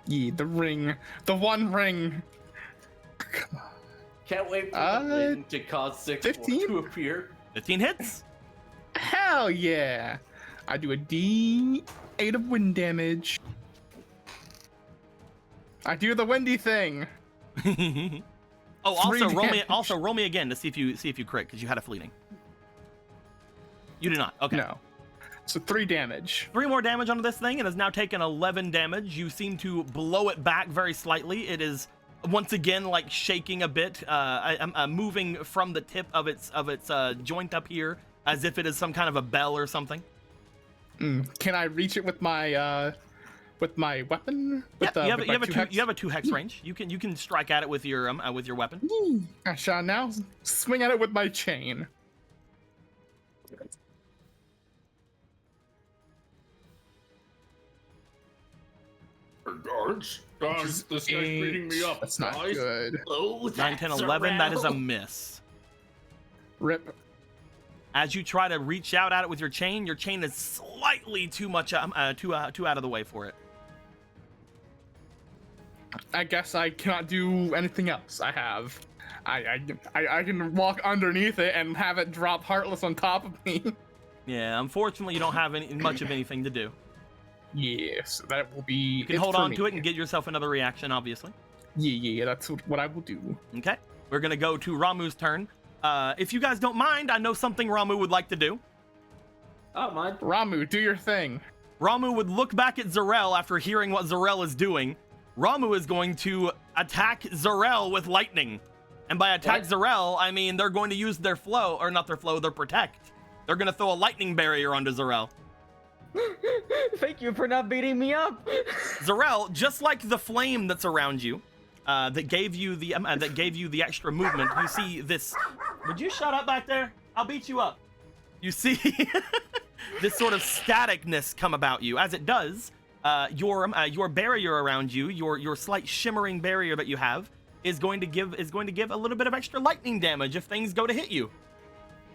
Yeah, the ring. The one ring. Come on. Can't wait for the wind to cause 15? to appear. 15 hits. Hell yeah. I do a D8 of wind damage. I do the windy thing. Oh, 3 damage. roll me again to see if you crit because you had a fleeting. You do not. Okay. No. So 3 damage. 3 more damage onto this thing. It has now taken 11 damage. You seem to blow it back very slightly. It is once again like shaking a bit, moving from the tip of its joint up here as if it is some kind of a bell or something. Can I reach it with my weapon? Yeah, you have a 2 hex range. You can strike at it with your weapon. I shall now swing at it with my chain. Guards, this guy's beating me up. That's not guys. good. Oh, 9, 10, 11. That is a miss. Rip. As you try to reach out at it with your chain is slightly too much too out of the way for it. I guess I cannot do anything else. I can walk underneath it and have it drop heartless on top of me. Yeah, unfortunately, you don't have much of anything to do. Yes, that will be. You can hold on to it and get yourself another reaction, obviously. Yeah, that's what I will do. Okay, we're gonna go to Ramu's turn. If you guys don't mind, I know something Ramu would like to do. Oh, my. Ramu, do your thing. Ramu would look back at Zarel after hearing what Zarel is doing. Ramu is going to attack Zarel with lightning. And by attack Zarel, I mean they're going to use their flow, or not their flow, their protect. They're going to throw a lightning barrier onto Zarel. Thank you for not beating me up. Zarel, just like the flame that's around you, that gave you the extra movement, you see this. Would you shut up back there? I'll beat you up. You see this sort of staticness come about you. As it does, your barrier around you, your slight shimmering barrier that you have, is going to give a little bit of extra lightning damage if things go to hit you.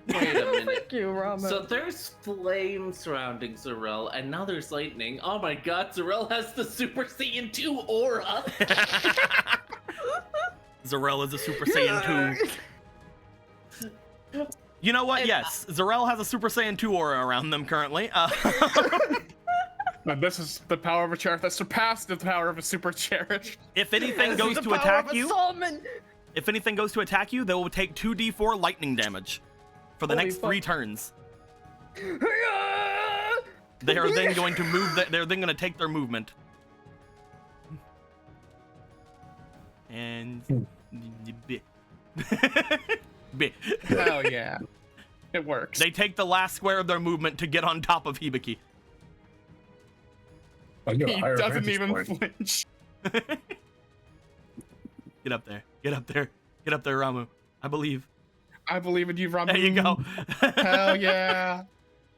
Wait a minute. Thank you, Ramu. So there's flame surrounding Zarel, and now there's lightning. Oh my god, Zarel has the Super Saiyan 2 aura! Zarel is a Super Saiyan 2. You know what? Yes, Zarel has a Super Saiyan 2 aura around them currently. And this is the power of a Cherished that surpassed the power of a Super Cherished. If anything goes to attack you, they will take 2d4 lightning damage for the next 3 turns. They are then going to move. They're then going to take their movement. And Hell yeah, it works. they take the last square of their movement to get on top of Hibiki. I got a He higher doesn't vantage even point. flinch. Get up there. Get up there. Get up there, Ramu. I believe. I believe in you, Ramu. There you go. Hell yeah.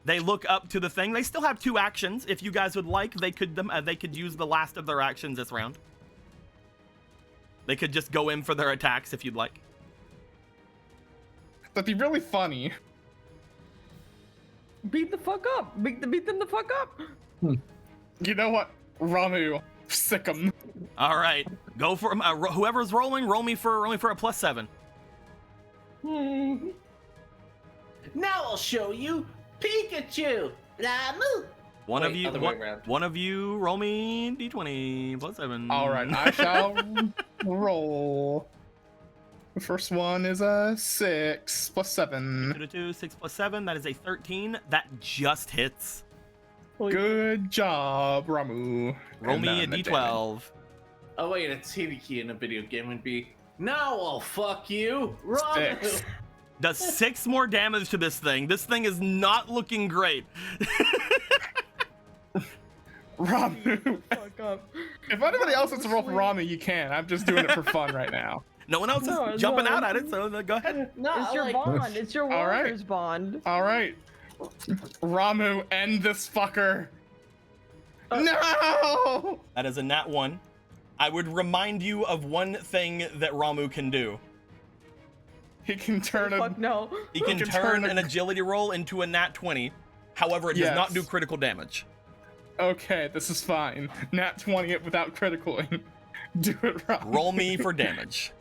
They look up to the thing. They still have 2 actions. If you guys would like, they could use the last of their actions this round. They could just go in for their attacks if you'd like. That'd be really funny. Beat the fuck up. Beat them the fuck up. You know what, Ramu, sick 'em. All right, go for whoever's rolling. Roll me for a +7. Now I'll show you Pikachu! Ramu! One Wait, of you, other way around. one of you, roll me d20 +7. All right, I shall roll. The first one is a 6 + 7. 2, 6 + 7. That is a 13. That just hits. Good job, Ramu. Roll And me a then the d12. Oh wait, it's Hibiki in a video game would be Now I'll fuck you, Ramu. 6. Does 6 more damage to this thing. This thing is not looking great. Ramu. Fuck up. If anybody else wants to roll for Ramu, you can. I'm just doing it for fun right now. No one else is No, jumping no. out at it, so go ahead. No, It's your like, bond. It's your All right. warrior's bond. All right. Ramu, end this fucker. No! That is a nat 1. I would remind you of one thing that Ramu can do. He can turn a... Fuck no. He can can turn turn a- an agility roll into a nat 20. However, it does not Yes. do critical damage. Okay, this is fine. Nat 20 it without criticaling. Do it, Ramu. Roll me for damage.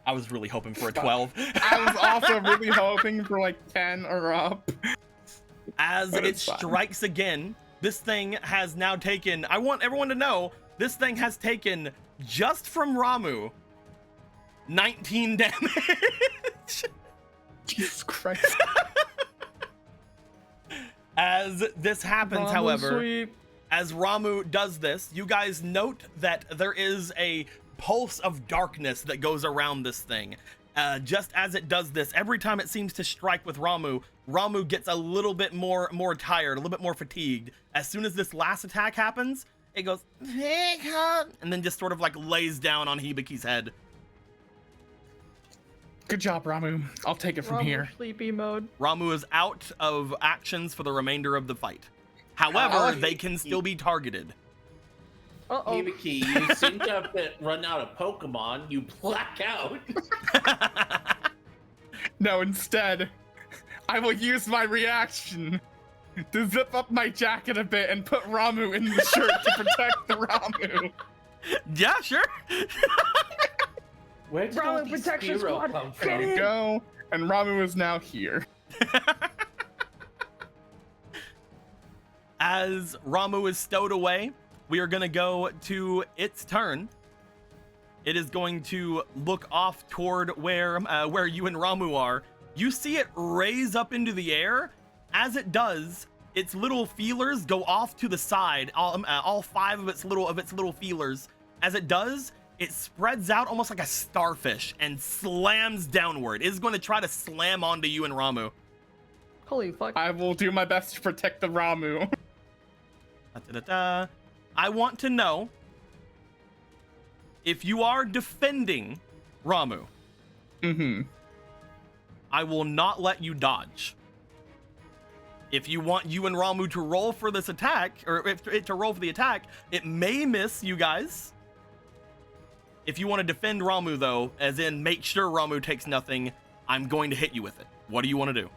I was really hoping for a 12. I was also really hoping for like 10 or up. As But it it's fine. strikes again, this thing has now taken, I want everyone to know, this thing has taken, just from Ramu, 19 damage. Jesus Christ. As this happens, Ramu however, sweep. as Ramu does this, you guys note that there is a pulse of darkness that goes around this thing. Just as it does this, every time it seems to strike with Ramu, Ramu gets a little bit more tired, a little bit more fatigued. As soon as this last attack happens, it goes, and then just sort of like lays down on Hibiki's head. Good job, Ramu. I'll take it from Ramu here. sleepy mode. Ramu is out of actions for the remainder of the fight. However, they can still be targeted. Uh-oh. Hibiki, you seem to have run out of Pokemon. You black out. No, instead, I will use my reaction to zip up my jacket a bit and put Ramu in the shirt to protect the Ramu. Yeah, sure. Where did Ramu all these protection Spearow squad, come get from? There we in. go. And Ramu is now here. As Ramu is stowed away, we are going to go to its turn. It is going to look off toward where you and Ramu are. You see it raise up into the air. As it does, its little feelers go off to the side. All 5 of its little feelers. As it does, it spreads out almost like a starfish and slams downward. It is going to try to slam onto you and Ramu. Holy fuck. I will do my best to protect the Ramu. Da-da-da. I want to know if you are defending Ramu. Mm-hmm. I will not let you dodge. If you want you and Ramu to roll for this attack, or if it to roll for the attack, it may miss you guys. If you want to defend Ramu, though, as in make sure Ramu takes nothing, I'm going to hit you with it. What do you want to do?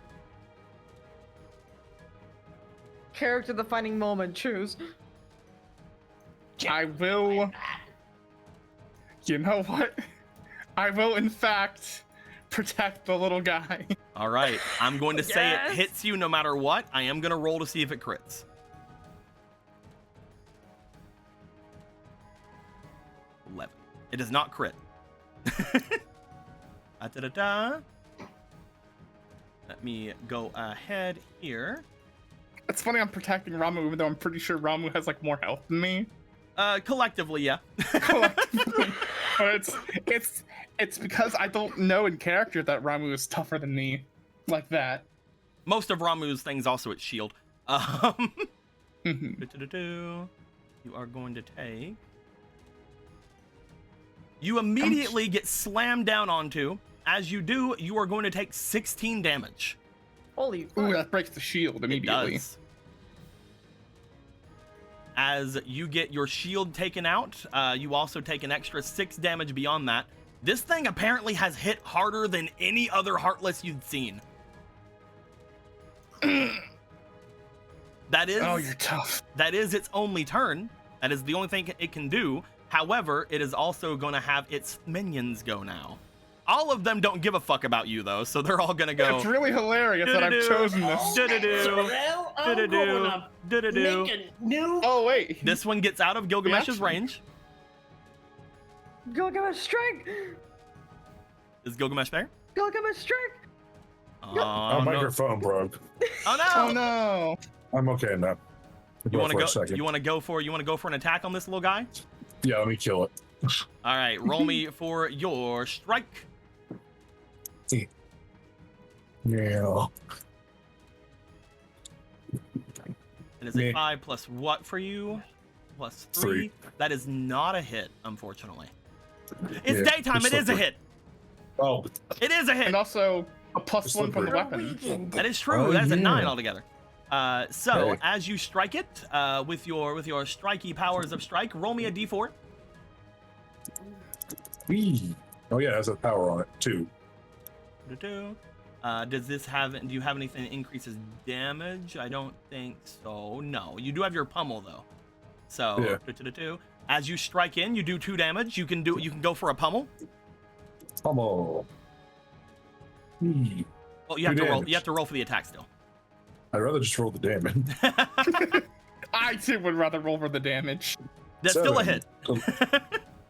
Character defining moment. Choose. I will... You know what? I will, in fact, protect the little guy. All right, I'm going to say Yes. it hits you no matter what. I am going to roll to see if it crits. 11. It does not crit. Da-da-da. Let me go ahead here. It's funny I'm protecting Ramu, even though I'm pretty sure Ramu has, like, more health than me. Collectively, yeah. Collectively. But it's because I don't know in character that Ramu is tougher than me. Like that. Most of Ramu's things also its shield. Mhm. Du-du-du-du. You are going to take... You immediately get slammed down onto. As you do, you are going to take 16 damage. Holy fuck. Ooh, that breaks the shield immediately. It does. As you get your shield taken out, you also take an extra 6 damage beyond that. This thing apparently has hit harder than any other Heartless you'd seen. That is... Oh, you're tough. That is its only turn. That is the only thing it can do. However, it is also going to have its minions go now. All of them don't give a fuck about you, though, so they're all going to go... It's really hilarious that I've Do-do-do. chosen this. Do-do-do. Sorrel, I'm Do-do-do. gonna Do-do-do. make a new... Oh, wait. This one gets out of Gilgamesh's Reaction. range. Gilgamesh strike. Is Gilgamesh there? Gilgamesh strike. Oh, My no. microphone broke. Oh, no. Oh, no. I'm okay now. You want to go? Second. You want to go for an attack on this little guy? Yeah, let me kill it. All right, roll me for your strike. Yeah. It is a 5 plus what for you? Plus 3. That is not a hit, unfortunately. It's daytime. It is a hit. Oh. It is a hit. And also a plus It's 1 from the slippery. weapon. That is true. Oh, That's a 9 yeah. altogether. So Hey. as you strike it with your strikey powers of strike, roll me a d4. Wee. Oh yeah, it has a power on it too. Does this have? Do you have anything that increases damage? I don't think so. No, you do have your pummel though. So as you strike in, you do 2 damage. You can go for a pummel. Pummel. Wee. Well, you have 2 to roll. damage. You have to roll for the attack still. I'd rather just roll the damage. I too would rather roll for the damage. That's still a 7. hit.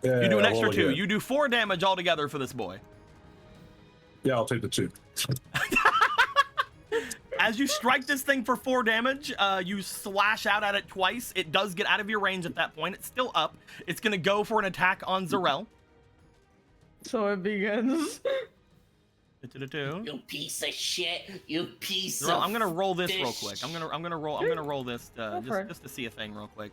Yeah, You do an I'll extra roll 2. again. You do 4 damage altogether for this boy. Yeah, I'll take the 2. As you strike this thing for 4 damage, you slash out at it twice. It does get out of your range at that point. It's still up. It's gonna go for an attack on Zarel. So it begins. You piece of shit. You piece Zarel, of. I'm gonna roll this real fish. quick. I'm gonna roll this Go for it. just to see a thing real quick.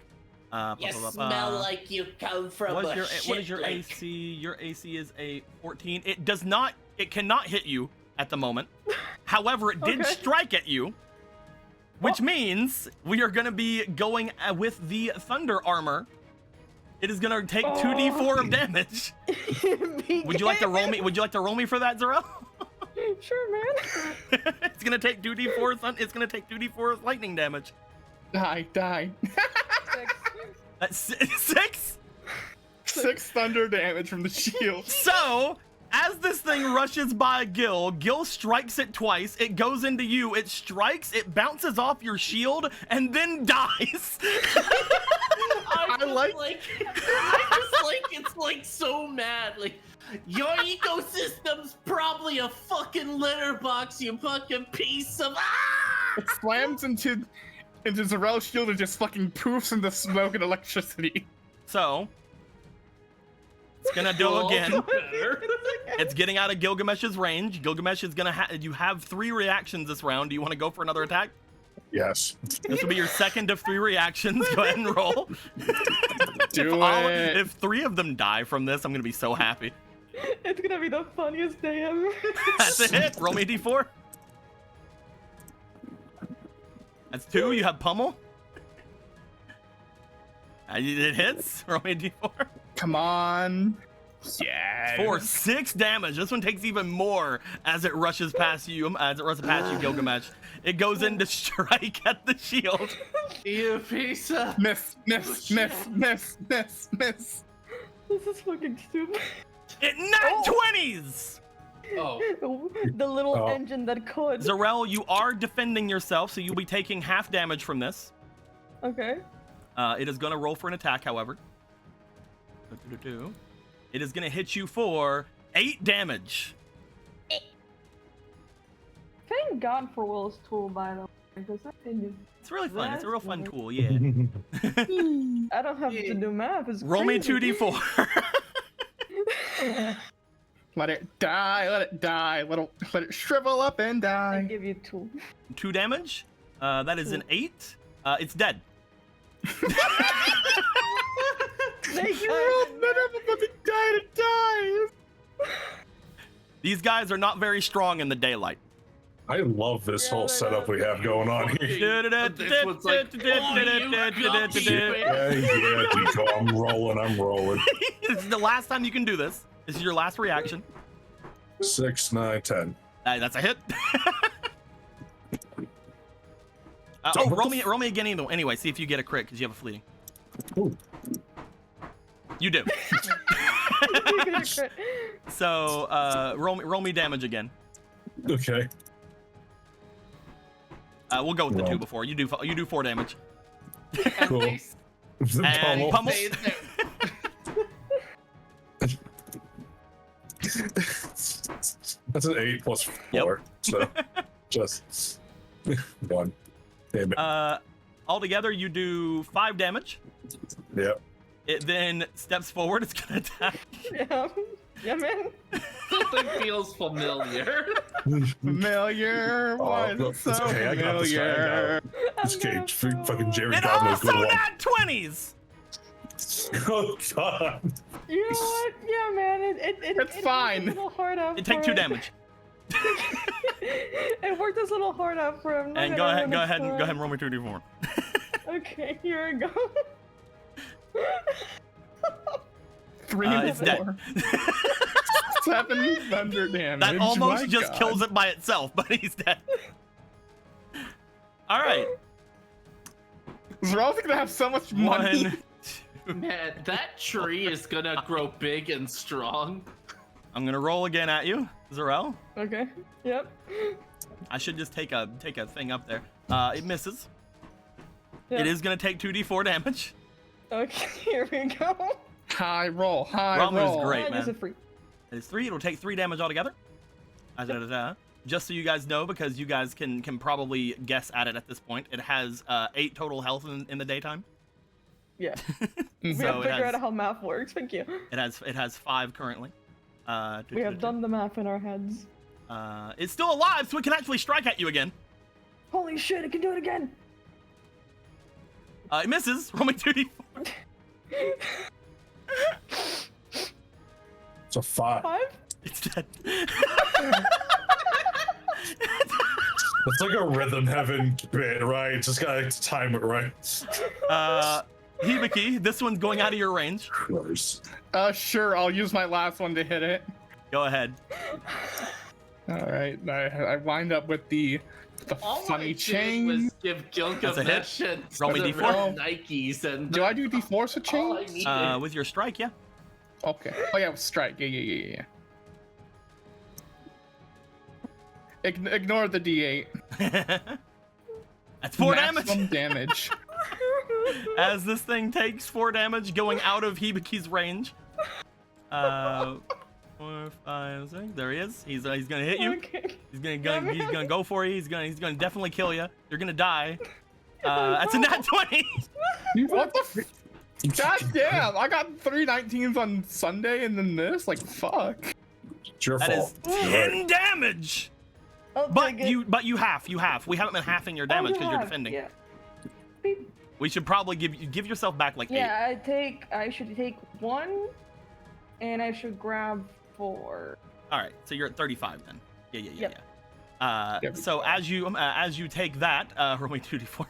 You smell like you come from what a is your shit AC? Your AC is a 14. It cannot hit you at the moment. However, it did Okay. strike at you, which means we are gonna be going with the thunder armor. It is gonna take 2d4 of damage. Would you like to roll me? Would you like to roll me for that, Zarel? Sure, man. It's gonna take 2d4. It's gonna take 2d4 lightning damage. Die. That's 6. 6 thunder damage from the shield. So, as this thing rushes by Gil strikes it twice. It goes into you. It strikes. It bounces off your shield and then dies. I just like- it's like so mad. Like, your ecosystem's probably a fucking litter box, you fucking piece of. It slams into Zarel's shield and just fucking poofs into smoke and electricity. So, it's gonna do again. It's getting out of Gilgamesh's range. Gilgamesh is gonna you have 3 reactions this round. Do you want to go for another attack? Yes. This will be your second of 3 reactions. Go ahead and roll. Do it. If 3 of them die from this, I'm gonna be so happy. It's gonna be the funniest day ever. That's a hit. Roll me a d4. That's 2. You have pummel. It hits. Roll me a d4. Come on. Yeah. For 6 damage. This one takes even more as it rushes past you. Gilgamesh. It goes in to strike at the shield. You piece of. Miss. This is fucking stupid. It nat 20s. Oh. The little Oh. engine that could. Zarel, you are defending yourself, so you'll be taking half damage from this. Okay. It is going to roll for an attack, however. It is going to hit you for 8 damage. Thank God for Will's tool, by the way, because that thing is. It's really fun. It's a real fun tool, yeah. I don't have to do math. It's Roll me crazy. 2d4. Let it die. Let it shrivel up and I die. give you 2. 2 damage. That is an 8. It's dead. These guys are not very strong in the daylight. I love this whole setup we have going on here. This one's like, Yeah, Deco, I'm rolling. This is the last time you can do this. This is your last reaction. 6, 9, 10. That's a hit. So what roll the me again anyway. See if you get a crit because you have a fleeting. Ooh. You do. So roll me damage again. Okay. We'll go with the Well. 2 before you do 4 damage. Cool. And pummel. That's an 8 plus 4. So just 1. Damn it. Altogether, you do 5 damage. Yep. It then steps forward. It's gonna attack. Yeah, man. Something feels familiar. Familiar. Why is it so okay, I got this guy. I got familiar? him. This cage, fucking Jerry It God knows also good one. nat 20s. Oh God. You know what? Yeah, man. It's fine. Worked a little hard out You take for 2 him. damage. It worked this little hard out for him. And go ahead and roll me 2d4. Okay, here we go. 3 It's dead. 7 thunder damage. That almost My just God. kills it by itself, but he's dead. All right. Zeral's gonna have so much money. 1. Man, that tree is gonna grow big and strong. I'm gonna roll again at you, Zarel. Okay. Yep. I should just take a thing up there. It misses. Yep. It is gonna take 2d4 damage. Okay, here we go. High roll. High Ramu is roll. great, And it's man. a free. It is 3. It'll take 3 damage altogether. Just so you guys know, because you guys can probably guess at it at this point, it has 8 total health in the daytime. Yeah. We So have it figured has- out how math works. Thank you. It has 5 currently. We have done the math in our heads. It's still alive, so it can actually strike at you again. Holy shit! It can do it again. It misses. Roll me 2d4. It's a 5. 5. It's dead. It's like a rhythm heaven bit, right? Just gotta time it right. Hibiki, this one's going out of your range. Gross. Sure. I'll use my last one to hit it. Go ahead. All right. I wind up with the All funny I did chain. was give That's a hit. Gilgamesh and Roll me the D4. Nikes and Do I do D4 with all I chains? needed. With your strike, yeah. Okay. Oh yeah, with strike. Yeah. Ignore the D8. That's 4 Maximum damage. damage. As this thing takes 4 damage going out of Hibiki's range. 4, 5, 6. There he is. He's gonna hit you. Okay. He's gonna go for you. He's gonna definitely kill you. You're gonna die. That's a nat 20. What the? God damn! I got 3 19s on Sunday and then this. Like fuck. It's your That fault. is 10 damage. I'll But take it. you half. We haven't been halving your damage because you're defending. Yeah. Beep. We should probably give yourself back like 8. Yeah, I should take 1, and I should grab 4. All right, so you're at 35 then. Yeah. Yep. Yeah. So as you take that, roll me 2d4.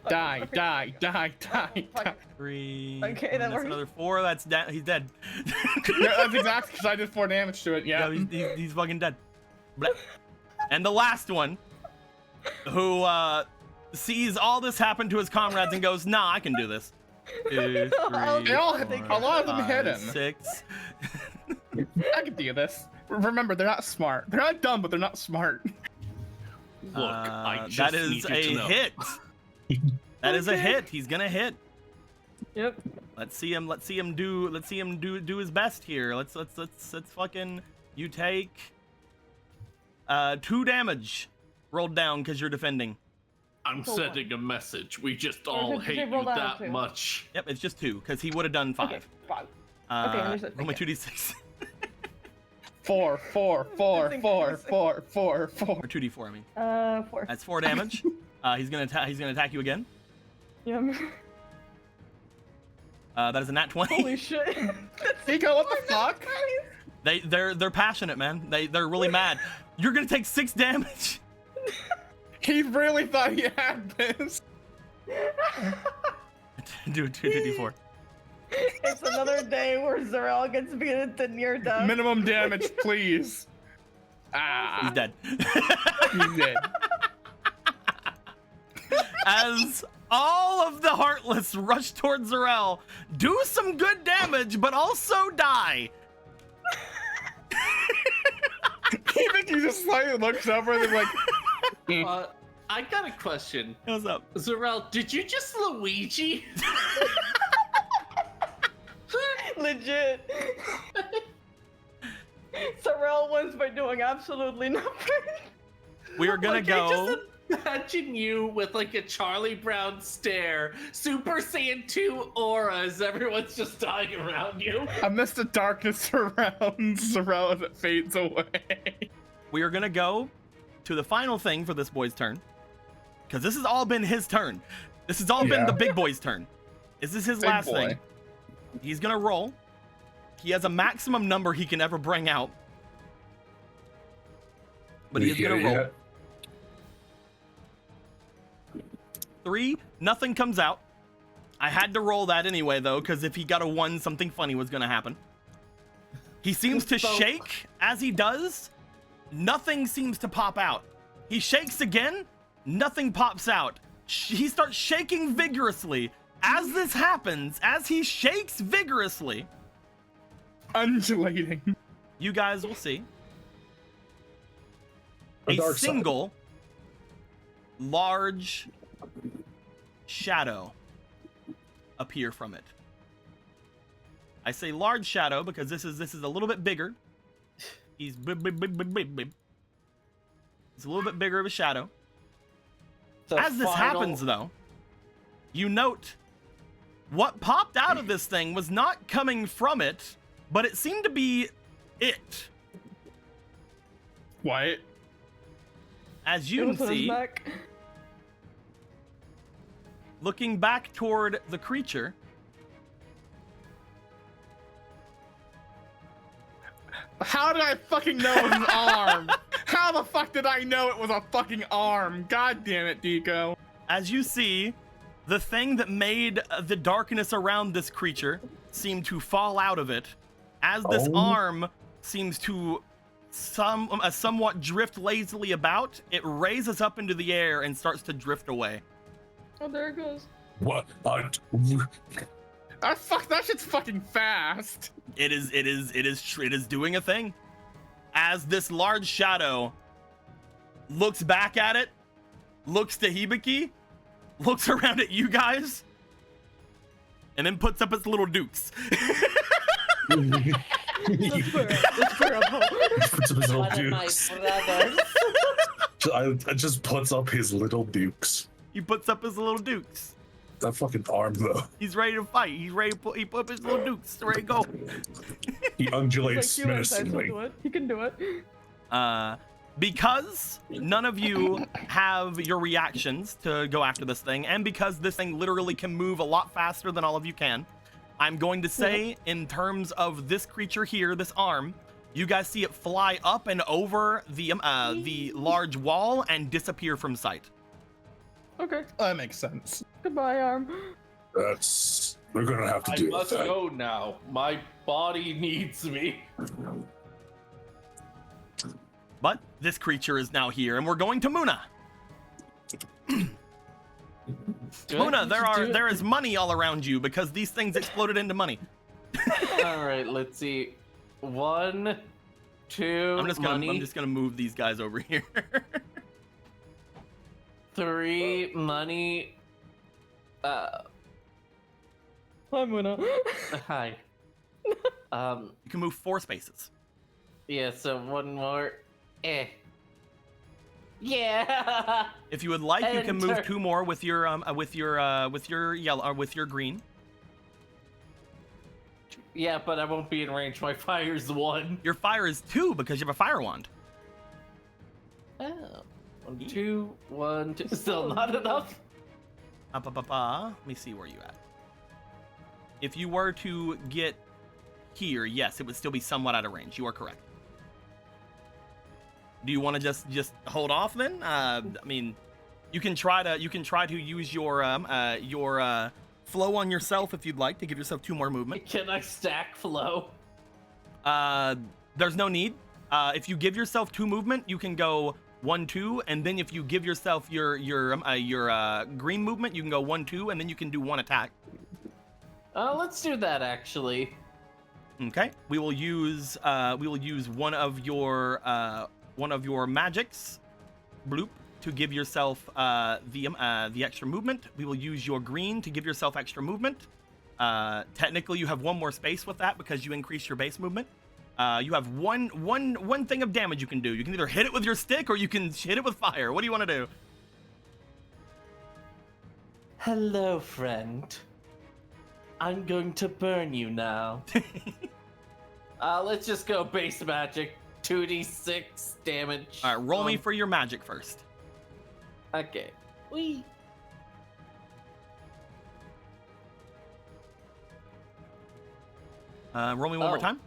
Die. Fuck. 3. Okay, and that that's works. another 4. That's he's dead. Yeah, that's exactly because I did 4 damage to it. Yeah. He's fucking dead. Blech. And the last one, who sees all this happen to his comrades and goes, "Nah, I can do this." 2, 3, They all- 4, a lot of them hit 5, him. 6. I can do this. Remember, they're not smart. They're not dumb, but they're not smart. Look, I just that is need you a to know. hit. That is a Okay. hit. He's gonna hit. Yep. Let's see him do his best here. Let's fucking you take 2 damage rolled down because you're defending. I'm Hold on. sending a message. We just Or all did they hate roll you that that too? much. Yep, it's just 2 because he would have done 5. Okay. 5. Okay, understood. Roll my Okay. 2d6 4. Or or 2d4. I mean, 4. that's 4 damage. He's gonna attack you again. Yeah. That is a nat 20. Holy shit. Nico, what the fuck? They're passionate, man. They're really mad. You're gonna take 6 damage. He really thought he had this. Do a 2d4. It's another day where Zarel gets beaten to near death. Minimum damage, please. He's Ah, dead. he's dead. As all of the Heartless rush towards Zarel, do some good damage, but also die. Even he just slightly looks over and like, I got a question. What's up? Zarel, did you just Luigi? Legit. Zarel wins by doing absolutely nothing. We are gonna Like, go. Imagine you with like a Charlie Brown stare, Super Saiyan 2 aura as everyone's just dying around you. A mist of darkness surrounds Zarella as it fades away. We are gonna go to the final thing for this boy's turn, because this has all been his turn. This has all been the big boy's turn. This is his Big last boy. thing. He's gonna roll. He has a maximum number he can ever bring out, but he is gonna roll. 3, nothing comes out. I had to roll that anyway, though, because if he got a 1, something funny was going to happen. He seems to shake as he does. Nothing seems to pop out. He shakes again. Nothing pops out. He starts shaking vigorously. As this happens, as he shakes vigorously, Undulating. you guys will see A a dark side. single large shadow appear from it. I say large shadow because this is a little bit bigger. He's big. It's a little bit bigger of a shadow. As this happens, though, you note what popped out of this thing was not coming from it, but it seemed to be it. What? As you can see, looking back toward the creature, How did I fucking know it was an arm? How the fuck did I know it was a fucking arm? God damn it, Deco. as you see, the thing that made the darkness around this creature seem to fall out of it, as this arm seems to somewhat drift lazily about. It raises up into the air and starts to drift away. Oh, there it goes. What? That shit's fucking fast. It is doing a thing. As this large shadow looks back at it, looks to Hibiki, looks around at you guys, and then puts up its little dukes. Let's clear up hope. Puts up his little One of my dukes. brothers. I just puts up his little dukes. He puts up his little dukes. That fucking arm though. He's ready to fight. He's ready to he put up his little dukes. Ready to go. He Like, undulates you inside, he'll menacingly. do it. He can do it. Because none of you have your reactions to go after this thing, and because this thing literally can move a lot faster than all of you can, I'm going to say, in terms of this creature here, this arm, you guys see it fly up and over the large wall and disappear from sight. Okay. That makes sense. Goodbye, arm. We're gonna have to I deal with must that. go now. My body needs me. But this creature is now here, and we're going to Muna. Muna, there is money all around you because these things exploded into money. All right, let's see. 1, 2. I'm just gonna move these guys over here. 3 money. Hi, Muna. Hi. You can move 4 spaces. Yeah. So 1 more. Yeah. If you would like, you can move Enter. 2 more with your yellow or with your green. Yeah, but I won't be in range. My fire's 1. Your fire is 2 because you have a fire wand. Oh. 1, 2, 1, 2. Still not enough. Let me see where you at. If you were to get here, yes, it would still be somewhat out of range. You are correct. Do you want to just hold off then? I mean, you can try to use your flow on yourself if you'd like to give yourself 2 more movement. Can I stack flow? There's no need. If you give yourself 2 movement, you can go 1, 2, and then if you give yourself your green movement, you can go 1, 2, and then you can do 1 attack. Let's do that actually. Okay. We will use one of your magics, bloop, to give yourself the extra movement. We will use your green to give yourself extra movement. Technically, you have 1 more space with that because you increase your base movement. You have one thing of damage you can do. You can either hit it with your stick or you can hit it with fire. What do you want to do? Hello, friend. I'm going to burn you now. Let's just go base magic. 2d6 damage. All right, roll me for your magic first. Okay. Whee! Roll me one more Oh. time.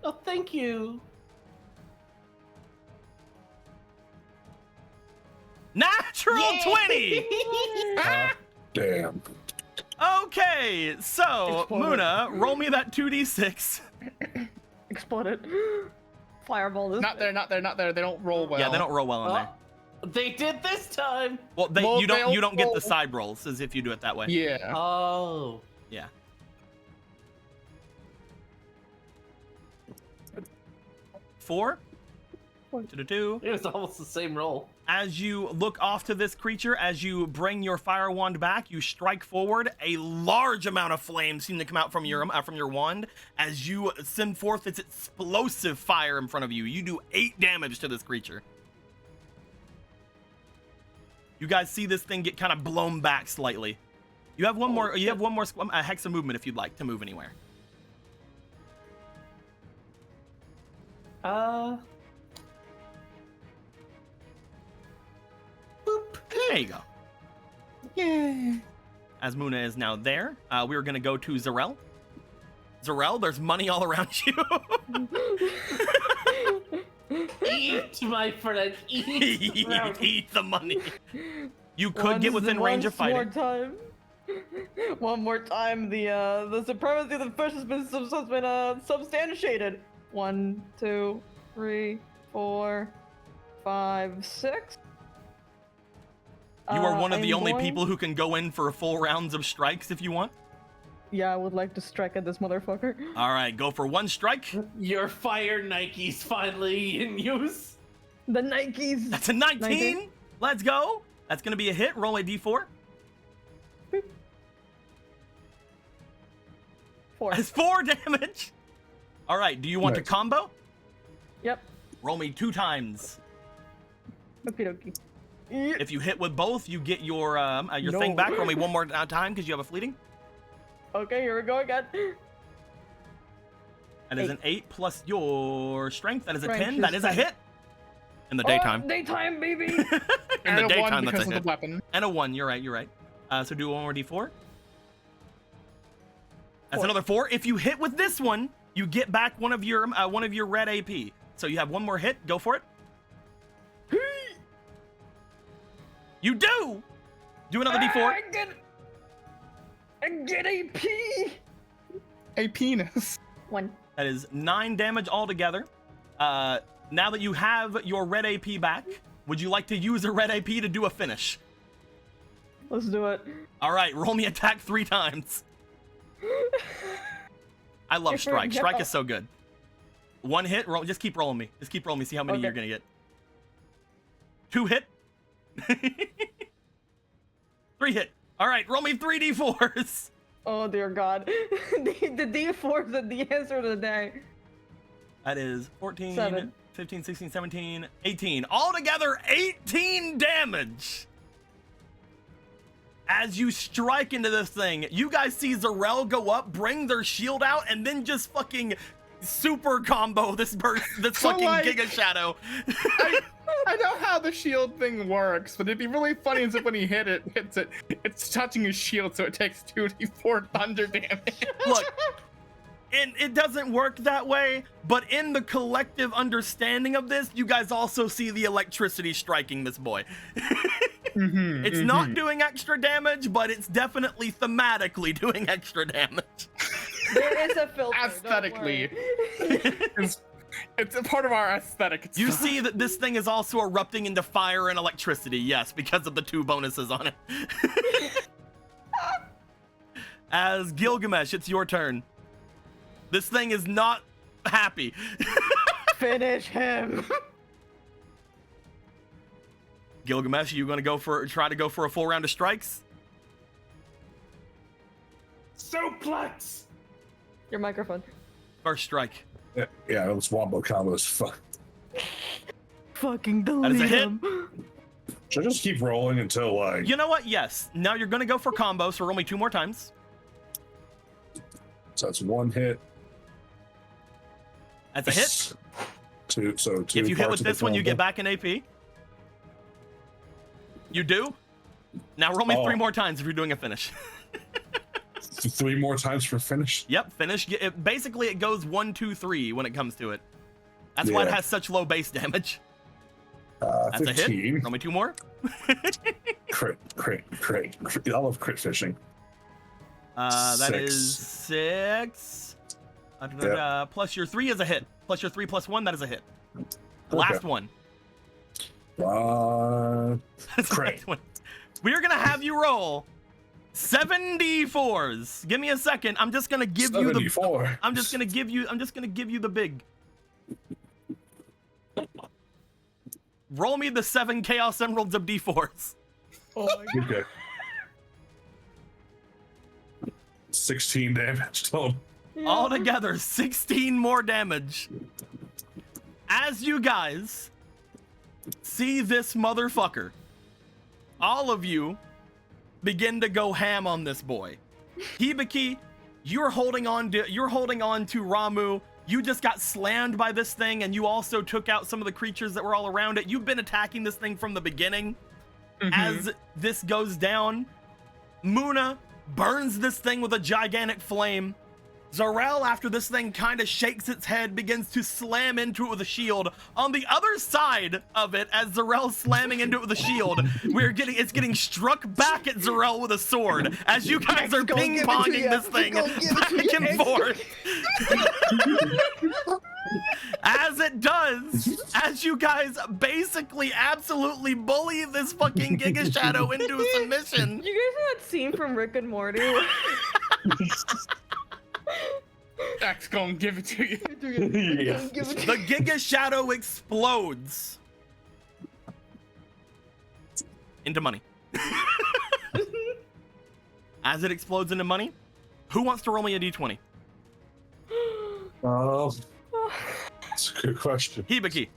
Oh, thank you. Natural 20! Damn. Okay, so, Exploded. Muna, roll me that 2d6. Exploded. Fireball this. Not there. They don't roll well. Yeah, they don't roll well in there. They did this time. Well, Well, you don't get roll. the side rolls as if you do it that way. Yeah. Oh. Yeah. Four. 2. It was almost the same roll. As you look off to this creature, as you bring your fire wand back, you strike forward. A large amount of flames seem to come out from your wand as you send forth its explosive fire in front of you. You do 8 damage to this creature. You guys see this thing get kind of blown back slightly. You have one more. You have one more hex of movement if you'd like to move anywhere. Boop. There you go. Yeah. As Muna is now there, we're going to go to Zarel. Zarel, there's money all around you. Eat, my friend. Eat. Eat the money. You could get within range of fighting. One more time. The supremacy of the fish has been substantiated. 1, 2, 3, 4, 5, 6. You are one of the I'm only going- people who can go in for full rounds of strikes if you want. Yeah, I would like to strike at this motherfucker. All right, go for one strike. Your fire Nikes finally in use. The Nikes. That's a 19. 19. Let's go. That's going to be a hit. Roll a d4. 4. That's 4 damage. All right, do you want to Nice. combo? Yep. Roll me 2 times. Okie dokie. If you hit with both, you get your thing No. back. Roll me one more time because you have a fleeting. Okay, here we go again. That is an 8 plus your strength. That is a Strength 10. is That is a 10. hit. In the daytime. Oh, daytime, baby. In And the a daytime, one that's because a of hit. the weapon. And a 1. You're right. So do one more d4. That's 4. another 4. If you hit with this one, you get back one of your red AP. So you have one more hit. Go for it. You do. Do another d4. I get AP. A penis. 1. That is 9 damage altogether. Now that you have your red AP back, would you like to use a red AP to do a finish? Let's do it. All right, roll me attack 3 times. I love I strike. Strike forgot. is so good. 1 hit. Roll. Just keep rolling me. Just keep rolling me. See how many Okay. you're gonna get. 2 hit. 3 hit. All right, roll me 3 d4s. Oh dear God. the D4's the answer to the day. That is 14, 7. 15, 16, 17, 18. Altogether, 18 damage. As you strike into this thing, you guys see Zarel go up, bring their shield out, and then just fucking super combo this So, fucking like- Giga Shadow. I know how the shield thing works, but it'd be really funny as if when he hits it, it's touching his shield, so it takes 2d4 thunder damage. Look, and it doesn't work that way, but in the collective understanding of this, you guys also see the electricity striking this boy. It's not doing extra damage, but it's definitely thematically doing extra damage. There is a filter. don't Aesthetically. worry. It's a part of our aesthetic. It's You fine. see that this thing is also erupting into fire and electricity, yes, because of the 2 bonuses on it. As Gilgamesh, it's your turn. This thing is not happy. Finish him. Gilgamesh, are you gonna try to go for a full round of strikes? Suplex. Your microphone. First strike. Yeah, those wombo combos. Fuck. Fucking That is delete a hit. him. Should I just keep rolling until like? You know what? Yes. Now you're gonna go for combo, so roll me 2 more times. So that's 1 hit. That's a hit. 2. So 2. If you hit parts with of the this one, you get combo. back an AP. You do? Now roll me 3 more times if you're doing a finish. 3 more times for finish. Yep, finish. Basically, it goes 1, 2, 3 when it comes to it. That's why it Yeah. has such low base damage. That's 15. a hit. Roll me 2 more. Crit. I love crit fishing. That is 6. Plus your 3 is a hit. Plus your 3 plus 1, that is a hit. Last one. That's the Crit. next one. We're gonna have you roll 7d4s. Give me a second. I'm just gonna give you the. 74. I'm just gonna give you the big. Roll me the 7 Chaos Emeralds of d4s. Oh my god. Okay. 16 damage total. Altogether, 16 more damage. As you guys see this motherfucker, all of you begin to go ham on this boy. Hibiki, you're holding on to Ramu. You just got slammed by this thing, and you also took out some of the creatures that were all around it. You've been attacking this thing from the beginning. As this goes down, Muna burns this thing with a gigantic flame. Zarel, after this thing kind of shakes its head, begins to slam into it with a shield. On the other side of it, as Zarel's slamming into it with a shield, it's getting struck back at Zarel with a sword. As you guys are ping-ponging this thing back and forth. As it does, as you guys basically absolutely bully this fucking Giga Shadow into a submission. You guys know that scene from Rick and Morty? Jack's gonna give it to you. The Giga Shadow explodes into money. As it explodes into money, who wants to roll me a d20? That's a good question. Hibiki.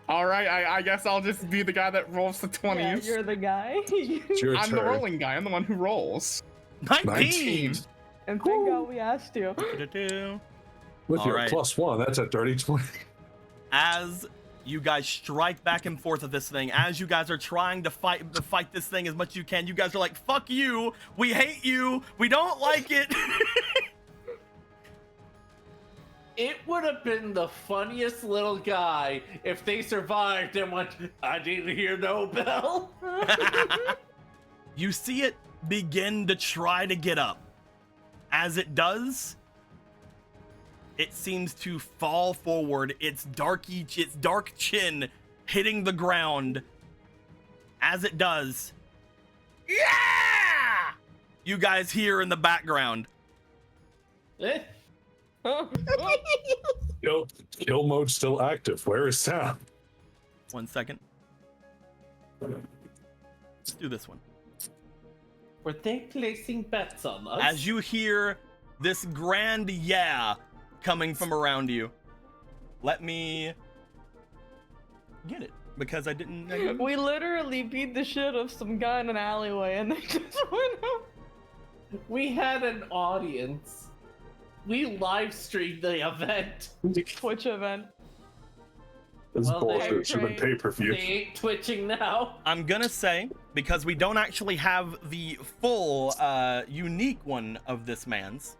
All right, I guess I'll just be the guy that rolls the 20s. Yeah, you're the guy. It's your I'm turn. the rolling guy. I'm the one who rolls. 19. And thank God we asked you. With your Alright. +1, that's a dirty 20. As you guys strike back and forth at this thing, as you guys are trying to fight this thing as much as you can, you guys are like, fuck you, we hate you, we don't like it. It would have been the funniest little guy if they survived and went, I didn't hear no bell. You see it begin to try to get up. As it does, it seems to fall forward, its dark chin hitting the ground. As it does, yeah! You guys hear in the background. Eh? Kill mode still active. Where is sound? 1 second. Let's do this one. Were they placing bets on us? As you hear this grand yeah coming from around you, let me get it because I didn't. We literally beat the shit of some guy in an alleyway and they just went out. We had an audience. We live streamed the event. Twitch event. This Well, bullshit should have been they- pay-per-view. They ain't twitching now. I'm gonna say, because we don't actually have the full unique one of this man's,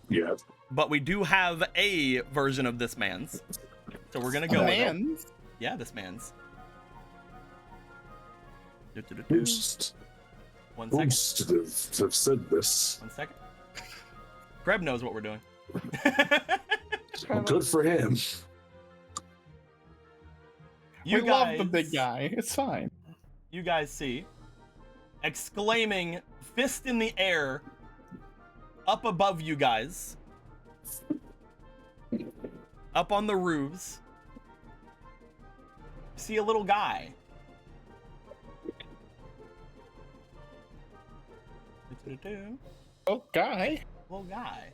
Yeah. but we do have a version of this man's. So we're gonna go with it. Man. Yeah, this man's. Do-do-do-do. Who's 1 second. to have said this? 1 second. Greb knows what we're doing. Well, good for him. You We love the guys- big guy. It's fine. You guys see, exclaiming, fist in the air, up above you guys, up on the roofs, see a little guy. Oh, guy. Little guy.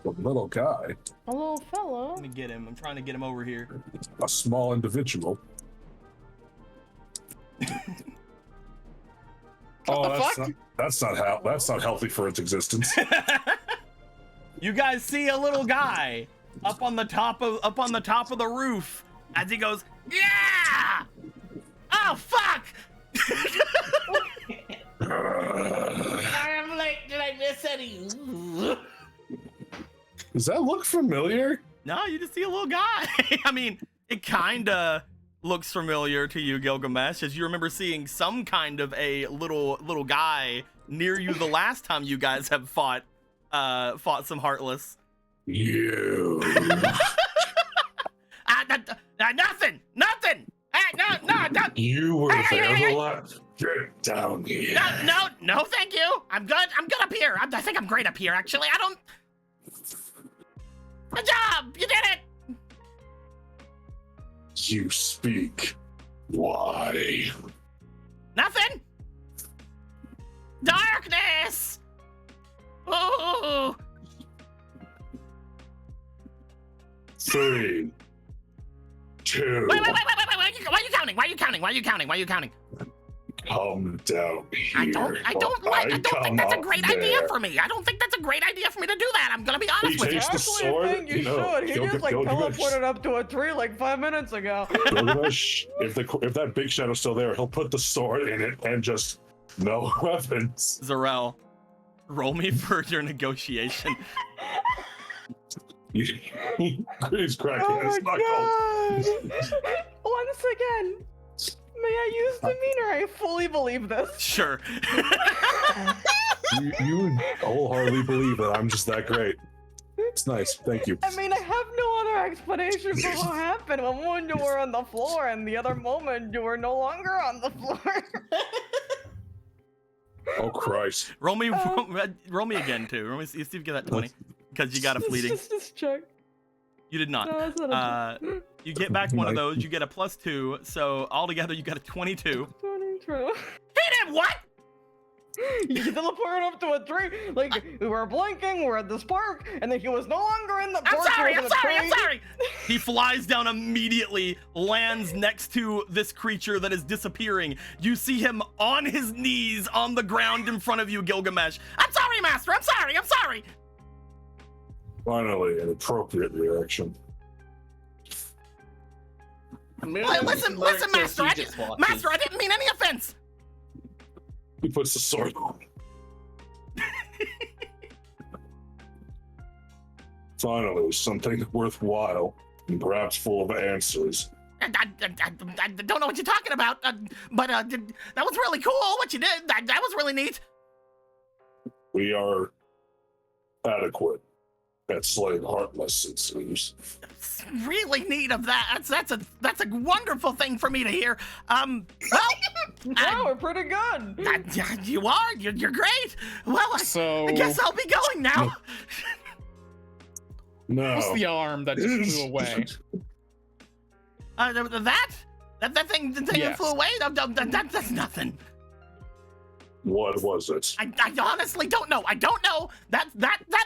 A little guy. A little fella. Let me get him. I'm trying to get him over here. A small individual. Oh, the fuck? that's not healthy for its existence. You guys see a little guy up on the top of the roof as he goes, yeah! Oh fuck! I'm late. Did I miss any? Does that look familiar? No, you just see a little guy. I mean, it kinda looks familiar to you, Gilgamesh, as you remember seeing some kind of a little guy near you the last time you guys have fought some Heartless. You. Nothing. Hey, no. You were there the last. Get down here. No, thank you. I'm good up here. I think I'm great up here, actually. Good job! You did it! You speak. Why? Nothing? Darkness! Ooh! 3, 2. Wait. Why are you counting? Come down here. I don't think that's a great idea for me. I don't think that's a great idea for me to do that. I'm gonna be honest with you. takes the Actually, sword. I think you should. He just like teleported up to a tree like 5 minutes ago. Gilgamesh, if that big shadow's still there, he'll put the sword in it and just no weapons. Zarel, roll me for your negotiation. He's cracking Oh his my knuckles. god! Once again, may I use demeanor? I fully believe this. Sure. You wholeheartedly believe that I'm just that great. It's nice. Thank you. I mean, I have no other explanation for what happened. One moment you were on the floor, and the other moment you were no longer on the floor. Oh Christ. roll me again too. Roll me, see if you get that 20, because you got a fleeting. Just check. You did not. No, that's not a check. You get back one of those. You get a +2, so altogether you got a 22. 22. He did what? You teleported up to a tree. Like, we were blinking, we're at this park, and then he was no longer in the park. I'm sorry. He flies down immediately, lands next to this creature that is disappearing. You see him on his knees on the ground in front of you, Gilgamesh. I'm sorry, Master. I'm sorry. Finally, an appropriate reaction. Listen, Master. I didn't mean any offense. He puts the sword on. Finally, something worthwhile and perhaps full of answers. I don't know what you're talking about, but that was really cool what you did. That was really neat. We are adequate at slaying Heartless, it seems. It's really neat of that. That's a wonderful thing for me to hear. Yeah, we're pretty good. You are. You're great. Well, I guess I'll be going now. No. What's the arm that just flew away? That thing Yes. flew away. That's nothing. What was it? I honestly don't know. I don't know. That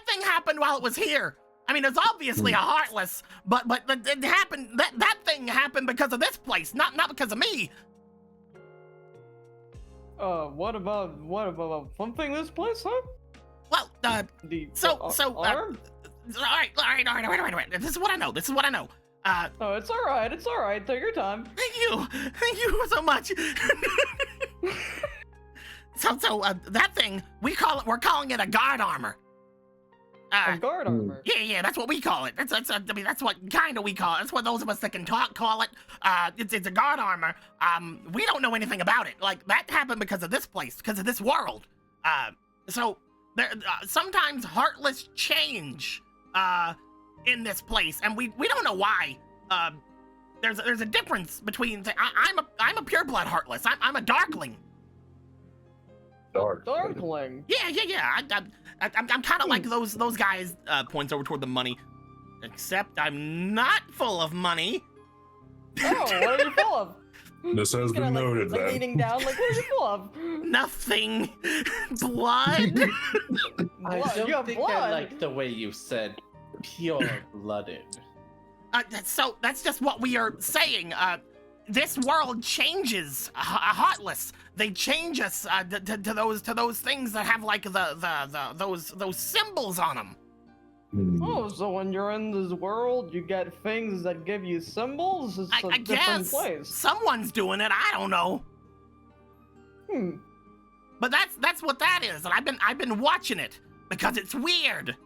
thing happened while it was here. I mean, it's obviously a Heartless, but it happened. That thing happened because of this place, not because of me. What about something this place, huh? Well, Arm? all right. This is what I know. Oh, it's all right. Take your time. Thank you so much. So that thing, we're calling it a guard armor. A guard armor. Yeah, that's what we call it. That's what kind of we call it. That's what those of us that can talk call it. It's a guard armor. We don't know anything about it. Like, that happened because of this place, because of this world. So there, sometimes Heartless change in this place, and we don't know why. There's a difference between. I'm a pureblood Heartless. I'm a Darkling. Darkling. Yeah. I'm kind of like those guys. Points over toward the money. Except I'm not full of money. Oh, what are you full of? This has been noted, like then. leaning down, like, what are you full of? Nothing. Blood. I Blood, you don't have think blood. I like the way you said pure-blooded. So that's just what we are saying. this world changes heartless. They change us to those things that have like those symbols on them. Oh, so when you're in this world, you get things that give you symbols? It's a I different guess place. someone's doing it. I don't know. But that's what that is, and I've been watching it because it's weird.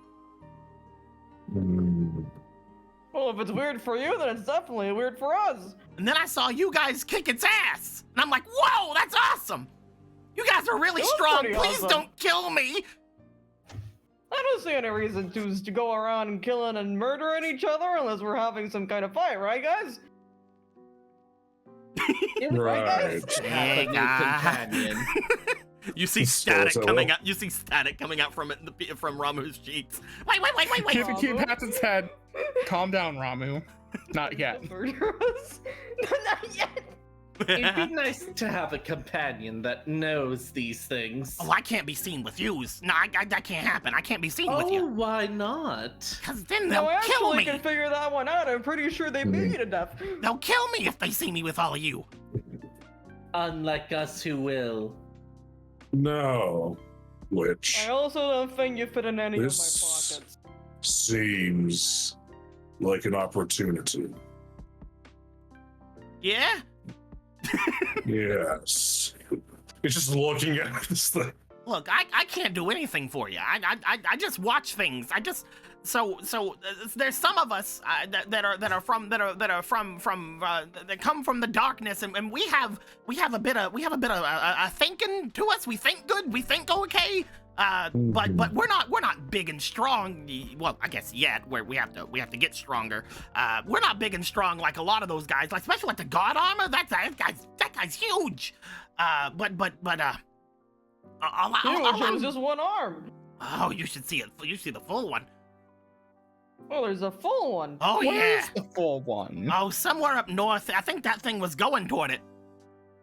Well, if it's weird for you, then it's definitely weird for us. And then I saw you guys kick its ass, and I'm like, whoa, that's awesome. You guys are really It was strong. pretty Please awesome. don't kill me. I don't see any reason to go around and killing and murdering each other unless we're having some kind of fight, right, guys? Right. Have a new companion. You see So- static so coming well. out. You see static coming out from from Ramu's cheeks. Wait. Keep pats his head. Calm down, Ramu. Not yet. Murder us? Not yet. It'd be nice to have a companion that knows these things. Oh, I can't be seen with yous. No, that can't happen. I can't be seen with Oh, you. why not? Because then No, they'll I kill actually me. can figure that one out. I'm pretty sure they beat you to death. They'll kill me if they see me with all of you. Unlike us who will. No. Which I also don't think you fit in any of my This- pockets. seems like an opportunity. Yeah? Yes. It's just looking at this thing. Look, I can't do anything for you. I just watch things. I just there's some of us that come from the darkness, and we have a bit of a thinking to us. We think good. We think okay. But we're not big and strong. Well, I guess yet. Where we have to get stronger. We're not big and strong like a lot of those guys. Like especially like the God armor. That guy's huge. But It was just one arm. oh, you should see it. You should see the full one. Oh, there's a full one. Oh yeah. Where's the full one? Oh, somewhere up north. I think that thing was going toward it.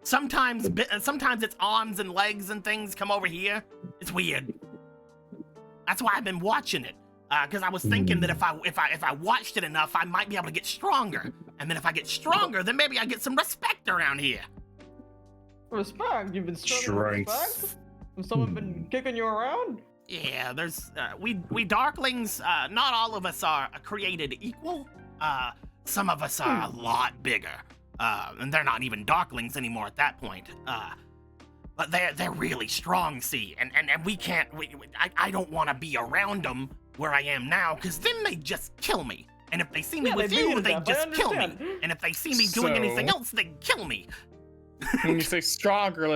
Sometimes its arms and legs and things come over here. It's weird. That's why I've been watching it. Because I was thinking that if I watched it enough, I might be able to get stronger. And then if I get stronger, then maybe I get some respect around here. Respect? You've been struggling with respect? Has someone been kicking you around? Yeah, there's we darklings. Not all of us are created equal. Some of us are a lot bigger. And they're not even darklings anymore at that point. But they're really strong, see, and we can't. I don't want to be around them where I am now, because then they just kill me. And if they see me Yeah, with they beat you you, to they death, I just kill me. understand. And if they see me doing anything So- else, they kill me. When you say stronger,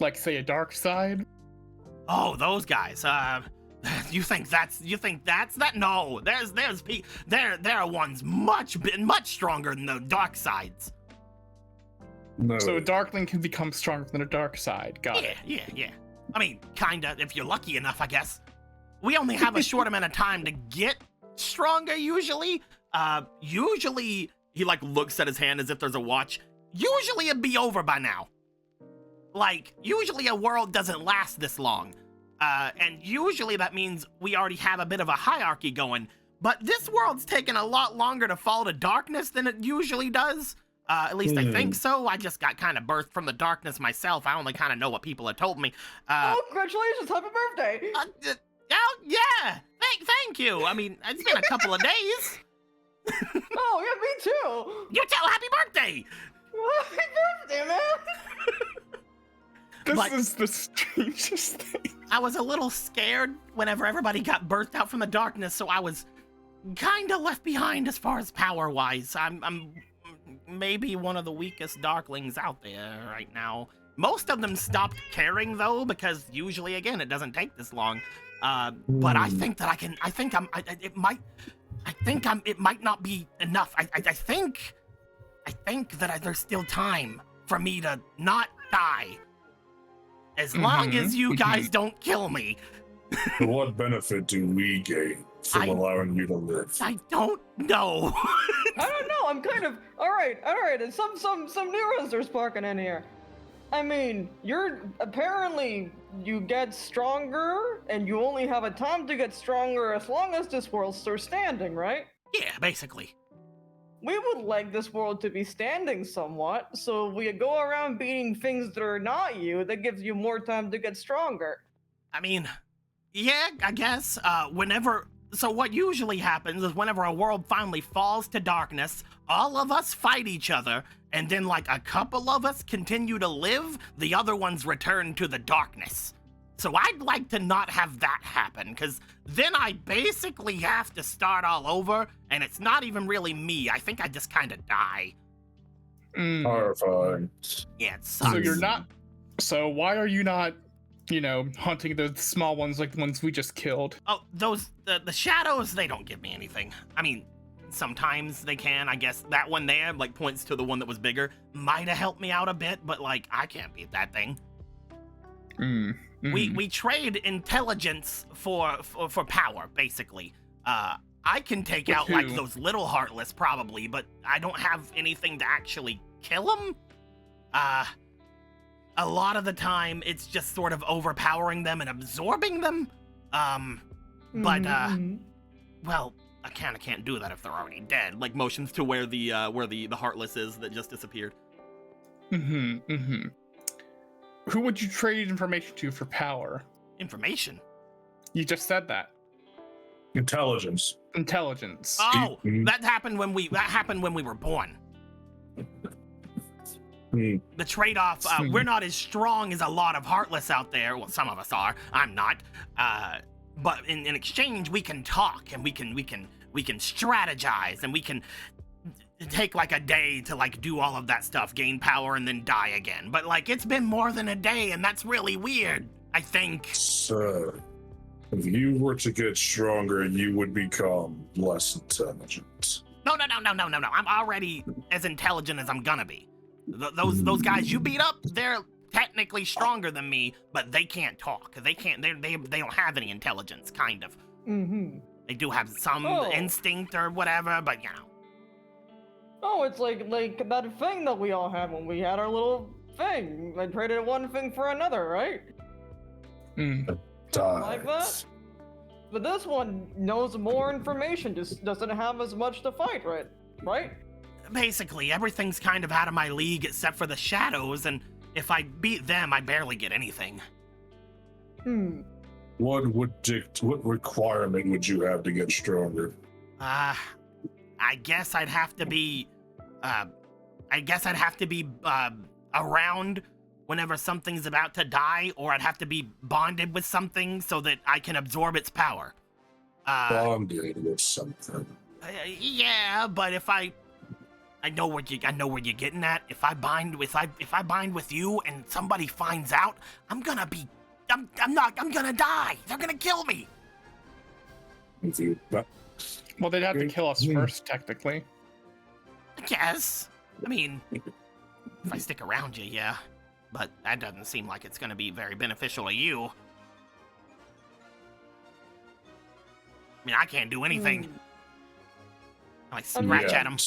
like say a dark side. Oh, those guys. You think that's that? No, there are ones much stronger than the dark sides. No. So a darkling can become stronger than a dark side. Got it. Yeah. I mean, kinda, if you're lucky enough, I guess. We only have a short amount of time to get stronger, usually. Usually he like looks at his hand as if there's a watch. Usually it'd be over by now. Like, usually a world doesn't last this long. And usually that means we already have a bit of a hierarchy going. But this world's taken a lot longer to fall to darkness than it usually does. At least I think so. I just got kind of birthed from the darkness myself. I only kind of know what people have told me. Oh, congratulations! Happy birthday! Oh, yeah! Thank you! I mean, it's been a couple of days. Oh, yeah, me too! You tell happy birthday! Happy birthday, man! This But- is the strangest thing. I was a little scared whenever everybody got birthed out from the darkness, so I was kind of left behind as far as power-wise. I'm maybe one of the weakest darklings out there right now. Most of them stopped caring though, because usually, again, it doesn't take this long. But I think that it might not be enough. I think that there's still time for me to not die. As long as you guys don't kill me. What benefit do we gain from allowing you to live? I don't know. I don't know. I'm kind of all right. And some neurons are sparking in here. I mean, you get stronger, and you only have a time to get stronger as long as this world's still standing, right? Yeah, basically. we would like this world to be standing somewhat, so we go around beating things that are not you. That gives you more time to get stronger. I mean, yeah, I guess. So what usually happens is whenever a world finally falls to darkness, all of us fight each other, and then like a couple of us continue to live, the other ones return to the darkness. So I'd like to not have that happen, because then I basically have to start all over, and it's not even really me. I think I just kind of die. Horrifying. Yeah, it sucks. So you're not. So why are you not, hunting the small ones like the ones we just killed? Oh, the shadows, they don't give me anything. I mean, sometimes they can, I guess. That one there, like, points to the one that was bigger. Might have helped me out a bit, but, like, I can't beat that thing. We trade intelligence for power, basically. I can take With out, like, who? those little Heartless, probably, but I don't have anything to actually kill them. A lot of the time, it's just sort of overpowering them and absorbing them. Well, I kind of can't do that if they're already dead. Like motions to where the Heartless is that just disappeared. Who would you trade information to for power? Information? You just said that. Intelligence. Intelligence. Oh, Mhm. that happened when we were born. Hmm. The trade-off, we're not as strong as a lot of Heartless out there. Well, some of us are. I'm not. But in exchange, we can talk and we can strategize and we can take like a day to like do all of that stuff, gain power and then die again. But like it's been more than a day and that's really weird, I think. So, if you were to get stronger, you would become less intelligent. No. I'm already as intelligent as I'm gonna be. Those guys you beat up, they're technically stronger than me, but they can't talk. They don't have any intelligence, kind of. They do have some instinct or whatever, but you know. Oh, it's like that thing that we all had when we had our little thing. I traded one thing for another, right? Like that? But this one knows more information, just doesn't have as much to fight, right? Basically, everything's kind of out of my league except for the shadows, and if I beat them, I barely get anything. What requirement would you have to get stronger? I guess I'd have to be, around whenever something's about to die, or I'd have to be bonded with something so that I can absorb its power. Bonded with something. Yeah, but if I know where you're getting at. If I bind with you and somebody finds out, I'm gonna die. They're gonna kill me. Well, they'd have to kill us first, technically. I guess. I mean, if I stick around you, yeah. But that doesn't seem like it's gonna be very beneficial to you. I mean, I can't do anything. I like scratch at them.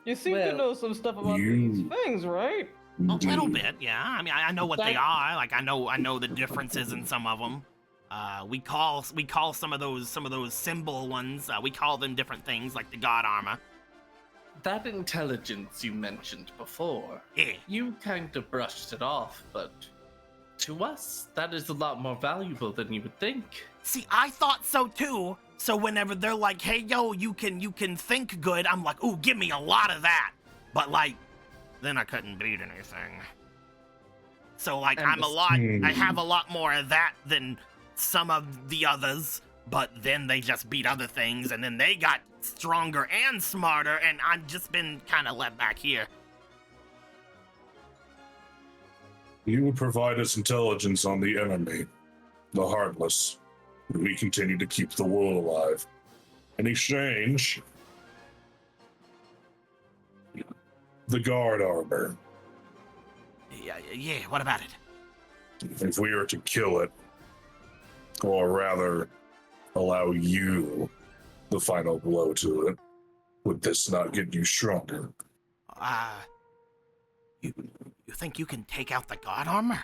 You seem to know some stuff about these things, right? A little bit, yeah. I mean, I know what they are. Like, I know the differences in some of them. We call some of those symbol ones. We call them different things, like the god armor. That intelligence you mentioned before. Yeah. You kind of brushed it off, but to us, that is a lot more valuable than you would think. See, I thought so too. So whenever they're like, "Hey, yo, you can think good," I'm like, "Ooh, give me a lot of that." But like, then I couldn't beat anything. So like, I have a lot more of that than some of the others. But then they just beat other things, and then they got stronger and smarter, and I've just been kind of left back here. You would provide us intelligence on the enemy, the Heartless. We continue to keep the world alive. In exchange, the guard armor. Yeah, what about it? If we were to kill it, or rather, allow you the final blow to it, would this not get you stronger? You think you can take out the god armor?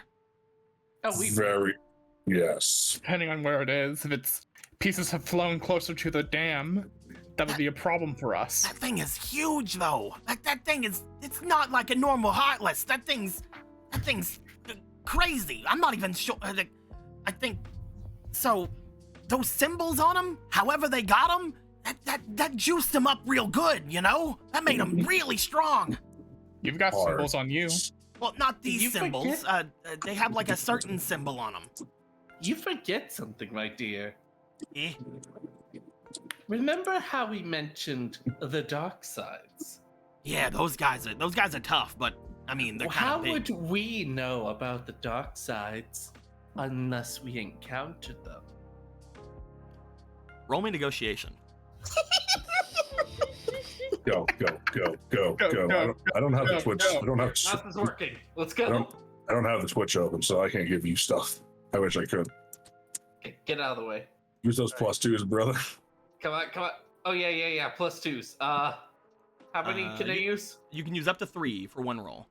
Yes. Depending on where it is, if its pieces have flown closer to the dam, that would be a problem for us. That thing is huge, though. That thing is, it's not like a normal Heartless. That thing's crazy. I'm not even sure. I think, so, those symbols on him, however they got him, that juiced him up real good, you know? That made him really strong. You've got symbols on you. Well, not these You symbols. forget- They have like a certain symbol on them. You forget something, my dear. Eh? Remember how we mentioned the dark sides? Yeah, those guys are tough, but I mean, they're How kind of big. would we know about the dark sides unless we encountered them? Roll me negotiation. Go. Go. I don't have the Twitch. Go. I don't have. Math is working. Let's I go. don't have the Twitch open, so I can't give you stuff. I wish I could. Okay, get out of the way. Use those +2s, brother. Come on. Oh yeah. +2s. How many can I use? You can use up to 3 for one roll.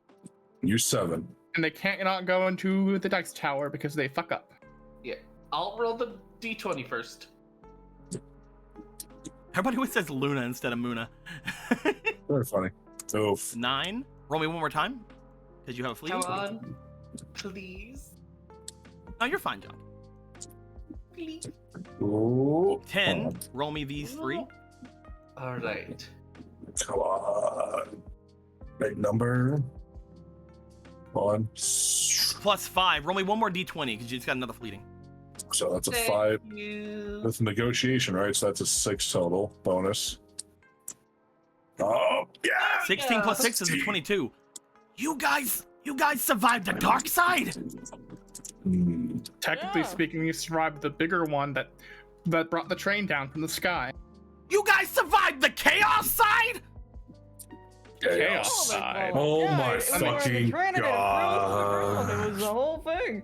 Use 7. And they can't not go into the dice tower because they fuck up. Yeah. I'll roll the d20 first. Everybody always says Luna instead of Muna. Very funny. Oof. 9. Roll me one more time, because you have a fleet. Come on. Please. No, you're fine, John. Please. Ooh. 10. Roll me these 3. All right. Come on. Big number. 1. Plus 5. Roll me one more d20, because you just got another fleeting. So that's a Thank 5 you. with negotiation, right? So that's a 6 total bonus. Oh, yeah! 16 plus 6 is a 22. You guys survived the dark side? Hmm. Technically Yeah. speaking, you survived the bigger one that brought the train down from the sky. You guys survived the chaos side? Chaos they side. call it. Oh my it was where the fucking train had froze to the ground. God. It was the whole thing.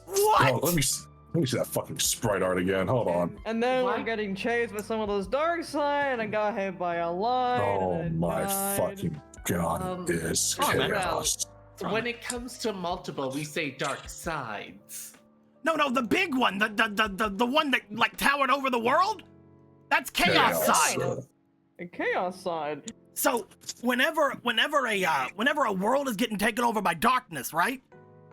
What? Oh, let me see that fucking sprite art again. Hold on. And then we're What? getting chased by some of those dark side, and I got hit by a line. Oh and my died. fucking God, this Oh, man. chaos. When it comes to multiple, we say dark sides. No, the big one, the one that like towered over the world? That's chaos side. The chaos side. So whenever a world is getting taken over by darkness, right?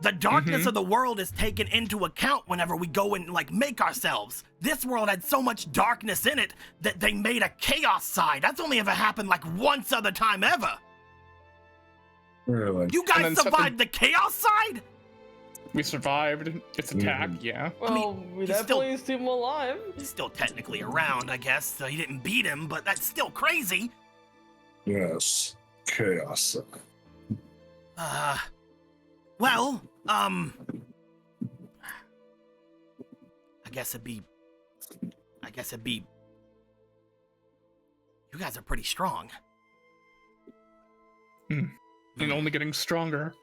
The darkness of the world is taken into account whenever we go and like make ourselves. This world had so much darkness in it that they made a chaos side. That's only ever happened like once other time ever. Really? You And guys then survived the chaos side? We survived its attack, yeah. Well, we he's still- definitely seem alive. He's still technically around, I guess. So you didn't beat him, but that's still crazy. Yes. Chaos. Well, I guess it'd be. You guys are pretty strong. And only getting stronger.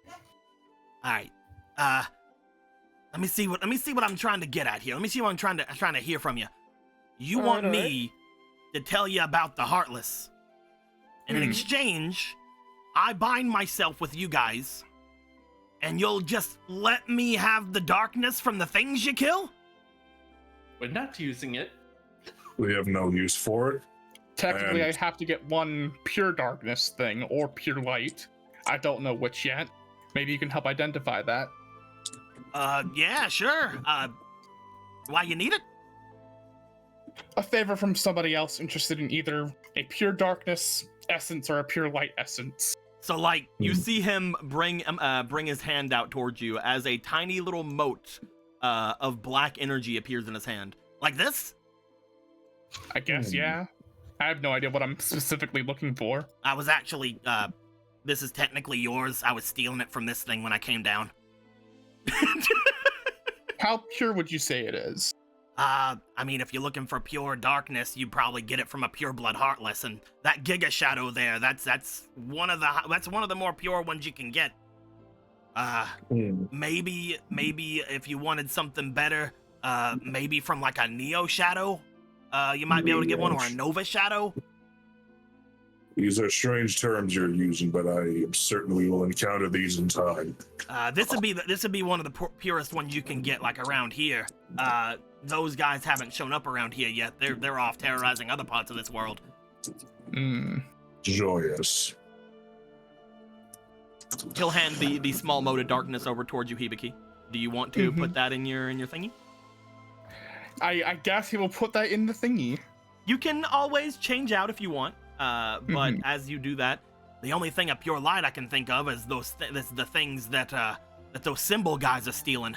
All right. Let me see what I'm trying to get at here. Let me see what I'm trying to hear from you. You want Alright. me to tell you about the Heartless. And in exchange, I bind myself with you guys, and you'll just let me have the darkness from the things you kill? We're not using it. We have no use for it. Technically, And- I have to get one pure darkness thing or pure light. I don't know which yet. Maybe you can help identify that. Yeah, sure. Why you need it? A favor from somebody else interested in either a pure darkness essence or a pure light essence. So, like, you see him bring his hand out towards you as a tiny little mote of black energy appears in his hand. Like this? I guess, yeah. I have no idea what I'm specifically looking for. I was actually, this is technically yours. I was stealing it from this thing when I came down. How pure would you say it is? I mean, if you're looking for pure darkness, you'd probably get it from a pure blood Heartless, and that Giga Shadow there, that's one of the more pure ones you can get. Maybe if you wanted something better, maybe from like a Neo Shadow, you might be able to get one, or a Nova Shadow. These are strange terms you're using, but I am certain we will encounter these in time. This would be one of the purest ones you can get, like around here. Those guys haven't shown up around here yet. They're off terrorizing other parts of this world. Joyous. He'll hand the small mote of darkness over towards you, Hibiki. Do you want to put that in your thingy? I guess he will put that in the thingy. You can always change out if you want, but as you do that, the only thing of pure light I can think of is the things that those symbol guys are stealing.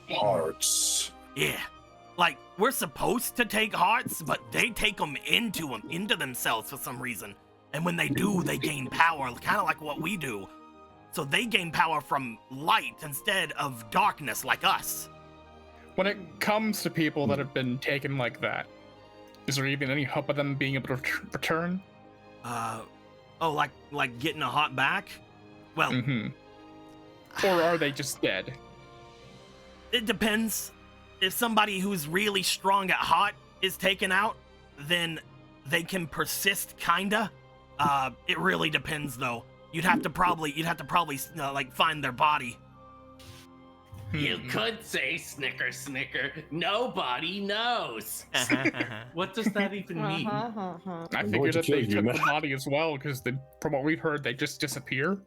Hearts. Yeah, like we're supposed to take hearts, but they take them into themselves for some reason, and when they do, they gain power, kind of like what we do. So they gain power from light instead of darkness, like us. When it comes to people that have been taken like that, is there even any hope of them being able to return? Like getting a heart back? Well, or are they just dead? It depends. If somebody who's really strong at heart is taken out, then they can persist, kinda. It really depends, though. You'd have to probably like find their body. You could say snicker, snicker. Nobody knows. What does that even mean? I figured that they took the body as well, because from what we've heard, they just disappear.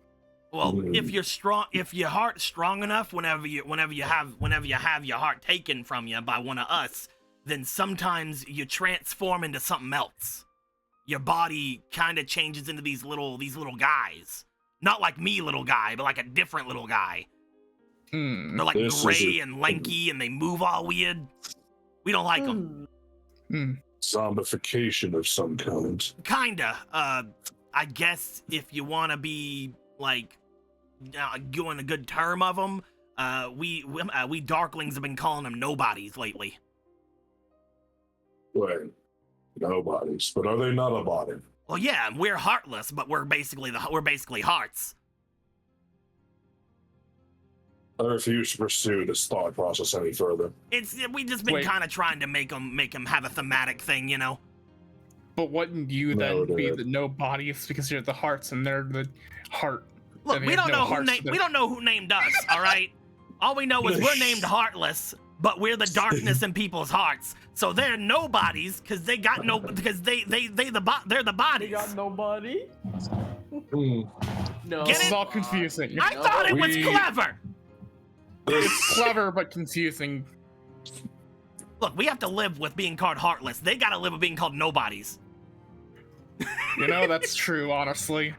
Well, if your heart's strong enough, whenever you have your heart taken from you by one of us, then sometimes you transform into something else. Your body kind of changes into these little guys. Not like me, little guy, but like a different little guy. They're like gray and lanky, and they move all weird. We don't like them. Zombification of some kind. Kinda. I guess if you want to be like going a good term of them, we Darklings have been calling them nobodies lately. Wait, nobodies, but are they not a body? Well, yeah, we're heartless, but we're basically hearts. I refuse to pursue this thought process any further. We just been kind of trying to make them have a thematic thing, you know. But wouldn't you then be the nobodies because you're the hearts and they're the heart? Look, we don't know who named us. All right, all we know is we're named Heartless, but we're the darkness in people's hearts. So they're nobodies because they're the bodies. You got nobody? No. This is all confusing. I thought it was clever. It's clever but confusing. Look, we have to live with being called Heartless. They gotta live with being called nobodies. You know, that's true, honestly.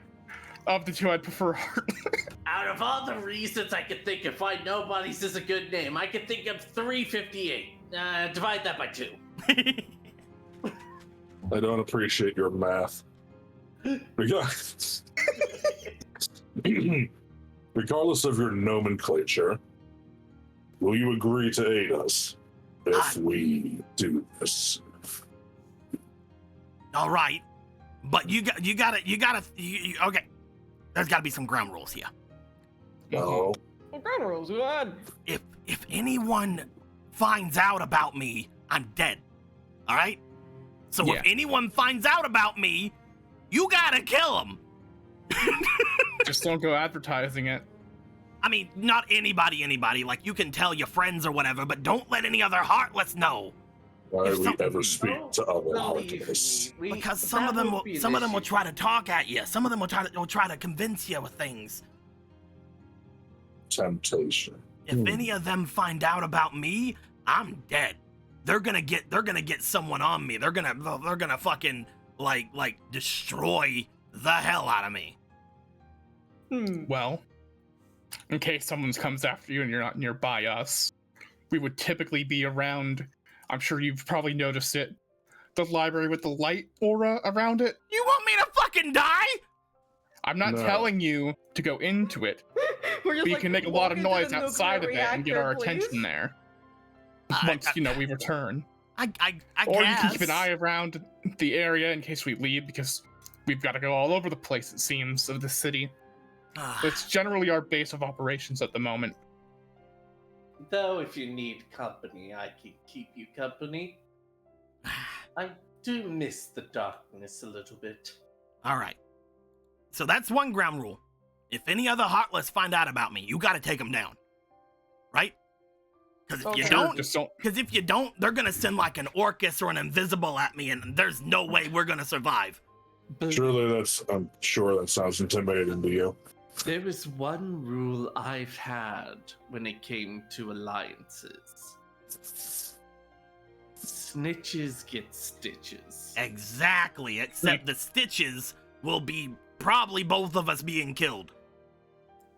Of the two, I'd prefer Heartless. Out of all the reasons I could think of why Nobodies is a good name, I could think of 358. Divide that by 2. I don't appreciate your math. Regardless of your nomenclature, will you agree to aid us if we do this? All right, but you gotta. Okay, there's gotta be some ground rules here. No. What ground rules? Go ahead. If anyone finds out about me, I'm dead. All right. So if anyone finds out about me, you gotta kill them. Just don't go advertising it. I mean, not anybody. Like, you can tell your friends or whatever, but don't let any other Heartless know. Why do we ever speak to other Heartless? Because some of them will try to talk at you. Some of them will try to convince you with things. Temptation. If any of them find out about me, I'm dead. They're gonna get someone on me. They're gonna fucking like destroy the hell out of me. Well, in case someone comes after you and you're not nearby us, we would typically be around, I'm sure you've probably noticed it, the library with the light aura around it. You want me to fucking die? I'm not telling you to go into it, but you can make a lot of noise outside of it and get our attention there. Once, we return. I or guess. You can keep an eye around the area in case we leave, because we've got to go all over the place, it seems, of the city. It's generally our base of operations at the moment. Though if you need company, I can keep you company. I do miss the darkness a little bit. All right. So that's one ground rule. If any other Heartless find out about me, you gotta take them down. Right? Because if Okay. you Sure, don't, Just don't. because if you don't, they're gonna send like an Orcus or an Invisible at me, and there's no way we're gonna survive. I'm sure that sounds intimidating to you. There is one rule I've had when it came to alliances. Snitches get stitches. Exactly. Except the stitches will be probably both of us being killed.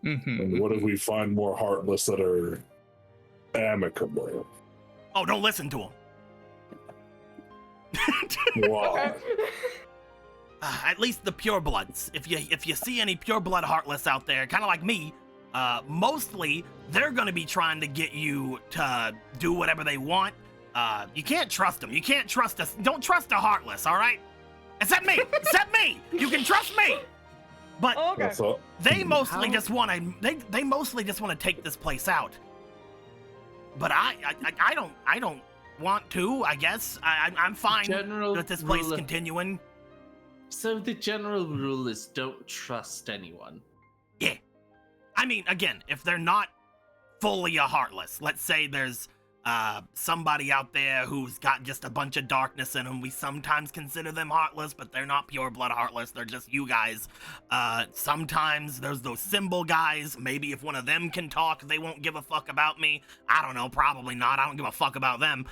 And what if we find more heartless that are amicable? Oh, don't listen to him. Wow. At least the purebloods. If you see any pureblood heartless out there, kind of like me, mostly they're gonna be trying to get you to do whatever they want. You can't trust them. You can't trust us. Don't trust a heartless, all right? Except me. Except me. You can trust me. But Okay. That's all. they mostly How- just want to. They mostly just want to take this place out. But I don't want to. I guess I'm fine General with this place rule- continuing. So the general rule is don't trust anyone. Yeah. I mean, again, if they're not fully a heartless, let's say there's somebody out there who's got just a bunch of darkness in them. We sometimes consider them heartless, but they're not pure blood heartless. They're just you guys. Sometimes there's those symbol guys. Maybe if one of them can talk, they won't give a fuck about me. I don't know. Probably not. I don't give a fuck about them.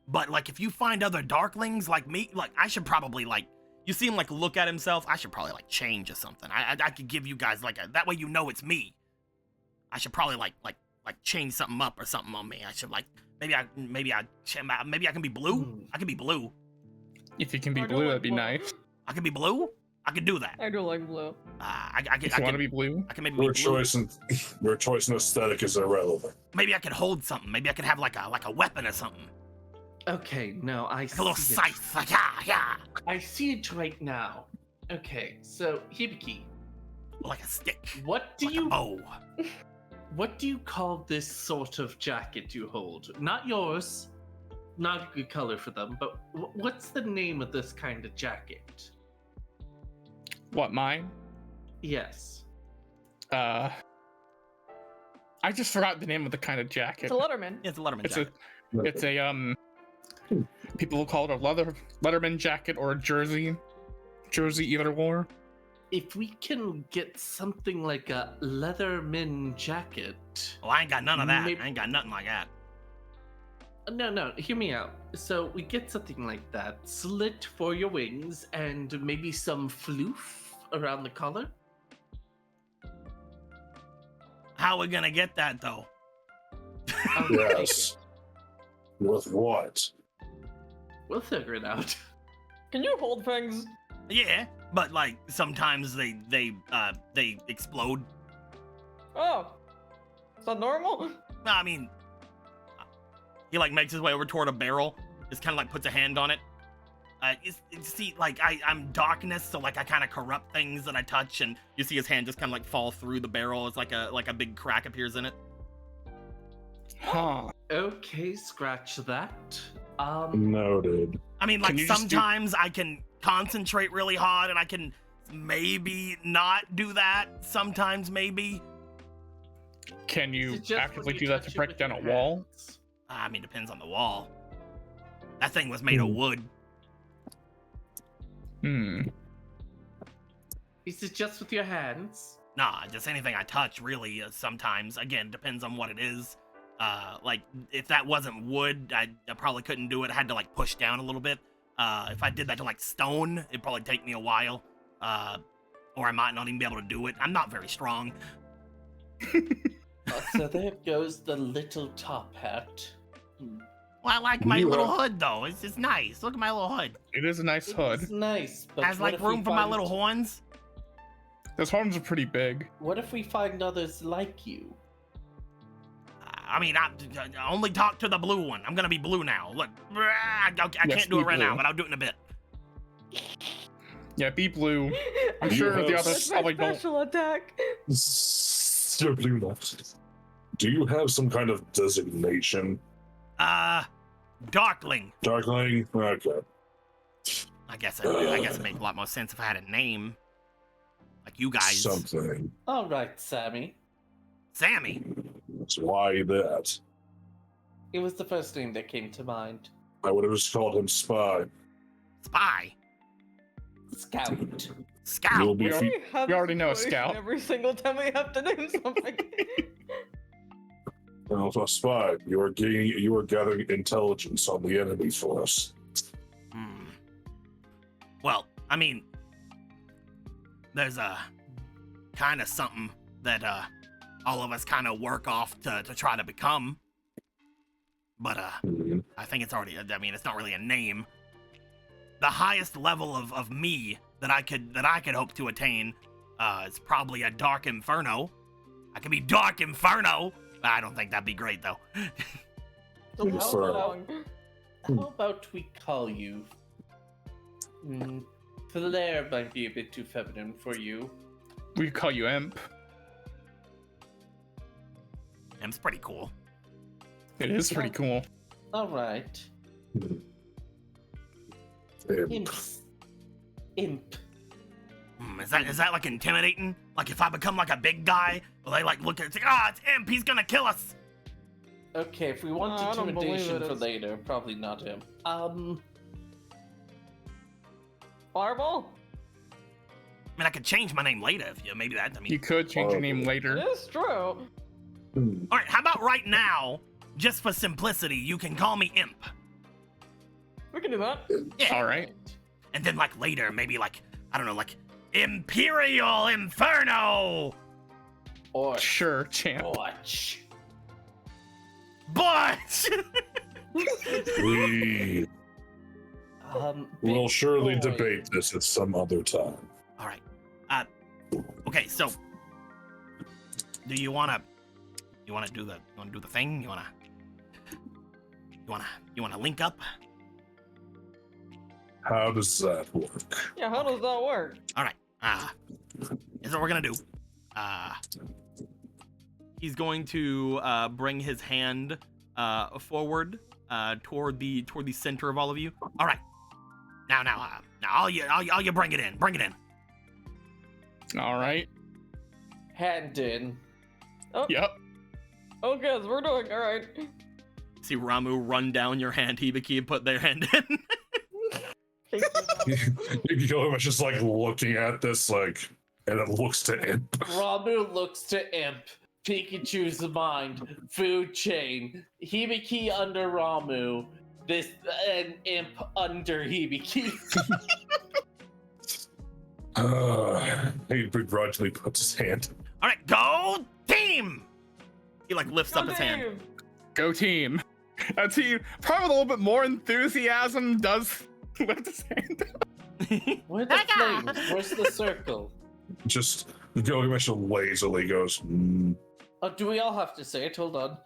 But like, if you find other darklings like me, like I should probably like. You see him like look at himself. I should probably like change or something. I could give you guys like that way you know it's me. I should probably like change something up or something on me. I should like maybe I can be blue. I can be blue. If you can be I do blue, like that'd be blue. nice. I can be blue. I can do that. I do like blue. I If can you want to be blue, I can maybe Your be blue. choice and aesthetic is irrelevant. Maybe I could hold something. Maybe I could have like a weapon or something. Okay, no, I Like a little see scythe. Like, yeah. I see it right now. Okay, so Hibiki, Like a stick. what do Like you a bow. what do you call this sort of jacket you hold? Not yours. Not a good color for them, but what's the name of this kind of jacket? what mine? Yes. I just forgot the name of the kind of jacket. It's a Letterman. Yeah, it's a Letterman It's jacket. It's a people will call it a Letterman jacket or a jersey. Jersey either or. If we can get something like a Leatherman jacket. Well, I ain't got none of that. Maybe- I ain't got nothing like that. No, hear me out. So we get something like that, slit for your wings, and maybe some floof around the collar. How we gonna get that though? I'll take Yes. With what? it. We'll figure it out. Can you hold things? Yeah, but like sometimes they explode. Oh. Is that normal? No, I mean, he like makes his way over toward a barrel. Just kind of like puts a hand on it. See, like I'm darkness, so like I kind of corrupt things that I touch, and you see his hand just kind of like fall through the barrel. It's like a big crack appears in it. Huh. Okay, scratch that. Noted. I mean, Can like you just do- sometimes I can concentrate really hard, and I can maybe not do that. Sometimes maybe. Can is you it just when actively you do that to touch it break with down a your wall? hands? I mean, depends on the wall. That thing was made of wood. Is it just with your hands? Nah, just anything I touch, really. Sometimes, again, depends on what it is. Like if that wasn't wood, I probably couldn't do it. I had to like push down a little bit. If I did that to like stone, it'd probably take me a while. Or I might not even be able to do it. I'm not very strong. So there goes the little top hat. Well, I like my You little are- hood though. It's just nice. Look at my little hood. It is a nice hood. It's nice, but Has what like if we room for my find- little horns. Those horns are pretty big. What if we find others like you? I mean, I only talk to the blue one. I'm gonna be blue now. Look, I Yes, can't do it be right now, blue. but I'll do it in a bit. Yeah, be blue. I'm You sure have- the others That's my probably don't. special attack. Sir Blue Left. Do you have some kind of designation? Darkling. Darkling? Okay. I guess it makes a lot more sense if I had a name. Like you guys. Something. All right, Sammy. Sammy. That's why that. It was the first name that came to mind. I would have just called him Spy. Spy. Scout. Scout. You'll be We have we already know a this scout. every single time we have to name something. and also a spy. You are gathering intelligence on the enemy for us. Hmm. Well, I mean, there's a kind of something that all of us kind of work off to try to become. But Mhm. I think it's already, I mean, it's not really a name. The highest level of me that I could hope to attain is probably a Dark Inferno. I could be Dark Inferno. I don't think that'd be great though. How about we call you? Flare might be a bit too feminine for you. We call you Imp. Imp's pretty cool. It is pretty cool. All right. Imp. Imp. Is that like intimidating? Like if I become like a big guy, will they like look at it and say, it's Imp, he's gonna kill us? Okay, if we want I don't believe intimidation it for is. later, probably not him. Fireball? I mean, I could change my name later if you, maybe that, I mean. You could change your name It later. is true. Hmm. All right, how about right now, just for simplicity, you can call me Imp. We can do that. Yeah. All right. And then like later, maybe like, I don't know, like Imperial Inferno. Or Sure, champ. Butch. But We will big surely boy. debate this at some other time. all right. Okay, so do you wanna do the thing? You wanna link up? How does that work? Yeah, how does that work? All right. Here's what we're gonna do. He's going to bring his hand forward toward the center of all of you. All right. Now, all you bring it in. Bring it in. All right. Hand in. Yep. Okay, so we're doing alright. See Ramu run down your hand, Hibiki, and put their hand in. You know, just like looking at this, like, and it looks to Imp. Ramu looks to Imp. Pikachu's mind. Food chain. Hibiki under Ramu. This and Imp under Hibiki. He begrudgingly puts his hand. All right, go team. He like lifts up his hand. Go team. A team, probably with a little bit more enthusiasm, does lift his hand up. Where the flames? Where's the circle? Just Gilgamesh lazily goes, Oh, do we all have to say it? Hold on.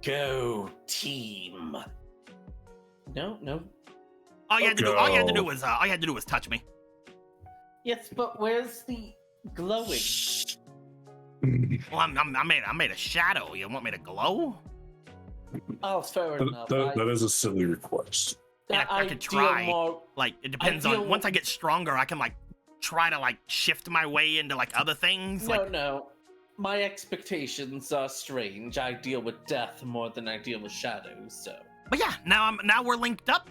Go team. No. All you had to do was touch me. Yes, but where's the glowing? Well, I made a shadow. You want me to glow? Oh, fair enough. that is a silly request. Yeah, I could try. More, Like it depends feel- on. Once I get stronger, I can like try to like shift my way into like other things. no. My expectations are strange. I deal with death more than I deal with shadows, so. But yeah, now we're linked up.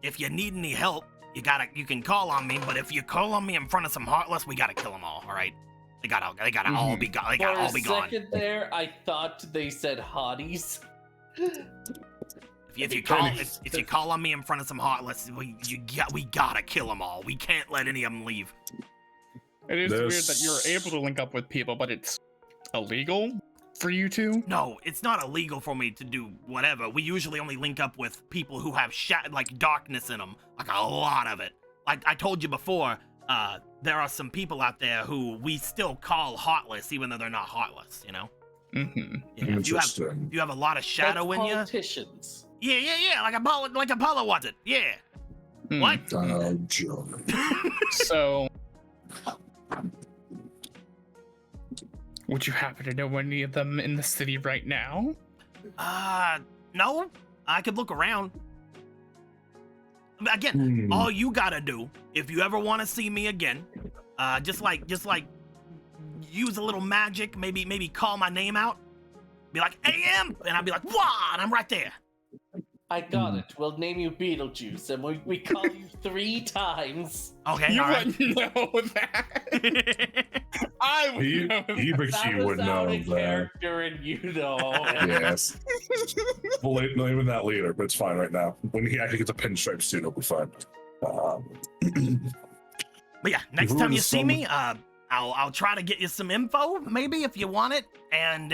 If you need any help, you can call on me. But if you call on me in front of some Heartless, we gotta kill them all. All right? They gotta all be gone. They gotta all be For a gone. second there, I thought they said hotties. If you call on me in front of some Heartless, we gotta kill them all. We can't let any of them leave. It is weird that you're able to link up with people, but it's illegal for you to. No, it's not illegal for me to do whatever. We usually only link up with people who have like darkness in them, like a lot of it. Like I told you before, there are some people out there who we still call heartless, even though they're not heartless. You know? Mm-hmm. Yeah, if you have a lot of shadow in you. Politicians. Yeah, like Apollo wants it. Yeah. What? Oh, joy. So, would you happen to know any of them in the city right now? No. I could look around. Again, all you gotta do, if you ever want to see me again, just like use a little magic, maybe call my name out. Be like, AM! And I'll be like, wah! And I'm right there. I got it. We'll name you Beetlejuice, and we call you 3 times. Okay, You all right. wouldn't know that. I would know that. Even That she was would out know of that. character, and you know. Yes. Well, not even that later, but it's fine right now. When he actually gets a pinstripe suit, it'll be fine. But yeah, next Who time you is see some- me, I'll try to get you some info, maybe if you want it, and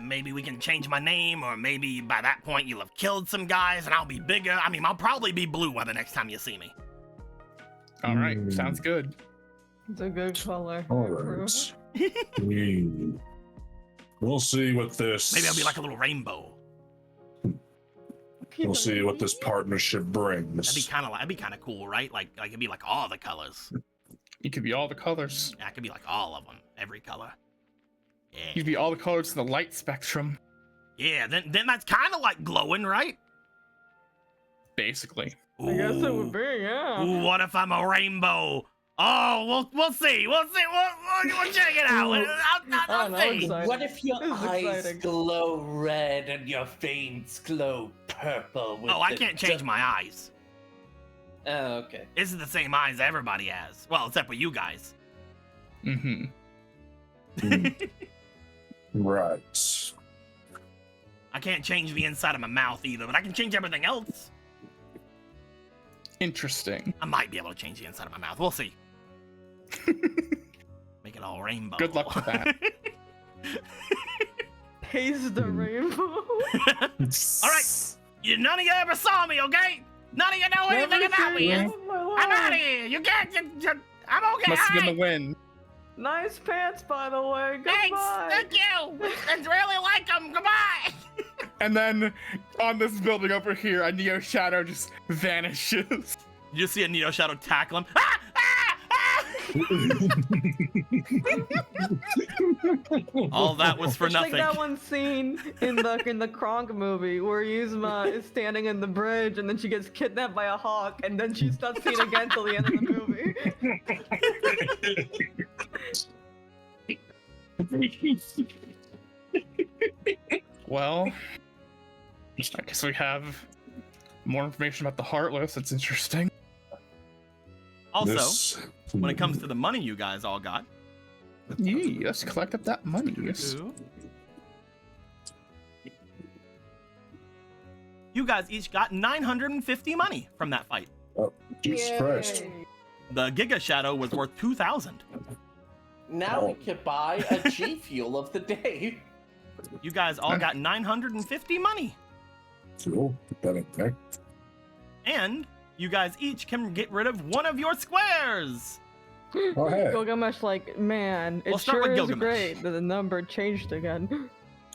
maybe we can change my name, or maybe by that point you'll have killed some guys, and I'll be bigger. I mean, I'll probably be blue by the next time you see me. All right, sounds good. It's a good color. All right. We'll see what this. Maybe I'll be like a little rainbow. We'll see what this partnership brings. That'd be kind of cool, right? Like it'd be like all the colors. You could be all the colors. Yeah, it could be like all of them, every color. Yeah. You'd be all the colors in the light spectrum, Yeah, then that's kind of like glowing, right? basically. I guess it Ooh. would be, yeah. Ooh, what if I'm a rainbow? Oh, we'll see. We'll check it out. I'll see. exciting. What if your This is eyes exciting. glow red and your veins glow purple? With Oh, I the can't change my eyes. Oh, okay. This is the same eyes everybody has. Well, except for you guys. Mm-hmm. Right. I can't change the inside of my mouth either, but I can change everything else. Interesting. I might be able to change the inside of my mouth. We'll see. Make it all rainbow. Good luck with that. Paste the rainbow. All right. None of you ever saw me, okay? None of you know anything Never about me. seen I'm you in my out of life. here. You can't. I'm okay. Must have been all the right. wind. Nice pants, by the way. Thanks. Goodbye. Thank you. I really like them. Goodbye. And then on this building over here, a Neo Shadow just vanishes. You see a Neo Shadow tackle him. Ah! Ah! Ah! All that was for It's nothing. like that one scene in the Kronk movie where Yuzma is standing in the bridge and then she gets kidnapped by a hawk and then she's not seen again till the end of the movie. Well, I guess we have more information about the Heartless. It's interesting. Also, This- when it comes to the money you guys all got, Yee, let's collect up that money. Yes. you guys each got 950 money from that fight. Jesus Christ. Yay. The Giga Shadow was worth 2,000. Now we can buy a G Fuel of the day. You guys all got 950 money. Cool. Better pick. And you guys each can get rid of one of your squares. Oh, hey. Gilgamesh, like, man, it We'll start sure with is Gilgamesh. great that the number changed again.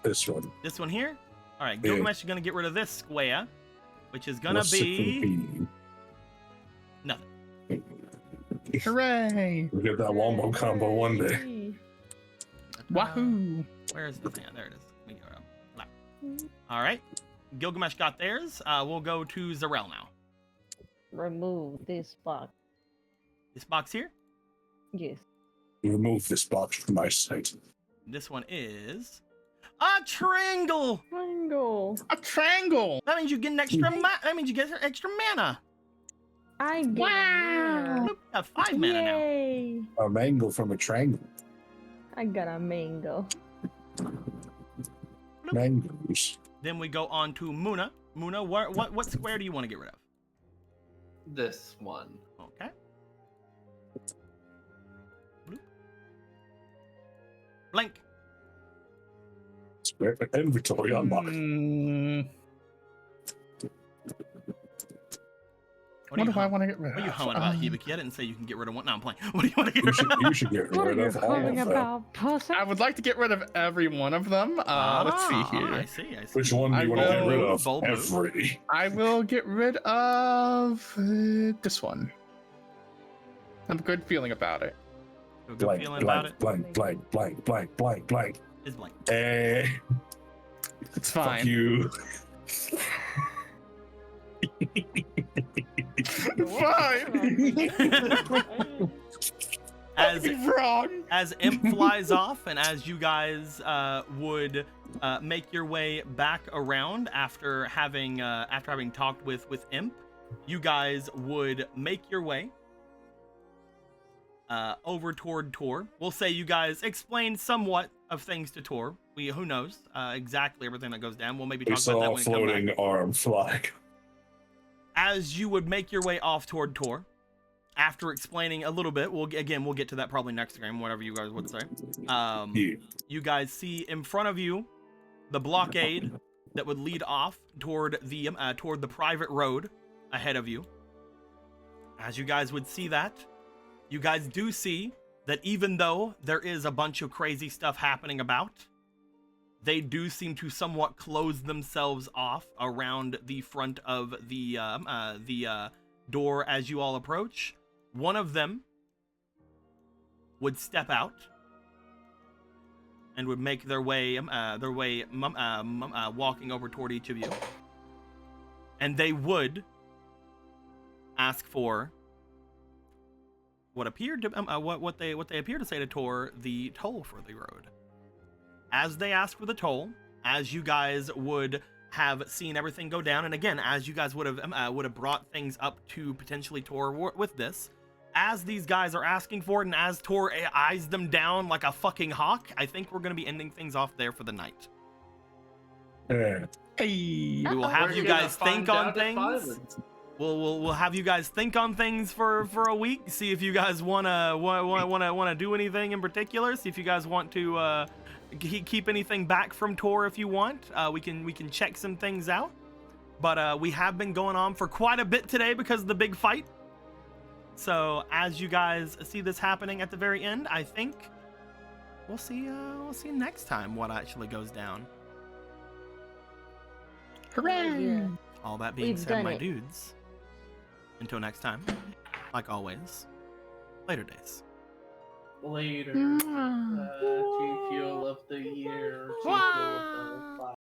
This one. This one here. All right, Yeah. Gilgamesh is going to get rid of this square, which is going to What's it be nothing. Hooray! We'll get that wombo combo one day. Wahoo! Where is the fan? There it is. We go around. Left. All right. Gilgamesh got theirs. We'll go to Zarel now. Remove this box. This box here. Yes. Remove this box from my sight. This one is a triangle. Triangle. A triangle! That means you get an extra. That means you get extra mana. I get Wow. You have 5 mana now. Yay! A mango from a triangle. I got a mango. Mangoes. Then we go on to Muna. Muna, what square do you want to get rid of? This one. Okay. Bloop. Blank. Spare inventory unlocked. What What do I hum- want to get rid of? What are you humming about, Hibiki? I didn't say you can get rid of one. No, I'm playing. What do you want to get rid of? You should get What are rid you of all of calling them. about, pussy? I would like to get rid of every one of them. Let's see I here. see. Which one do you want to get rid of? Bold move. Every. I will get rid of this one. I have a good feeling about it. Good Blank, feeling about it. blank, blank, blank, blank, blank, blank. Is blank. It's Fuck fine. you. Fine. As Wrong. as Imp flies off, and as you guys would make your way back around after having talked with Imp. You guys would make your way over toward Tor. We'll say you guys explained somewhat of things to Tor. Who knows exactly everything that goes down. We'll maybe We talk about that saw a when we come back. floating arm flag. As you would make your way off toward Tor, after explaining a little bit, we'll get to that probably next game, whatever you guys would say. Yeah. You guys see in front of you the blockade that would lead off toward the private road ahead of you. As you guys would see that, you guys do see that even though there is a bunch of crazy stuff happening about, they do seem to somewhat close themselves off around the front of the door as you all approach. One of them would step out and would make their way walking over toward each of you, and they would ask for what appeared to what they appear to say to Tor, the toll for the road. As they ask for the toll, as you guys would have seen everything go down, and again, as you guys would have brought things up to potentially Tor with this, as these guys are asking for it, and as Tor eyes them down like a fucking hawk, I think we're gonna be ending things off there for the night. Yeah. We will have you guys think on things. We'll have you guys think on things for a week. See if you guys wanna do anything in particular. See if you guys want to keep anything back from Tor if you want. We can check some things out. But we have been going on for quite a bit today because of the big fight. So as you guys see this happening at the very end, I think we'll see next time what actually goes down. Hooray! Yeah. All that being We've said, done my it. dudes, until next time, like always, later days. Later. G Fuel of the year. G Fuel of the